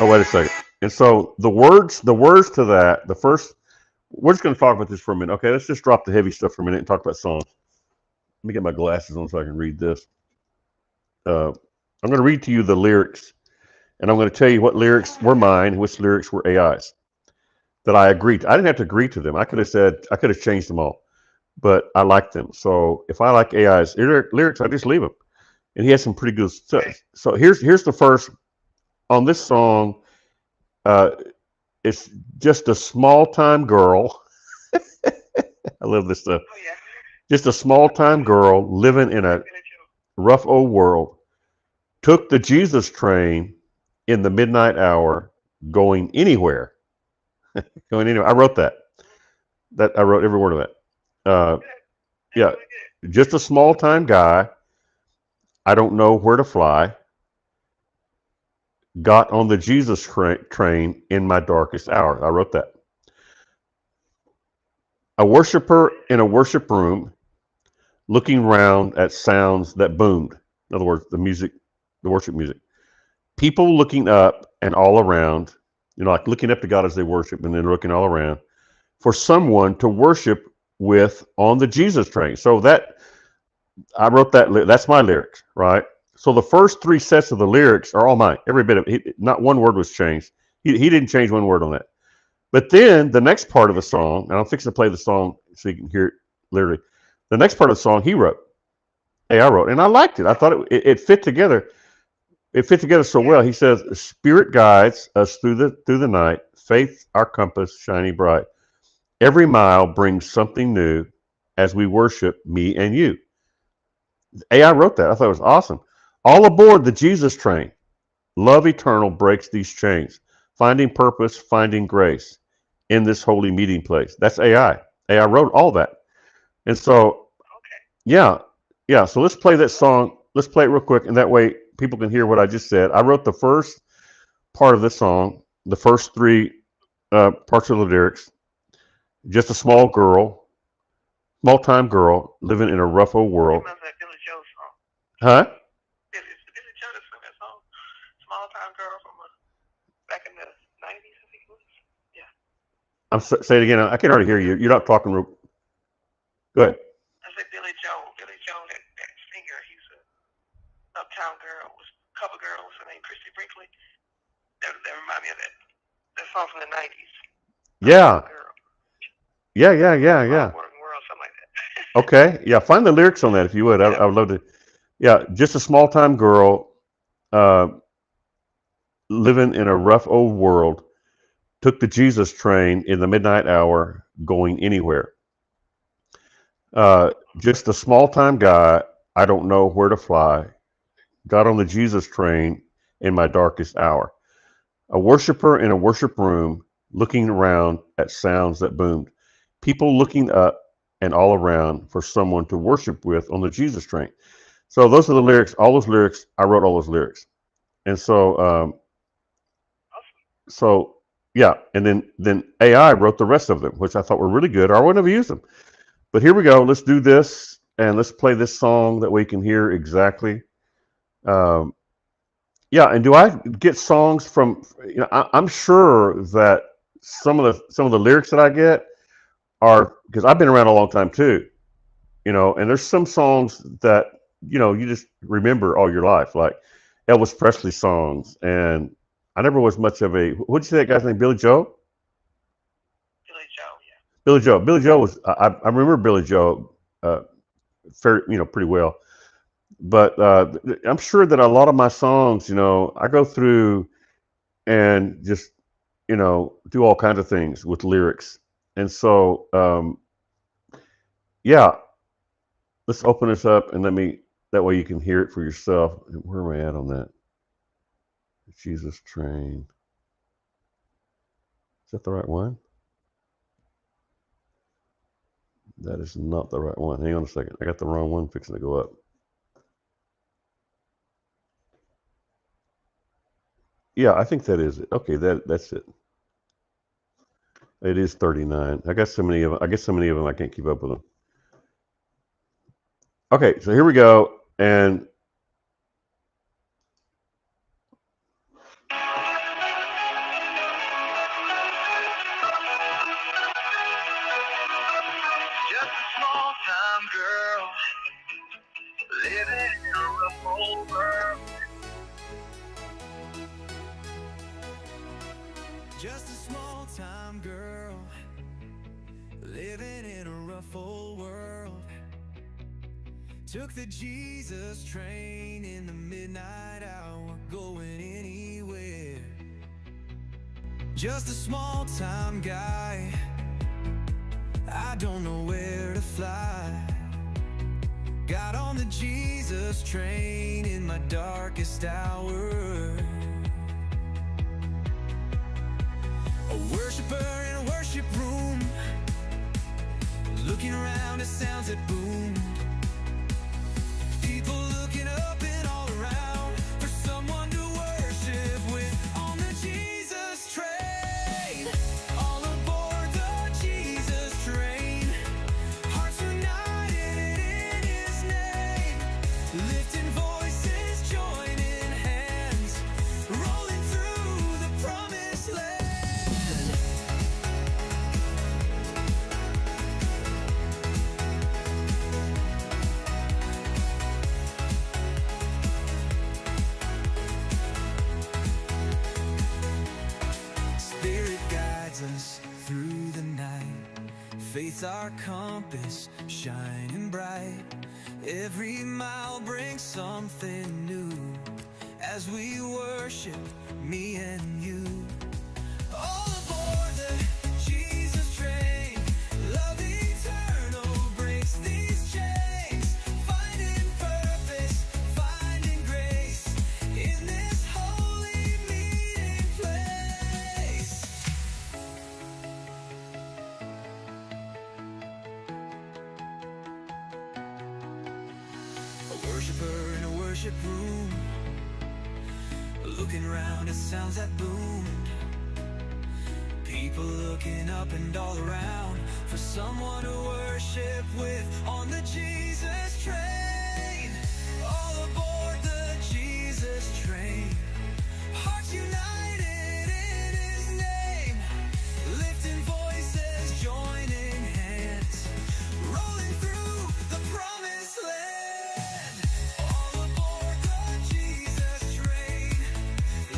Oh, wait a second. And so the words to that, the first, we're just going to talk about this for a minute. Okay, let's just drop the heavy stuff for a minute and talk about songs. Let me get my glasses on so I can read this. I'm going to read to you the lyrics, and I'm going to tell you what lyrics were mine, which lyrics were AI's that I agreed to. I didn't have to agree to them. I could have changed them all, but I like them. So if I like AI's lyrics, I just leave them. And he has some pretty good stuff. Okay. So here's the first on this song. Uh, it's just a small time girl. I love this stuff. Oh yeah. Just a small time girl living in a Billy Joe. rough old world. Took the Jesus train in the midnight hour, going anywhere. Going anywhere. I wrote that. That I wrote every word of that. Uh, Good. That's yeah, really good. just a small time guy. I don't know where to fly. Got on the Jesus train in my darkest hour. I wrote that. A worshiper in a worship room, looking round at sounds that boomed. In other words, the music, the worship music. People looking up and all around, like looking up to God as they worship and then looking all around for someone to worship with on the Jesus train. So that I wrote that. That's my lyrics, right? So the first three sets of the lyrics are all mine. Every bit of it. Not one word was changed. He didn't change one word on that. But then the next part of the song, and I'm fixing to play the song so you can hear it literally. The next part of the song he wrote. Hey, I wrote, and I liked it. I thought it fit together. It fit together so Yeah. well. He says, "Spirit guides us through the night. Faith, our compass, shining bright. Every mile brings something new as we worship me and you." AI wrote that. I thought it was awesome. All aboard the Jesus train. Love eternal breaks these chains. Finding purpose, finding grace in this holy meeting place. That's AI. AI wrote all that. And so, Okay. yeah, yeah. So let's play that song. Let's play it real quick, and that way people can hear what I just said. I wrote the first part of the song, the first three parts of the lyrics. Just a small time girl living in a rough old It world. reminds me of that Billy Joe song. Huh? Billy Joe that sung that song. Small time girl from back in the 90s, I think it was. Yeah. Say it again. I can hardly hear you. You're not talking. Go ahead. I said Billy Joe. Billy Joe, that singer, he's a uptown girl, was cover girl, what's her name, Christy Brinkley. That remind me of that song from the 90s. Yeah. Uptown girl. Yeah. World, world, something like that. Okay. Yeah. Find the lyrics on that if you would. Yeah. I would love to. Yeah. Just a small time girl uh, living in a rough old world took the Jesus train in the midnight hour, going anywhere. Just a small time guy. I don't know where to fly. Got on the Jesus train in my darkest hour. A worshiper in a worship room, looking around at sounds that boomed. People looking up and all around for someone to worship with on the Jesus train. So those are the lyrics. All those lyrics, I wrote all those lyrics. And Awesome. so yeah, and then AI wrote the rest of them, which I thought were really good. Or I wouldn't have used them. But here we go. Let's do this, and let's play this song that we can hear exactly. Um, yeah, and do I get songs from? I'm sure that some of the lyrics that I get are because I've been around a long time too. And there's some songs that you just remember all your life, like Elvis Presley songs. And I never was much of a what'd you say that guy's name? Billy Joe. Billy Joe, yeah. Billy Joe. Billy Joe was. I remember Billy Joe, fair, pretty well. But I'm sure that a lot of my songs, I go through. and just do all kinds of things with lyrics. And so yeah, let's open this up and let me that way you can hear it for yourself. Where am I at on that? Jesus Train. Is that the right one? That is not the right one. Hang on a second. I got the wrong one fixing to go up. Yeah, I think that is it. Okay, that's it. It is 39. I got so many of them. I get so many of them I can't keep up with them. Okay, so here we go. And Just a small time girl living in a rough old world. Just a small time girl living in a rough old world. Took the Jesus train in the midnight hour, going anywhere. Just a small time guy, I don't know where to fly. Got on the Jesus train in my darkest hour. A worshiper in a worship room, looking around at sounds that boom. People looking up and all around for someone to worship with. On the Jesus train, all aboard the Jesus train. Hearts united in His name, lifting voices, joining hands, rolling through the promised land. Spirit guides us through the night. Faith's our compass, shining bright. Every mile brings something new as we worship, me and you. All aboard the Jesus train, love eternal breaks these chains. Finding purpose, finding grace in this holy meeting place. A worshiper in a worship room, looking around at sounds that boomed. People looking up and all around for someone to worship with. On the Jesus train, all aboard the Jesus train. Hearts united in His name, lifting voices, joining hands, rolling through the promised land. All aboard the Jesus train,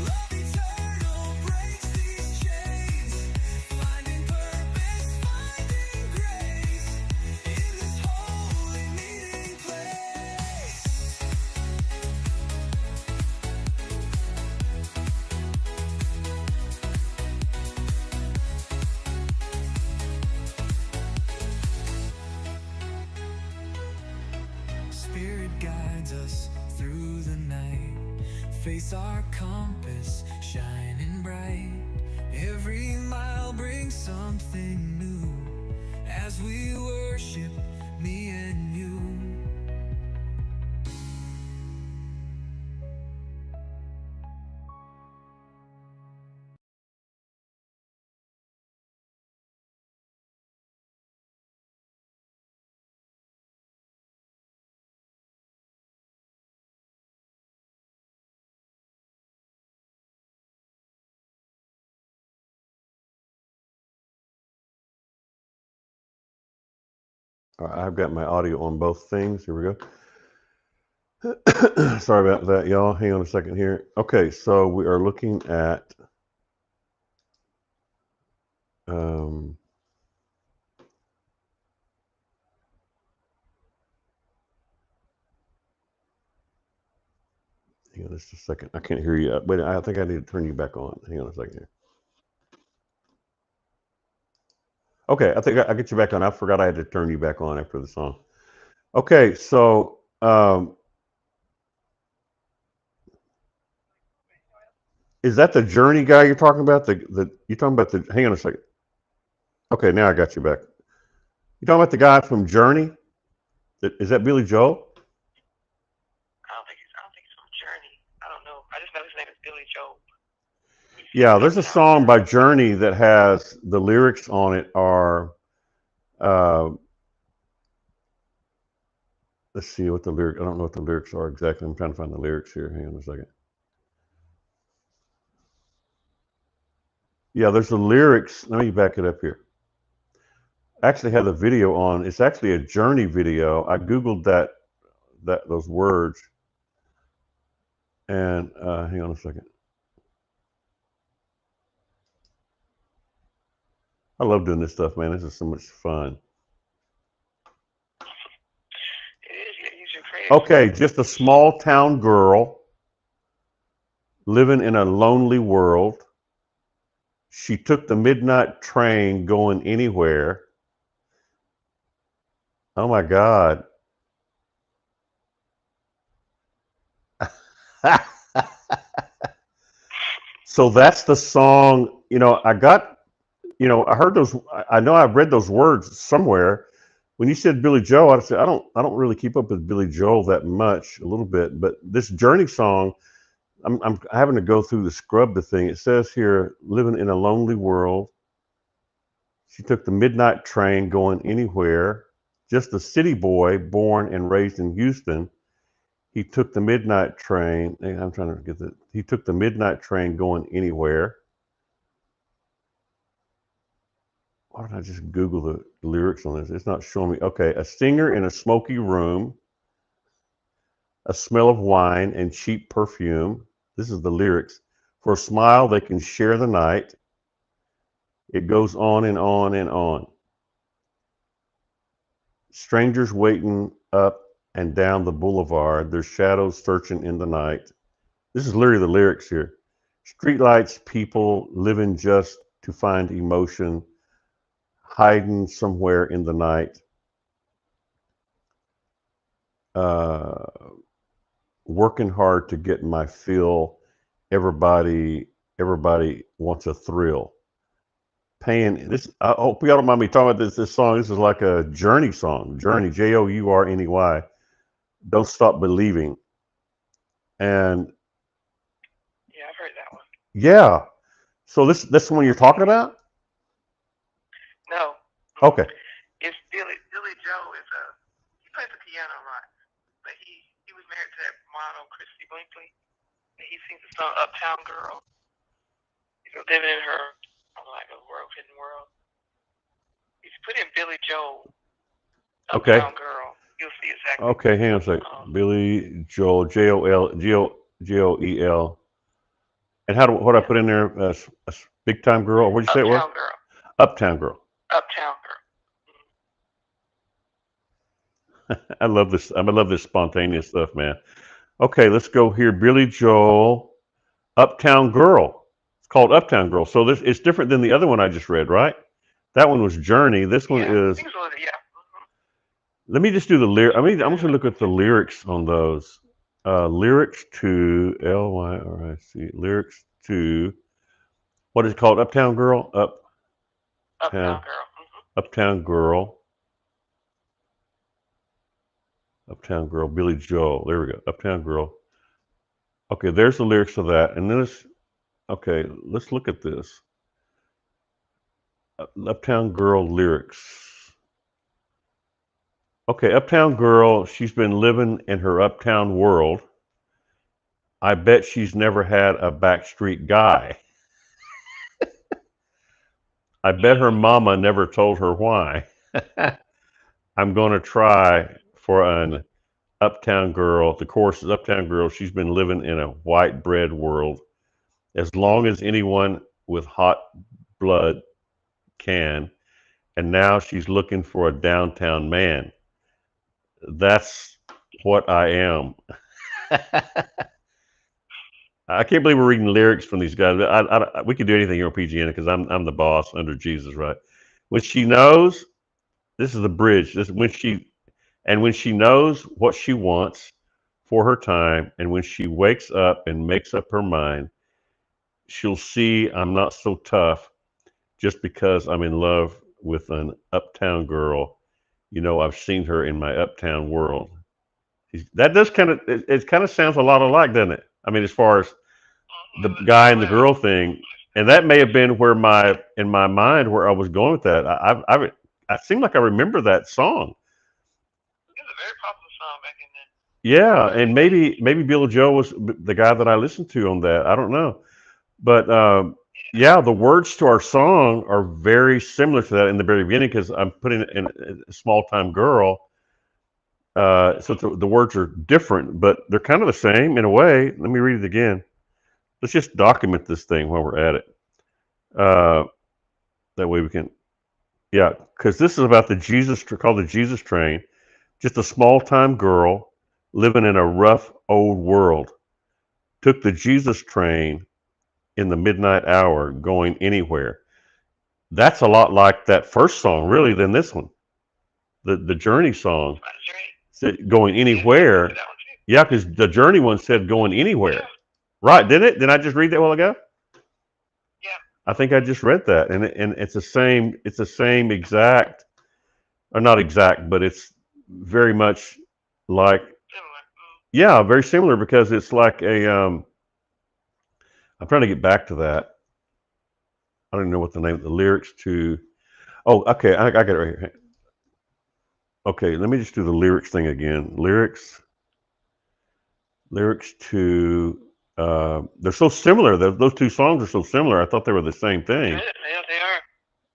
love eternal breaks these chains. Finding purpose, finding grace in this holy meeting place. Spirit guides us through the night. Face our compass, shining bright. Every mile brings something new as we worship, me and you. I've got my audio on both things. Here we go. Sorry about that, y'all. Hang on a second here. Okay, so we are looking at hang Hang on just a second. I can't hear you. Wait, I think I need to turn you back on. Hang on a second here. Okay, I think I get you back on. I forgot I had to turn you back on after the song. Okay, so is that the Journey guy you're talking about? The you talking about the? Hang on a second. Okay, now I got you back. You talking about the guy from Journey? Is that Billy Joel? I don't think he's from Journey. I don't know. I just know his name is Billy Joel. Yeah, there's a song by Journey that has the lyrics on it are. Uh, let's see what the lyric. I don't know what the lyrics are exactly. I'm trying to find the lyrics here. Hang on a second. Yeah, there's the lyrics. Let me back it up here. I actually have the video on. It's actually a Journey video. I googled that those words, and hang on a second. I love doing this stuff, man. This is so much fun. It is. You use your creative. Okay, just a small town girl living in a lonely world. She took the midnight train going anywhere. Oh my God. So that's the song, I heard those, I know I've read those words somewhere. When you said Billy Joel, I said, I don't really keep up with Billy Joel that much, a little bit, but this Journey song, I'm having to go through the scrub the thing. It says here, living in a lonely world. She took the midnight train going anywhere. Just a city boy born and raised in Houston. He took the midnight train. I'm trying to get the. He took the midnight train going anywhere. Why don't I just Google the lyrics on this? It's not showing me. Okay, a singer in a smoky room, a smell of wine and cheap perfume. This is the lyrics. For a smile, they can share the night. It goes on and on and on. Strangers waiting up and down the boulevard, their shadows searching in the night. This is literally the lyrics here. Streetlights, people living just to find emotion, hiding somewhere in the night. Uh, Working hard to get my fill. Everybody wants a thrill. Paying this. I hope y'all don't mind me talking about this song. This is like a Journey song. Journey, Journey. Don't stop believing. And Yeah, I've heard that one. yeah, so this one you're talking about? No. Okay. It's Billy Joe is he plays the piano a lot, but he was married to that model Christy Brinkley, and he sings the song Uptown Girl. He's living in her like a hidden world. He's put in Billy Joe Okay. Uptown Girl. You'll see exactly. Okay, hang on a second. Billy Joel, Joel. And what do I put in there? A big time girl. What'd you say it was? Uptown Girl. Uptown Girl. Uptown Girl. I love this. I love this spontaneous stuff, man. Okay, let's go here. Billy Joel, Uptown Girl. It's called Uptown Girl. So this it's different than the other one I just read, right? That one was Journey. This one is. I think so, yeah. Let me just do the lyric. I'm just gonna look at the lyrics on those. Lyrics to Lyrics. Lyrics to what is it called? Uptown Girl. Uptown Girl. Uptown Girl. Uptown Girl. Billy Joel. There we go. Uptown Girl. Okay, there's the lyrics to that, and then let's look at this. Uptown Girl lyrics. Okay, Uptown Girl, she's been living in her uptown world. I bet she's never had a backstreet guy. I bet her mama never told her why. I'm going to try for an uptown girl. The chorus is Uptown Girl, she's been living in a white bread world. As long as anyone with hot blood can. And now she's looking for a downtown man. That's what I am. I can't believe we're reading lyrics from these guys. We could do anything here on PGN because I'm the boss under Jesus, right? When she knows, this is the bridge. This when she knows what she wants for her time, and when she wakes up and makes up her mind, she'll see I'm not so tough just because I'm in love with an uptown girl. I've seen her in my uptown world. That does it kind of sounds a lot alike, doesn't it? I mean, as far as the guy and the Well, girl thing, and that may have been where in my mind where I was going with that. I seem like I remember that song. it was a very popular song back in the Yeah, and 30s. maybe Bill Joe was the guy that I listened to on that. I don't know, but yeah, the words to our song are very similar to that in the very beginning because I'm putting it in a small time girl. So the words are different, but they're kind of the same in a way. Let me read it again. Let's just document this thing while we're at it. Uh, that way we can, yeah, because this is about called the Jesus Train. Just a small time girl living in a rough old world. Took the Jesus train in the midnight hour, going anywhere. That's a lot like that first song, really, than this one. The Journey song By the Journey. said going Yeah, you listened to anywhere. that one too. Yeah, because the Journey one said going anywhere. Yeah, Right, did it? Did I just read that a while ago? yeah. I think I just read that, and it's the same. It's the same exact, or not exact, but it's very much like, Similar. yeah, very similar because it's like a. I'm trying to get back to that. I don't even know what the name of the lyrics to. Oh, okay, I got it right here. Okay, let me just do the lyrics thing again. Lyrics to. They're so similar. Those two songs are so similar. I thought they were the same thing. Yeah, yeah, they are.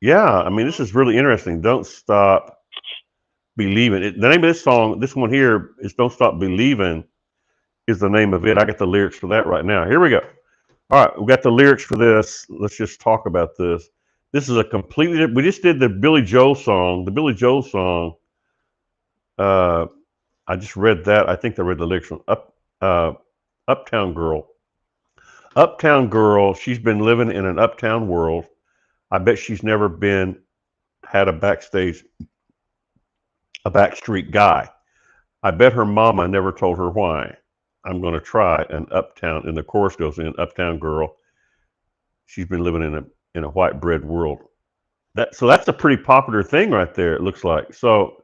Yeah, I mean, this is really interesting. Don't stop believing. The name of this song, this one here, is "Don't Stop Believing," is the name of it. I got the lyrics for that right now. Here we go. All right, we got the lyrics for this. Let's just talk about this. This is a completely. We just did the Billy Joel song. The Billy Joel song. Uh, I just read that. I think I read the lyrics from Uptown Girl. Uptown Girl. She's been living in an uptown world. I bet she's never been had a backstreet guy. I bet her mama never told her why. I'm going to try an uptown. And the chorus goes in, Uptown Girl. She's been living in a white bread world. That's a pretty popular thing right there. It looks like. So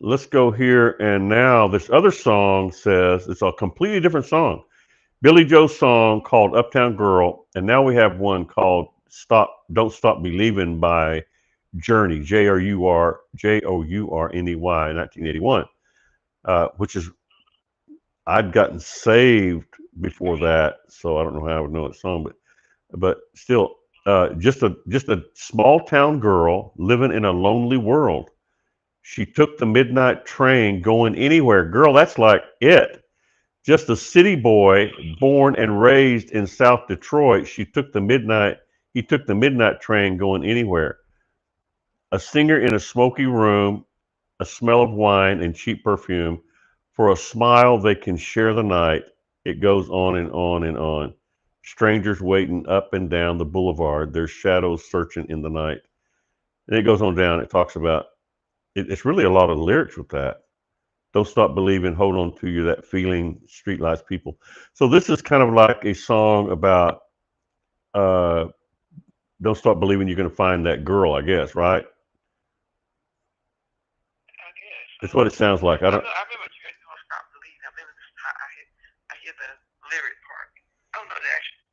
let's go here and now this other song says it's a completely different song. Billy Joe's song called Uptown Girl, and now we have one called Don't Stop Believing by Journey, Journey, 1981, which is I'd gotten saved before that, so I don't know how I would know that song, but still, just a small town girl living in a lonely world. She took the midnight train going anywhere. Girl, that's like it. Just a city boy born and raised in South Detroit. He took the midnight train going anywhere. A singer in a smoky room, a smell of wine and cheap perfume. For a smile, they can share the night. It goes on and on and on. Strangers waiting up and down the boulevard, their shadows searching in the night. And it goes on down. It talks about it's really a lot of lyrics with that. Don't stop believing, hold on to you, that feeling, streetlights, people. So this is kind of like a song about uh, don't stop believing you're going to find that girl, I guess, right? I guess. That's what it sounds like. I don't. I remember you don't stop believing. I remember this. I hear the lyric part. I don't know the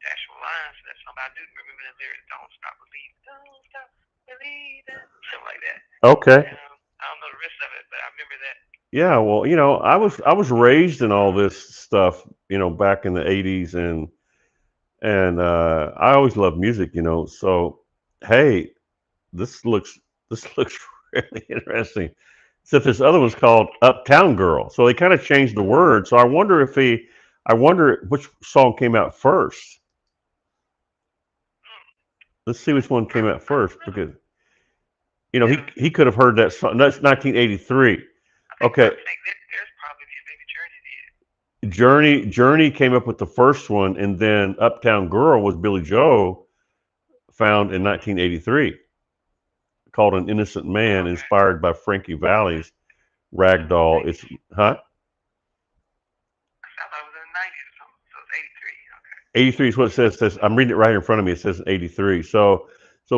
actual lines to that song, but I do remember the lyric. Don't stop believing. Don't stop believing. Something like that. Okay. I don't know the rest of it, but I remember that. Yeah. Well, I was raised in all this stuff, back in the '80s, and I always loved music, So, hey, this looks this looks really interesting. Except this other one's called Uptown Girl. So they kind of changed the word. So I wonder which song came out first. Let's see which one came out first because he Yeah. he could have heard that song. That's 1983. I Okay, think there's probably maybe Journey did. Journey came up with the first one, and then Uptown Girl was Billy Joe found in 1983, called An Innocent Man, Okay. inspired by Frankie Valli's Ragdoll. It's huh? I thought it was in the 90s or something. So it's 83. Okay. 83 is what it says. It says I'm reading it right here in front of me. It says 83. So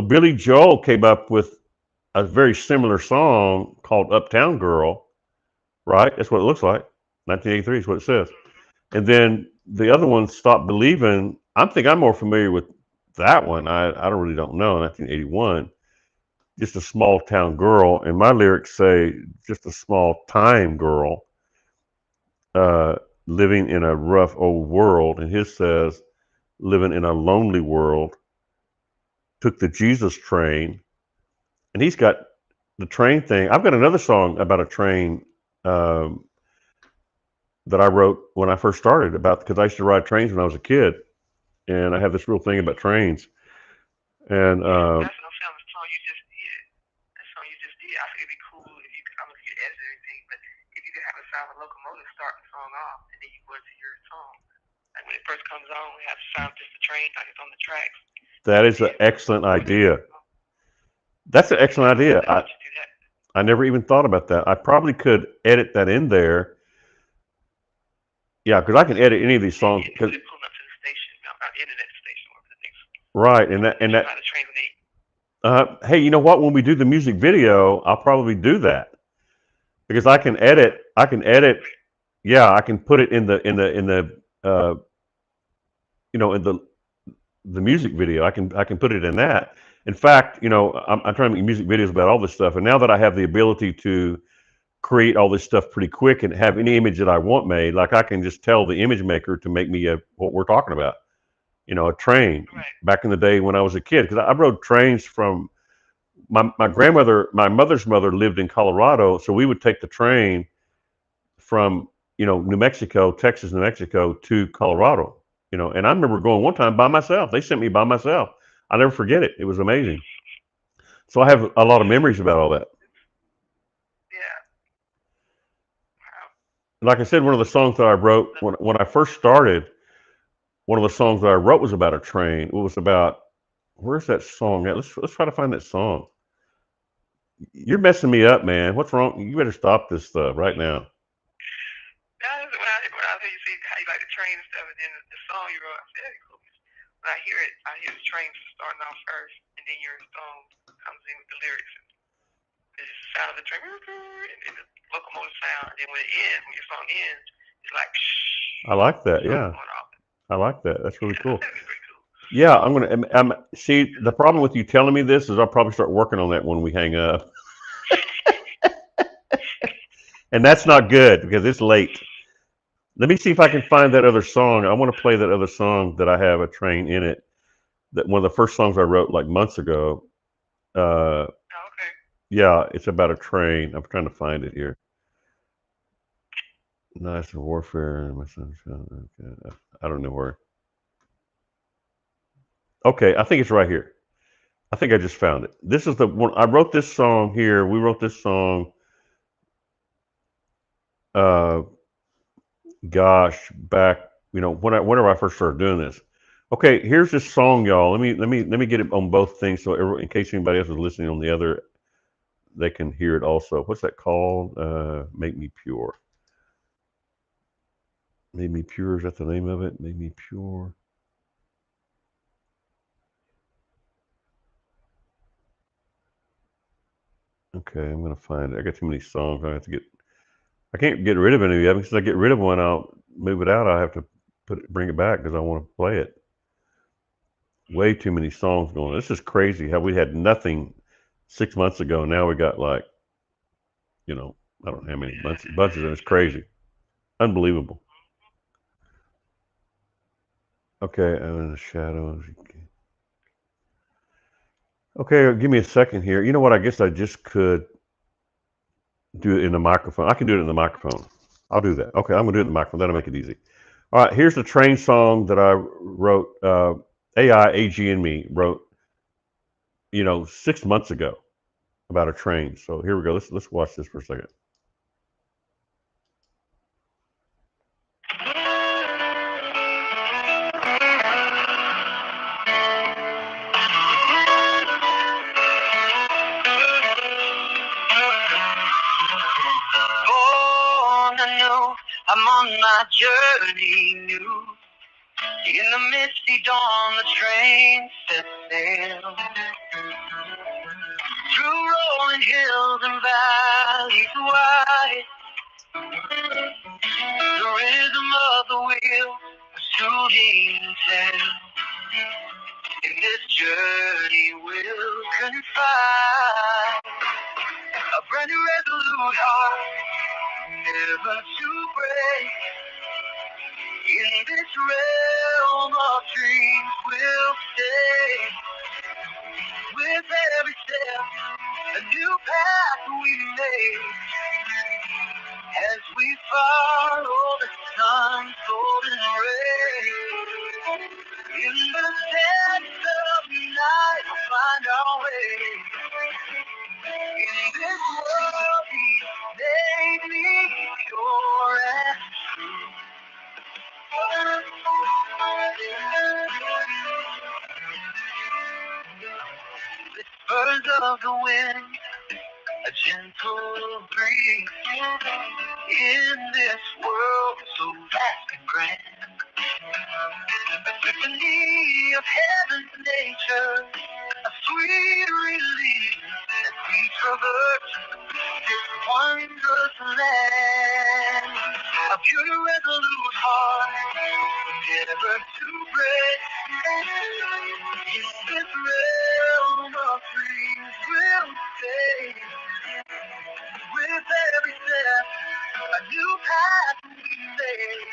Billy Joel came up with a very similar song called Uptown Girl, right? That's what it looks like. 1983 is what it says. And then the other one, Stop Believing. I'm more familiar with that one. I don't really don't know. 1981, just a small town girl, and my lyrics say just a small time girl uh, living in a rough old world, and his says living in a lonely world. Took the Jesus train, and he's got the train thing. I've got another song about a train um, that I wrote when I first started about because I used to ride trains when I was a kid, and I have this real thing about trains. And That's no sound the song you just did. That song you just did. I think it'd be cool if you could, I don't know if you could edit everything, but if you could have a sound of a locomotive starting the song off and then you go into your song. Like when it first comes on, we have the sound just the train, like it's on the tracks. that And is an then excellent go into idea. That's an excellent idea. I'll let you do that. I never even thought about that. I probably could edit that in there. Yeah, because I can edit any of these And songs. put Cause, it pulling up to the station, internet station, whatever the next right, that and you that. know how the train when they Hey, you know what? When we do the music video, I'll probably do that because I can edit. I can edit. Yeah, I can put it in the in the music video. I can put it in that. In fact, I'm trying to make music videos about all this stuff, and now that I have the ability to create all this stuff pretty quick and have any image that I want made, like I can just tell the image maker to make me what we're talking about. A train. right. Back in the day when I was a kid, because I rode trains from my grandmother, my mother's mother lived in Colorado, so we would take the train from New Mexico, Texas, New Mexico to Colorado. And I remember going one time by myself. They sent me by myself. I'll never forget it. It was amazing. So I have a lot of memories about all that. Yeah. Wow. Like I said, one of the songs that I wrote when I first started, one of the songs that I wrote was about a train. It was about where's that song at? Let's try to find that song. You're messing me up, man. What's wrong? You better stop this stuff right now. When I hear you say how you like the train and stuff, and then the song you wrote, I said, that'd be cool. When I hear the train starting off first, and then your song comes in with the lyrics. And it's the sound of the train, and then the locomotive sound. And then when it ends, when your song ends, it's like, I like the that. song Yeah, going off. I like that. That's really Yeah, cool. that'd be pretty cool. Yeah, see, the problem with you telling me this is I'll probably start working on that when we hang up. And that's not good because it's late. Let me see if I can find that other song. I want to play that other song that I have a train in it. That one of the first songs I wrote like months ago. Uh, Oh, okay. yeah, it's about a train. I'm trying to find it here. Nice warfare. Okay, I don't know where. Okay, I think it's right here. I think I just found it. This is the one I wrote this song here. We wrote this song. Uh, gosh, back whenever I first started doing this. Okay, here's this song, y'all. Let me get it on both things so in case anybody else is listening on the other, they can hear it also. What's that called? Make Me Pure. Made Me Pure, is that the name of it? Made Me Pure. Okay, I'm gonna find it. I got too many songs. I can't get rid of any of them. Since I get rid of one, I'll move it out. I have to bring it back because I want to play it. Way too many songs going. This is crazy how we had nothing 6 months ago. Now we got like, I don't know how many bunches, and it's crazy. Unbelievable. Okay, I'm in the shadows. Okay, give me a second here. You know what? I guess I just could do it in the microphone. I can do it in the microphone. I'll do that. Okay, I'm gonna do it in the microphone. That'll make it easy. All right, here's the train song that I wrote. AI, AG, and me wrote, 6 months ago about a train. So here we go. Let's watch this for a second. still, I'm on my journey new. In the misty dawn, the train sets sail. Through rolling hills and valleys wide, the rhythm of the wheel, a soothing tale. In this journey we'll confide a brand new resolute heart, never to break. In this realm of dreams we'll stay. With every step, a new path we make. As we follow the sun's golden rays. In the depths of night we'll find our way. In this world he made me pure and true. Whispers of the wind, a gentle breeze. In this world so vast and grand, the symphony of heaven's nature, a sweet relief as we traverse this wondrous land. A pure resolute heart, never to break. In this realm of dreams we'll stay. With every step, a new path we make.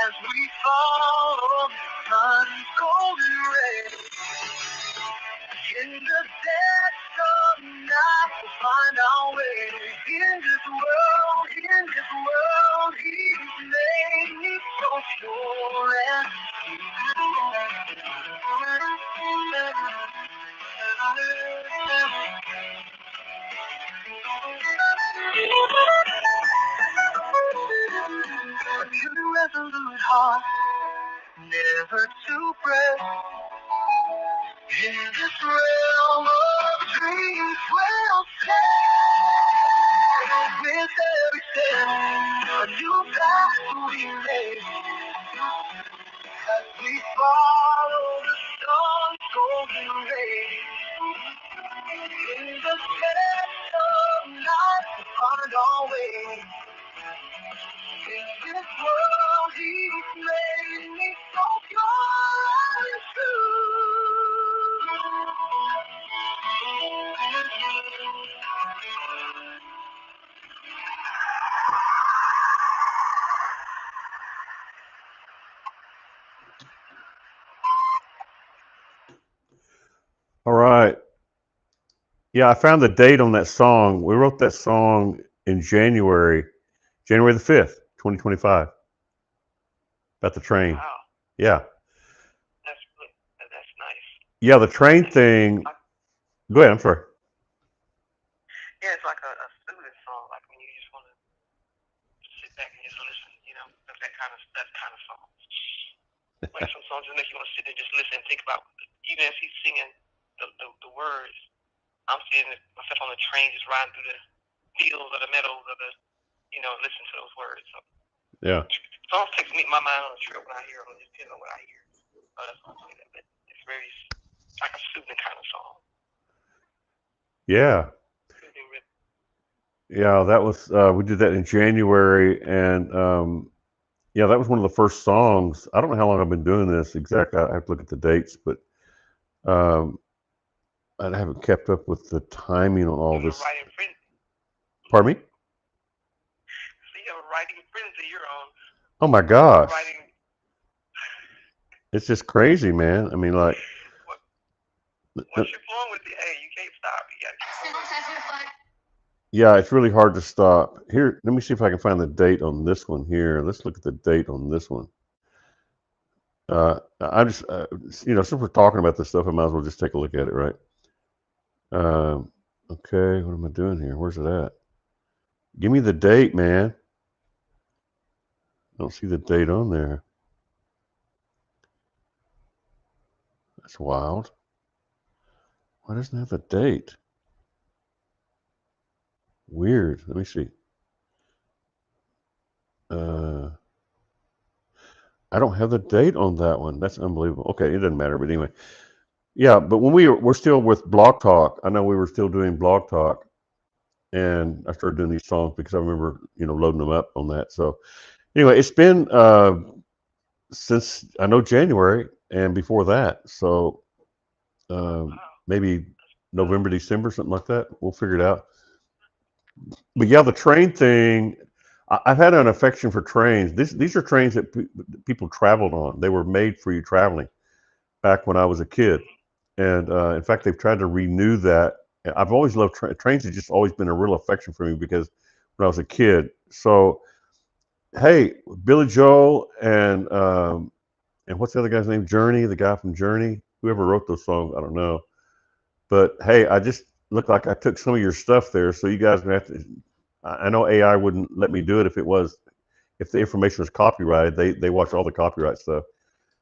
As we follow the sun's golden rays. In the depths of night we'll find our way. In this world, he's made me so pure and a pure resolute heart, never to break. In this realm of dreams we'll stay. With every step, a new path we make. As we follow the sun's golden rays. In the depths of night we find our way. In this world he's made me so pure and All right. Yeah, I found the date on that song. We wrote that song in January the 5th, 2025. About the train. Wow, Yeah. that's good. That's nice. Yeah, the train thing. Go ahead, I'm sorry. Yeah, it's like a soothing song, like when you just want to sit back and just listen, you know, that kind of song. Like some songs just make you want to sit there and just listen and think about, even as he's singing the words, I'm seeing myself on the train just riding through the fields or the meadows or listen to those words. So Yeah. songs takes me my mind on the trip when I hear them, just depends on what I hear. So that's why I say that. But it's very like a soothing kind of song. Yeah. Soothing rhythm. Yeah, that was we did that in January, and yeah, that was one of the first songs. I don't know how long I've been doing this exactly. I have to look at the dates, but um, I haven't kept up with the timing on all this. Writing frenzy. Pardon me? So you have a writing frenzy you're on. Oh my gosh, Writing. it's just crazy, man. I mean, like, Once you're flowing with it, hey, you can't stop. You gotta keep going. yeah, it's really hard to stop. Here, let me see if I can find the date on this one here. Let's look at the date on this one. I just, since we're talking about this stuff, I might as well just take a look at it, right? Okay, what am I doing here? Where's it at? Give me the date, man. I don't see the date on there. That's wild. Why doesn't it have the date? Weird. Let me see. I don't have the date on that one. That's unbelievable. Okay, it doesn't matter, but anyway. Yeah, but when we're still with Blog Talk, I know we were still doing Blog Talk, and I started doing these songs because I remember, loading them up on that. So anyway, it's been since I know January and before that. So Wow. maybe Good. November, December, something like that. We'll figure it out. But yeah, the train thing, I've had an affection for trains. These are trains that people traveled on. They were made for you traveling back when I was a kid. And in fact, they've tried to renew that. I've always loved trains. Have just always been a real affection for me because when I was a kid. So hey, Billy Joel and what's the other guy's name? Journey, the guy from Journey. Whoever wrote those songs, I don't know. But hey, I just looked like I took some of your stuff there, so you guys are gonna have to. I know AI wouldn't let me do it if the information was copyrighted. They watch all the copyright stuff.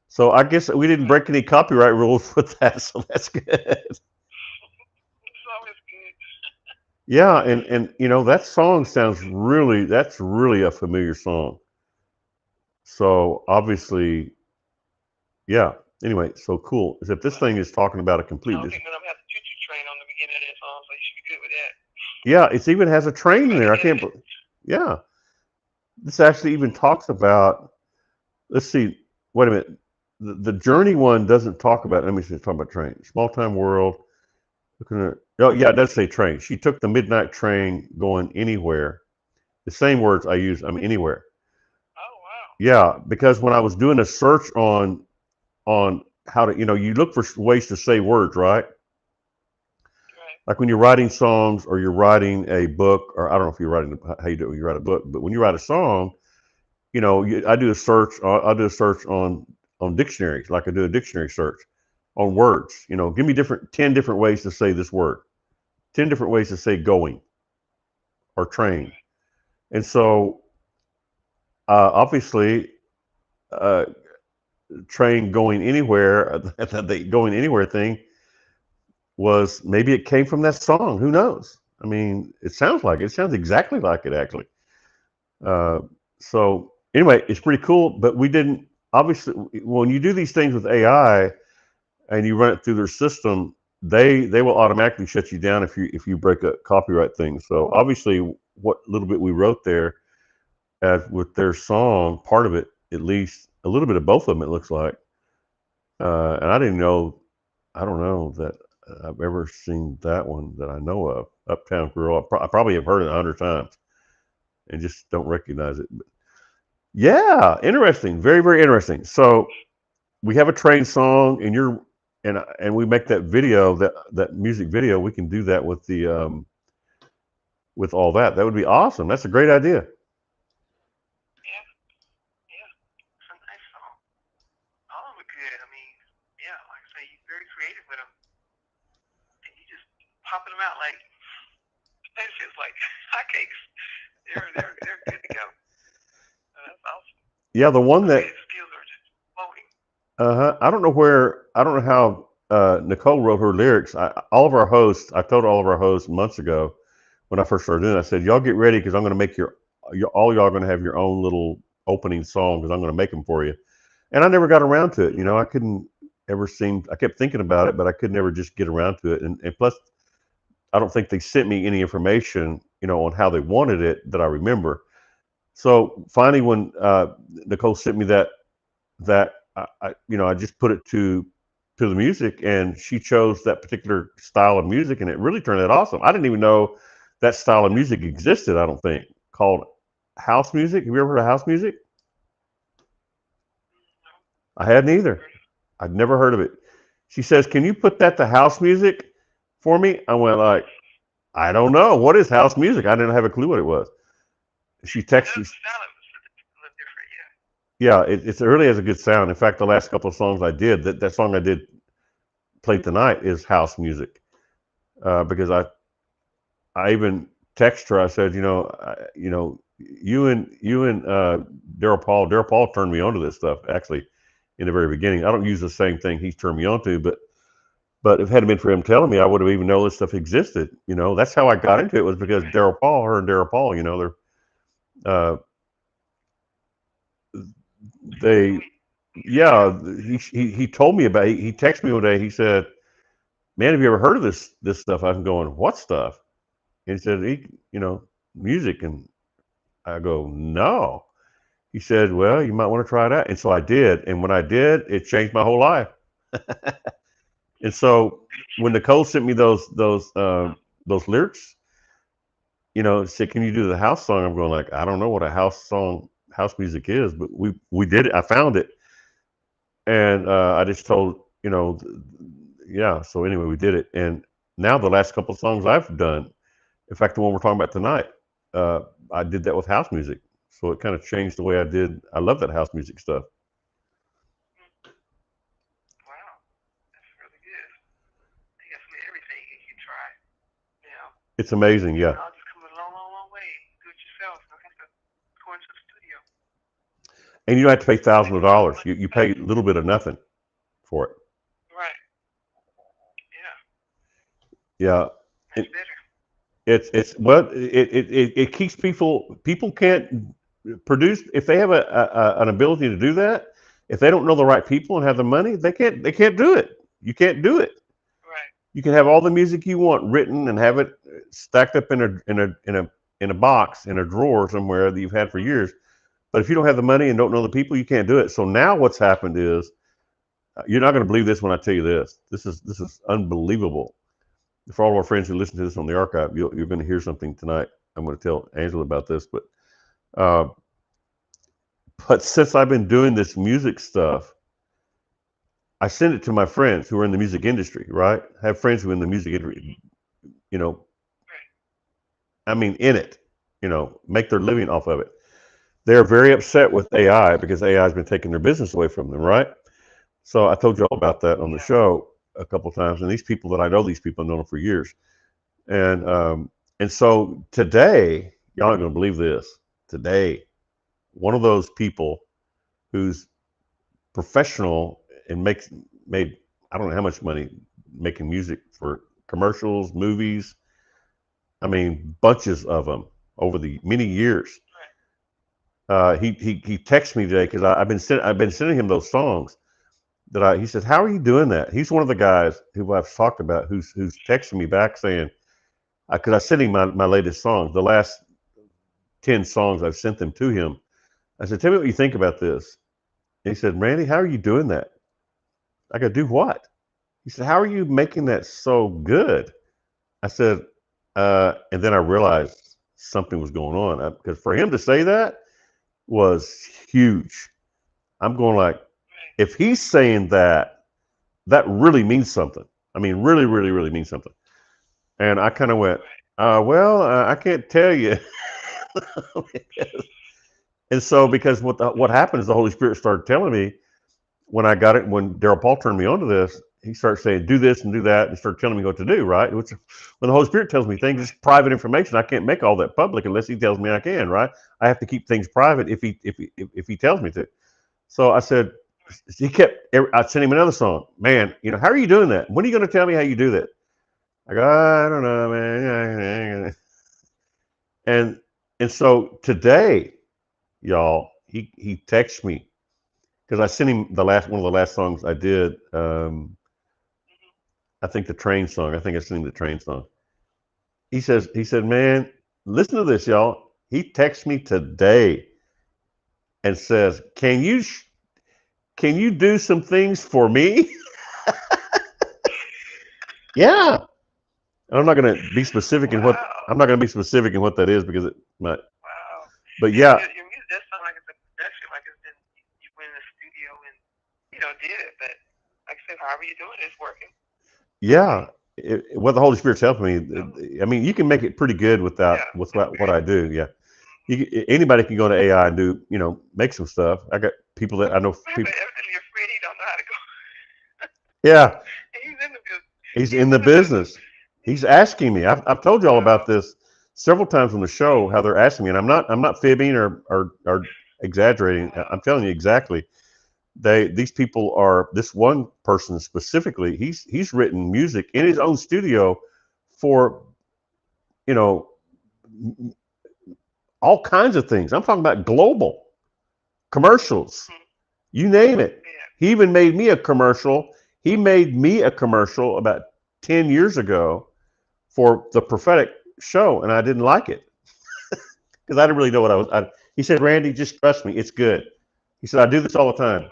So I guess we didn't break any copyright rules with that, so that's good. It's always good. Yeah, and that song sounds that's really a familiar song. So obviously, yeah. Anyway, so cool. Is if this thing is talking about a I complete, don't think that I'm gonna have the choo choo train on the beginning of that song, so you should be good with that. yeah, it even has a train in Somebody there. I edit can't. it. Yeah, this actually even talks about. Let's see. Wait a minute. The Journey one doesn't talk about. Let me see. It's talking about train. Small time world. Looking at. Oh yeah, it does say train. She took the midnight train going anywhere. The same words I use. I mean anywhere. Oh wow. Yeah, because when I was doing a search on how to, you look for ways to say words, right? Right. Like when you're writing songs or you're writing a book, or I don't know if you're writing how you do it when you write a book, but when you write a song, I do a search. I'll do a search on dictionaries, like I do a dictionary search on words. Give me 10 different ways to say this word, 10 different ways to say going or train, Right. and so obviously, uh, train going anywhere, the going anywhere thing was maybe it came from that song. Who knows? I mean, it sounds like it. It sounds exactly like it actually. Uh, so anyway, it's pretty cool. But we didn't obviously when you do these things with AI and you run it through their system, they will automatically shut you down if you break a copyright thing. So obviously, what little bit we wrote there, as with their song, part of it at least, a little bit of both of them, it looks like. And I didn't know, I don't know that I've ever seen that one that I know of. Uptown Girl. I probably have heard it 100 times and just don't recognize it. But yeah, interesting. Very, very interesting. So we have a train song, and we make that video, that music video. We can do that with the with all that. That would be awesome. That's a great idea. Yeah. Yeah. It's a nice song. All of it good. I mean, yeah, like I say, you're very creative with them, and you just popping them out like it's just like hotcakes. They're good to go. So that's awesome. Yeah, the The one that creative skills are just flowing. I don't know where, I don't know how Nicole wrote her lyrics. All of our hosts, I told all of our hosts months ago when I first started doing it, I said, y'all get ready because I'm going to make all y'all going to have your own little opening song because I'm going to make them for you. And I never got around to it. I couldn't I kept thinking about it, but I could never just get around to it. And plus, I don't think they sent me any information, on how they wanted it that I remember. So finally, when Nicole sent me that I just put it to the music, and she chose that particular style of music, and it really turned out awesome. I didn't even know that style of music existed. I don't think called house music. Have you ever heard of house music? No, I hadn't never either. heard of it. I'd never heard of it. She says, "Can you put that to house music for me?" I went like, "I don't know what is house music. I didn't have a clue what it was." She It texted. does sound a little different, yeah. Yeah, it really has a good sound. In fact, the last couple of songs I did, that song I did play tonight is house music because I even text her. I said, you and Daryl Paul turned me onto this stuff actually in the very beginning. I don't use the same thing he's turned me on to, but if it hadn't been for him telling me, I would have even known this stuff existed. That's how I got into it was because Right. Daryl Paul, they're uh, they yeah, he told me about. He texted me one day. He said, "Man, have you ever heard of this stuff?" I'm going, "What stuff?" And he said, music." And I go, "No." He said, "Well, you might want to try it out." And so I did. And when I did, it changed my whole life. And so when Nicole sent me those lyrics, said, "Can you do the house song?" I'm going like, I don't know what a house song, house music is, but we did it. I found it, and I just told yeah. So anyway, we did it, and now the last couple of songs I've done, in fact, the one we're talking about tonight, uh, I did that with house music. So it kind of changed the way I did. I love that house music stuff. Wow, that's really good. Definitely everything you try. You know, It's amazing, you can yeah. all just come a long, long, long way. Do it yourself. You don't have to go into the studio. And you don't have to pay Save thousands of yourself a dollars. bunch You of pay time. a little bit of nothing for it. Right. Yeah. Yeah. That's It, better. it's well, it keeps people can't produce if they have an ability to do that. If they don't know the right people and have the money, they can't do it. You can't do it. Right. You can have all the music you want written and have it stacked up in a box in a drawer somewhere that you've had for years. But if you don't have the money and don't know the people, you can't do it. So now what's happened is you're not going to believe this when I tell you this. This is unbelievable. For all of our friends who listen to this on the archive, you're going to hear something tonight. I'm going to tell Angela about this, uh, but since I've been doing this music stuff, I send it to my friends who are in the music industry. Right? I have friends who are in the music industry. You know, Right. I mean, in it. Make their living off of it. They're very upset with AI because AI has been taking their business away from them. Right? So I told you all about that on the Yeah. show a couple of times, and these people that I know, these people I've known them for years, and so today, y'all aren't gonna believe this. Today, one of those people who's professional and made I don't know how much money making music for commercials, movies. I mean, bunches of them over the many years. Right. He texted me today because I've been sending him those songs that he said, "How are you doing that?" He's one of the guys who I've talked about who's texting me back saying, because I sent him my latest songs, the last 10 songs I've sent them to him. I said, "Tell me what you think about this." And he said, "Randy, how are you doing that?" I go, "Do what?" He said, "How are you making that so good?" I said, and then I realized something was going on because for him to say that was huge. I'm going like, Right. if he's saying that, that really means something. I mean, really, really, really means something. And I kind of went, Right. well, I can't tell you. And so, because what happened is the Holy Spirit started telling me when I got it, when Daryl Paul turned me on to this, he started saying, "Do this and do that," and started telling me what to do. Right? Which, when the Holy Spirit tells me things, it's Right. private information. I can't make all that public unless He tells me I can. Right? I have to keep things private if he tells me to. So I said, Right. he kept. I sent him another song. Man, how are you doing that? When are you going to tell me how you do that? I go, I don't know, man. And so today, y'all, he texts me because I sent him the last one of the last songs I did. Mhm. I think the train song. I think I sent him the train song. He said, "Man, listen to this, y'all." He texts me today and says, "Can you do some things for me?" Yeah. I'm not going to be specific in what Wow. I'm not going to be specific in what that is because it might. Wow. But Yeah, yeah, your music that sounds like it's a production, like it's been you went in the studio and did it. But like I said, however you do it, it's working. yeah. What the Holy Spirit's helping So me. I mean, you can make it pretty good yeah, without with that's what great. I do. Yeah. Mm-hmm. Anybody can go to AI and do, make some stuff. I got people that I know. Right, but People. evidently your friend he don't know how to go. Yeah, And he's in the business. he's He's in the in the business. business. He's asking me. I've told you all Wow. about this several times on the show. How they're asking me, and I'm not fibbing or exaggerating. Wow. I'm telling you exactly. These people are, this one person specifically. He's written music in his own studio for you know all kinds of things. I'm talking about global commercials. Mm-hmm. You name it. Yeah. He even made me a commercial. He made me a commercial about 10 years ago for the prophetic show, and I didn't like it because I didn't really know what I was. He said, Randy, just trust me. It's good. He said, I do this all the time.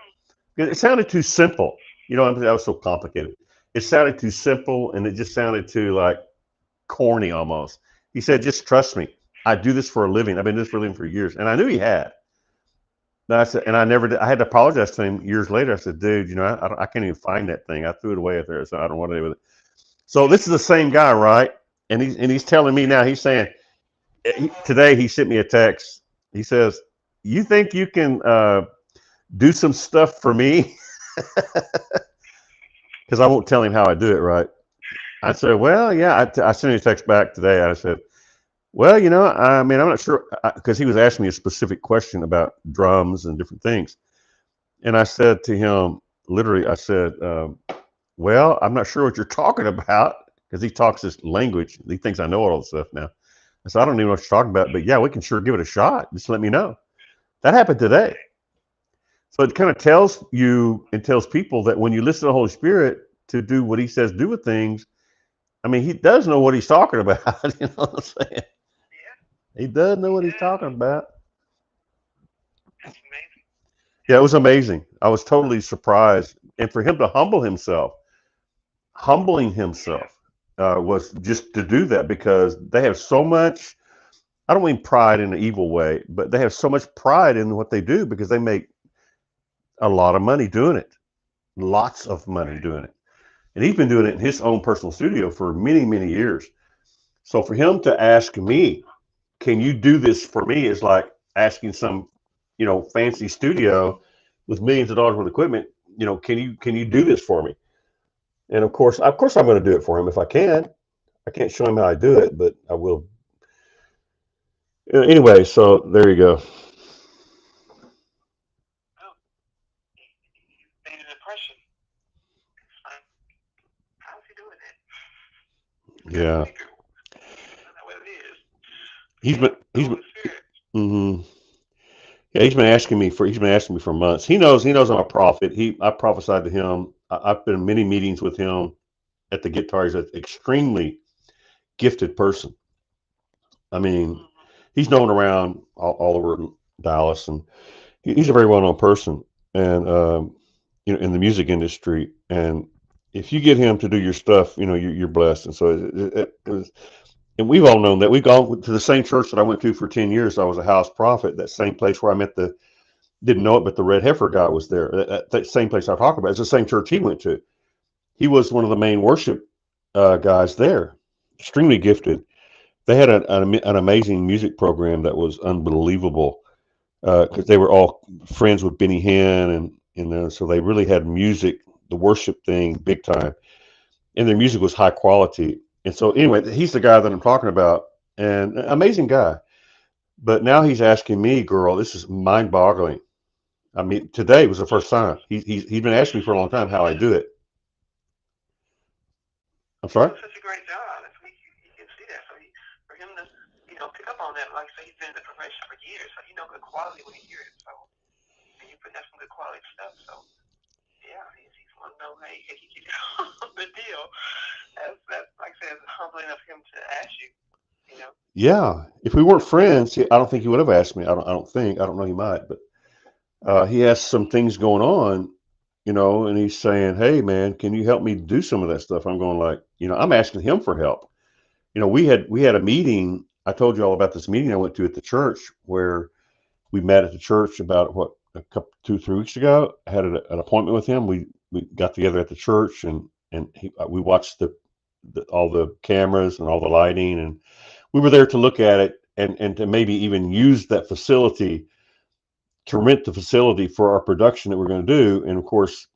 It sounded too simple. You know, that was so complicated. It sounded too simple, and it just sounded too like corny almost. He said, just trust me. I do this for a living. I've been doing this for a living for years. And I knew he had. And I said, and I never did. I had to apologize to him years later. I said, dude, you know, I can't even find that thing. I threw it away out there. So I don't want to do with it. So this is the same guy, right? And he's telling me now, he's saying, today he sent me a text. He says, you think you can do some stuff for me? Because I won't tell him how I do it, right? I said, well, yeah. I sent him a text back today. I said, well, you know, I mean, I'm not sure because he was asking me a specific question about drums and different things. And I said to him, literally, I said, well, I'm not sure what you're talking about because he talks this language. He thinks I know all this stuff now. I said, I don't even know what you're talking about, but yeah, we can sure give it a shot. Just let me know. That happened today. So it kind of tells you and tells people that when you listen to the Holy Spirit to do what he says do with things, I mean, he does know what he's talking about. You know what I'm saying? Yeah. He does know He what he's does. talking about. That's amazing. Yeah, it was amazing. I was totally surprised. And for him to humble himself, humbling Yeah. himself was just to do that because they have so much, I don't mean pride in an evil way, but they have so much pride in what they do because they make a lot of money doing it, lots of money Right. doing it. And he's been doing it in his own personal studio for many, many years. So for him to ask me, can you do this for me is like asking some, you know, fancy studio with millions of dollars worth of equipment, you know, can you do this for me? And of course I'm going to do it for him if I can. I can't show him how I do it, but I will. Anyway, so there you go. Oh, you made an impression. It's like, how's he doing that? You got to Yeah, figure. That's not what it is. he's been Yeah. The he's been. Holy Spirit. hmm Yeah, he's been asking me for months. He knows I'm a prophet. I prophesied to him. I've been in many meetings with him at the guitar. He's an extremely gifted person. I mean, Mm-hmm. he's known around all over Dallas, and he's a very well known person, and you know, in the music industry. And if you get him to do your stuff, you know, you're blessed. And so it was, and we've all known that. We've gone to the same church that I went to for 10 years. I was a house prophet. That same place where I met the didn't know it, but the red heifer guy was there. That same place I talked about. It's the same church he went to. He was one of the main worship guys there. Extremely gifted. They had an amazing music program that was unbelievable because they were all friends with Benny Hinn, and so they really had music, the worship thing, big time, and their music was high quality. And so anyway, he's the guy that I'm talking about, and amazing guy. But now he's asking me, girl, this is mind-boggling. I mean, today was the first time he's been asking me for a long time how I do it. I'm You're sorry. doing such a great job. That's you can see that. So for him to, pick up on that, like I say, he's been in the profession for years, so he know good quality when he hear it. So, and you putting out some good quality stuff. So, yeah, he's want to know, hey, can he get the deal? That's like I said, humbling of him to ask you. You know. Yeah, if we weren't friends, I don't think he would have asked me. I don't think. I don't know. He might, but he has some things going on, you know, and he's saying, "Hey, man, can you help me do some of that stuff?" I'm going like, you know, I'm asking him for help. You know, we had a meeting. I told you all about this meeting I went to at the church where we met at the church about what a couple 2 3 weeks ago. I had an appointment with him. We got together at the church and we watched all the cameras and all the lighting, and we were there to look at it and to maybe even use that facility to rent the facility for our production that we're going to do. And of course,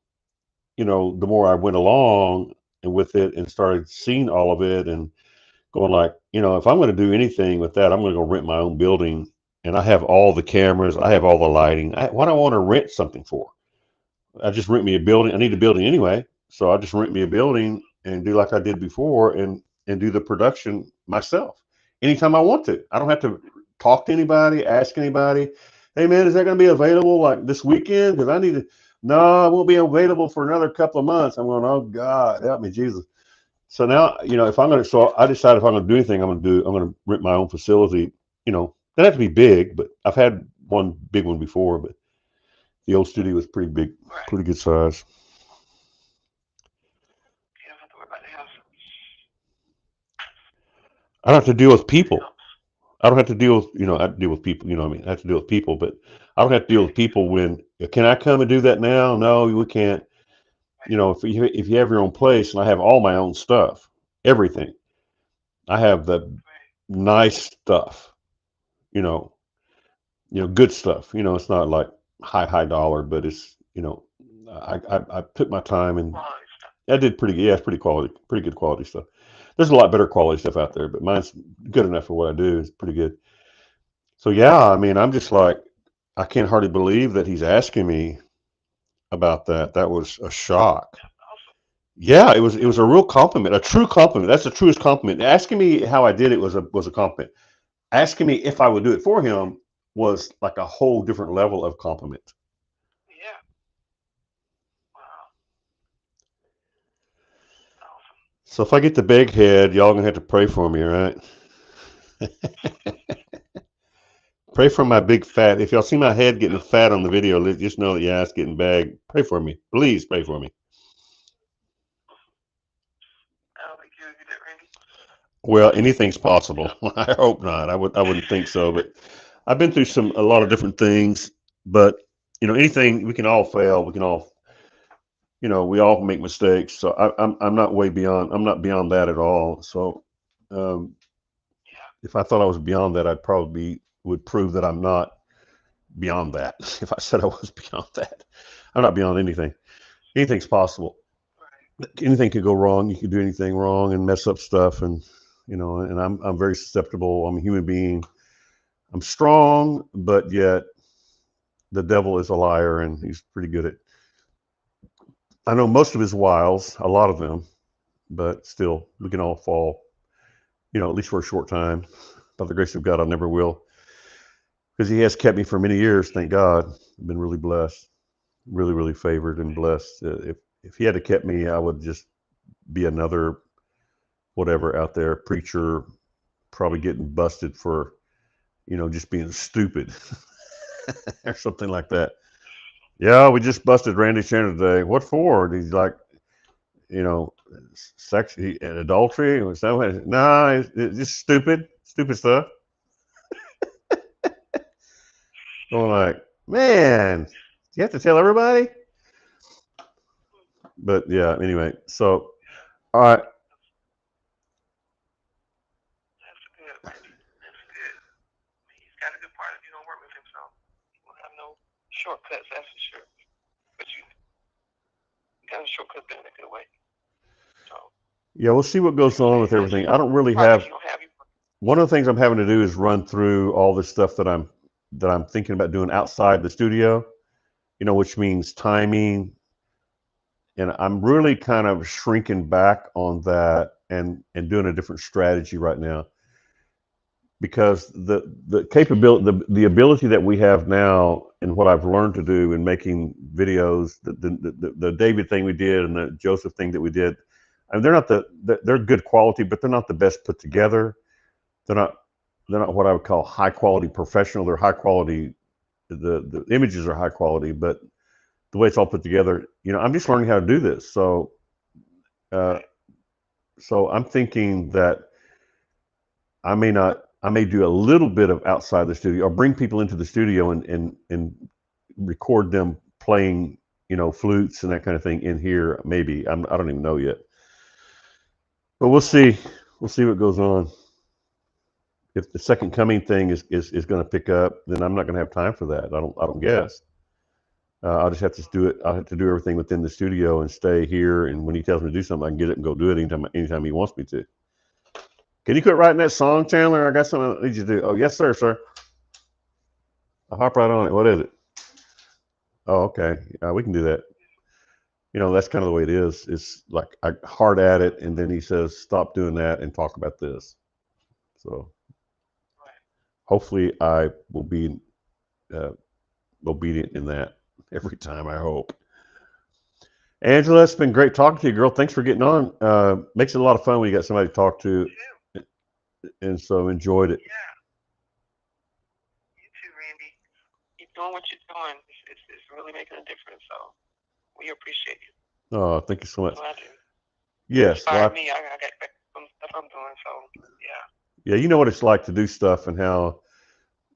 you know, the more I went along and with it and started seeing all of it and going like, you know, if I'm going to do anything with that, I'm going to go rent my own building. And I have all the cameras, I have all the lighting. Why do I want to rent something for? I just rent me a building. I need a building anyway, so I just rent me a building and do like I did before and do the production myself anytime I want to. I don't have to talk to anybody, ask anybody. Hey man, is that going to be available like this weekend? Because I need to. No, I won't be available for another couple of months. I'm going, oh God, help me, Jesus. So now, if I'm going to, so I decide if I'm going to do anything, I'm going to rent my own facility. Doesn't have to be big, but I've had one big one before, but the old studio was pretty big, Right. pretty good size. You don't have to worry about the house. I don't have to deal with It people. helps. I don't have to deal with, I have to deal with people, what I mean? I have to deal with people, but I don't have to deal with people when, can I come and do that now? No, we can't. If you have your own place and I have all my own stuff, everything, I have the Right. nice stuff, you know, good stuff. It's not like high dollar, but it's, I put my time and Quality stuff. I did pretty good. Yeah, it's pretty good quality stuff. There's a lot better quality stuff out there, but mine's good enough for what I do. It's pretty good. So yeah, I mean, I'm just like, I can't hardly believe that he's asking me about that. That was a shock. That's awesome. Yeah, it was a real compliment, a true compliment. That's the truest compliment. Asking me how I did it was a compliment. Asking me if I would do it for him was like a whole different level of compliment. Yeah. Wow. Awesome. So if I get the big head, y'all gonna have to pray for me, all right? Pray for my big fat. If y'all see my head getting fat on the video, just know that yeah, it's getting big. Pray for me, please. Pray for me. I don't think you'll get that, Randy. Well, anything's possible. I hope not. I wouldn't think so, but I've been through a lot of different things. But anything we can all fail. We can all we all make mistakes. So I'm not way beyond. I'm not beyond that at all. So um, Yeah. if I thought I was beyond that, I'd probably would prove that I'm not beyond that. If I said I was beyond that, I'm not beyond anything. Anything's possible. Right. Anything could go wrong. You could do anything wrong and mess up stuff, and and I'm very susceptible. I'm a human being. I'm strong, but yet the devil is a liar, and he's pretty good at. I know most of his wiles, a lot of them, but still, we can all fall. At least for a short time. By the grace of God, I never will, because He has kept me for many years. Thank God, I've been really blessed, really, really favored and blessed. If He had to kept me, I would just be another whatever out there preacher, probably getting busted for just being stupid or something like that. Yeah, we just busted Randy Shannon today. What for? And he's like, you know, sex and adultery. And something. No, it's just stupid stuff. Going like, man, you have to tell everybody. But yeah, anyway. So, all right. That's good, Randy. That's good. I mean, he's got a good part if you don't work with him, so you won't have no shortcuts, that's for sure. But you got a shortcut in a good way. So Yeah, we'll see what goes on with everything. I don't really project have. you don't have you. One of the things I'm having to do is run through all the stuff that I'm thinking about doing outside the studio. Which means timing, and I'm really kind of shrinking back on that and doing a different strategy right now because the capability the ability that we have now and what I've learned to do in making videos the David thing we did and the Joseph thing that we did. I mean, they're good quality, but they're not the best put together. They're not what I would call high quality professional. They're high quality. The images are high quality, but the way it's all put together, I'm just learning how to do this. Uh, so I'm thinking that I may not, I may do a little bit of outside the studio or bring people into the studio and record them playing, flutes and that kind of thing in here. Maybe I don't even know yet, but we'll see. We'll see what goes on. If the second coming thing is going to pick up, then I'm not going to have time for that. I don't guess. I'll just have to do it. I'll have to do everything within the studio and stay here. And when he tells me to do something, I can get it and go do it anytime he wants me to. Can you quit writing that song, Chandler? I got something I need you to do. Oh, yes, sir. I'll hop right on it. What is it? Oh, okay. We can do that. That's kind of the way it is. It's like I hard at it, and then he says, "Stop doing that and talk about this." So Right. hopefully, I will be obedient in that every time, I hope. Angela, it's been great talking to you, girl. Thanks for getting on. Makes it a lot of fun when you got somebody to talk to, You and so enjoyed it. Yeah. You too, Randy. Keep doing what you're doing. It's really making a difference. So we appreciate you. Oh, thank you so much. Glad to Yes, inspire me. I got some stuff I'm doing. So yeah. yeah, you know what it's like to do stuff and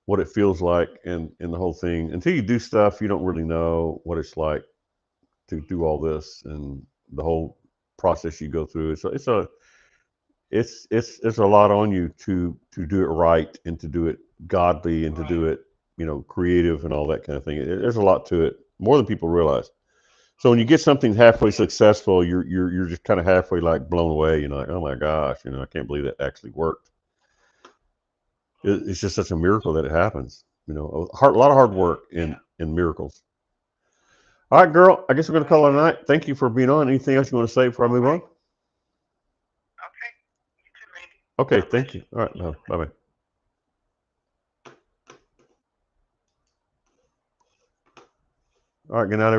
what it feels like and the whole thing. Until you do stuff, you don't really know what it's like to do all this and the whole process you go through. So it's a lot on you to do it right and to do it godly and to do it, creative and all that kind of thing. There's a lot to it, more than people realize. So when you get something halfway successful, you're just kind of halfway like blown away. Like, oh my gosh, I can't believe that actually worked. It's just such a miracle that it happens. A lot of hard work and miracles. All right, girl. I guess we're going to call it a night. Thank you for being on. Anything else you want to say before I move on? Okay. You too, Randy. Okay, thank you. All right, bye bye. All right, good night, everybody.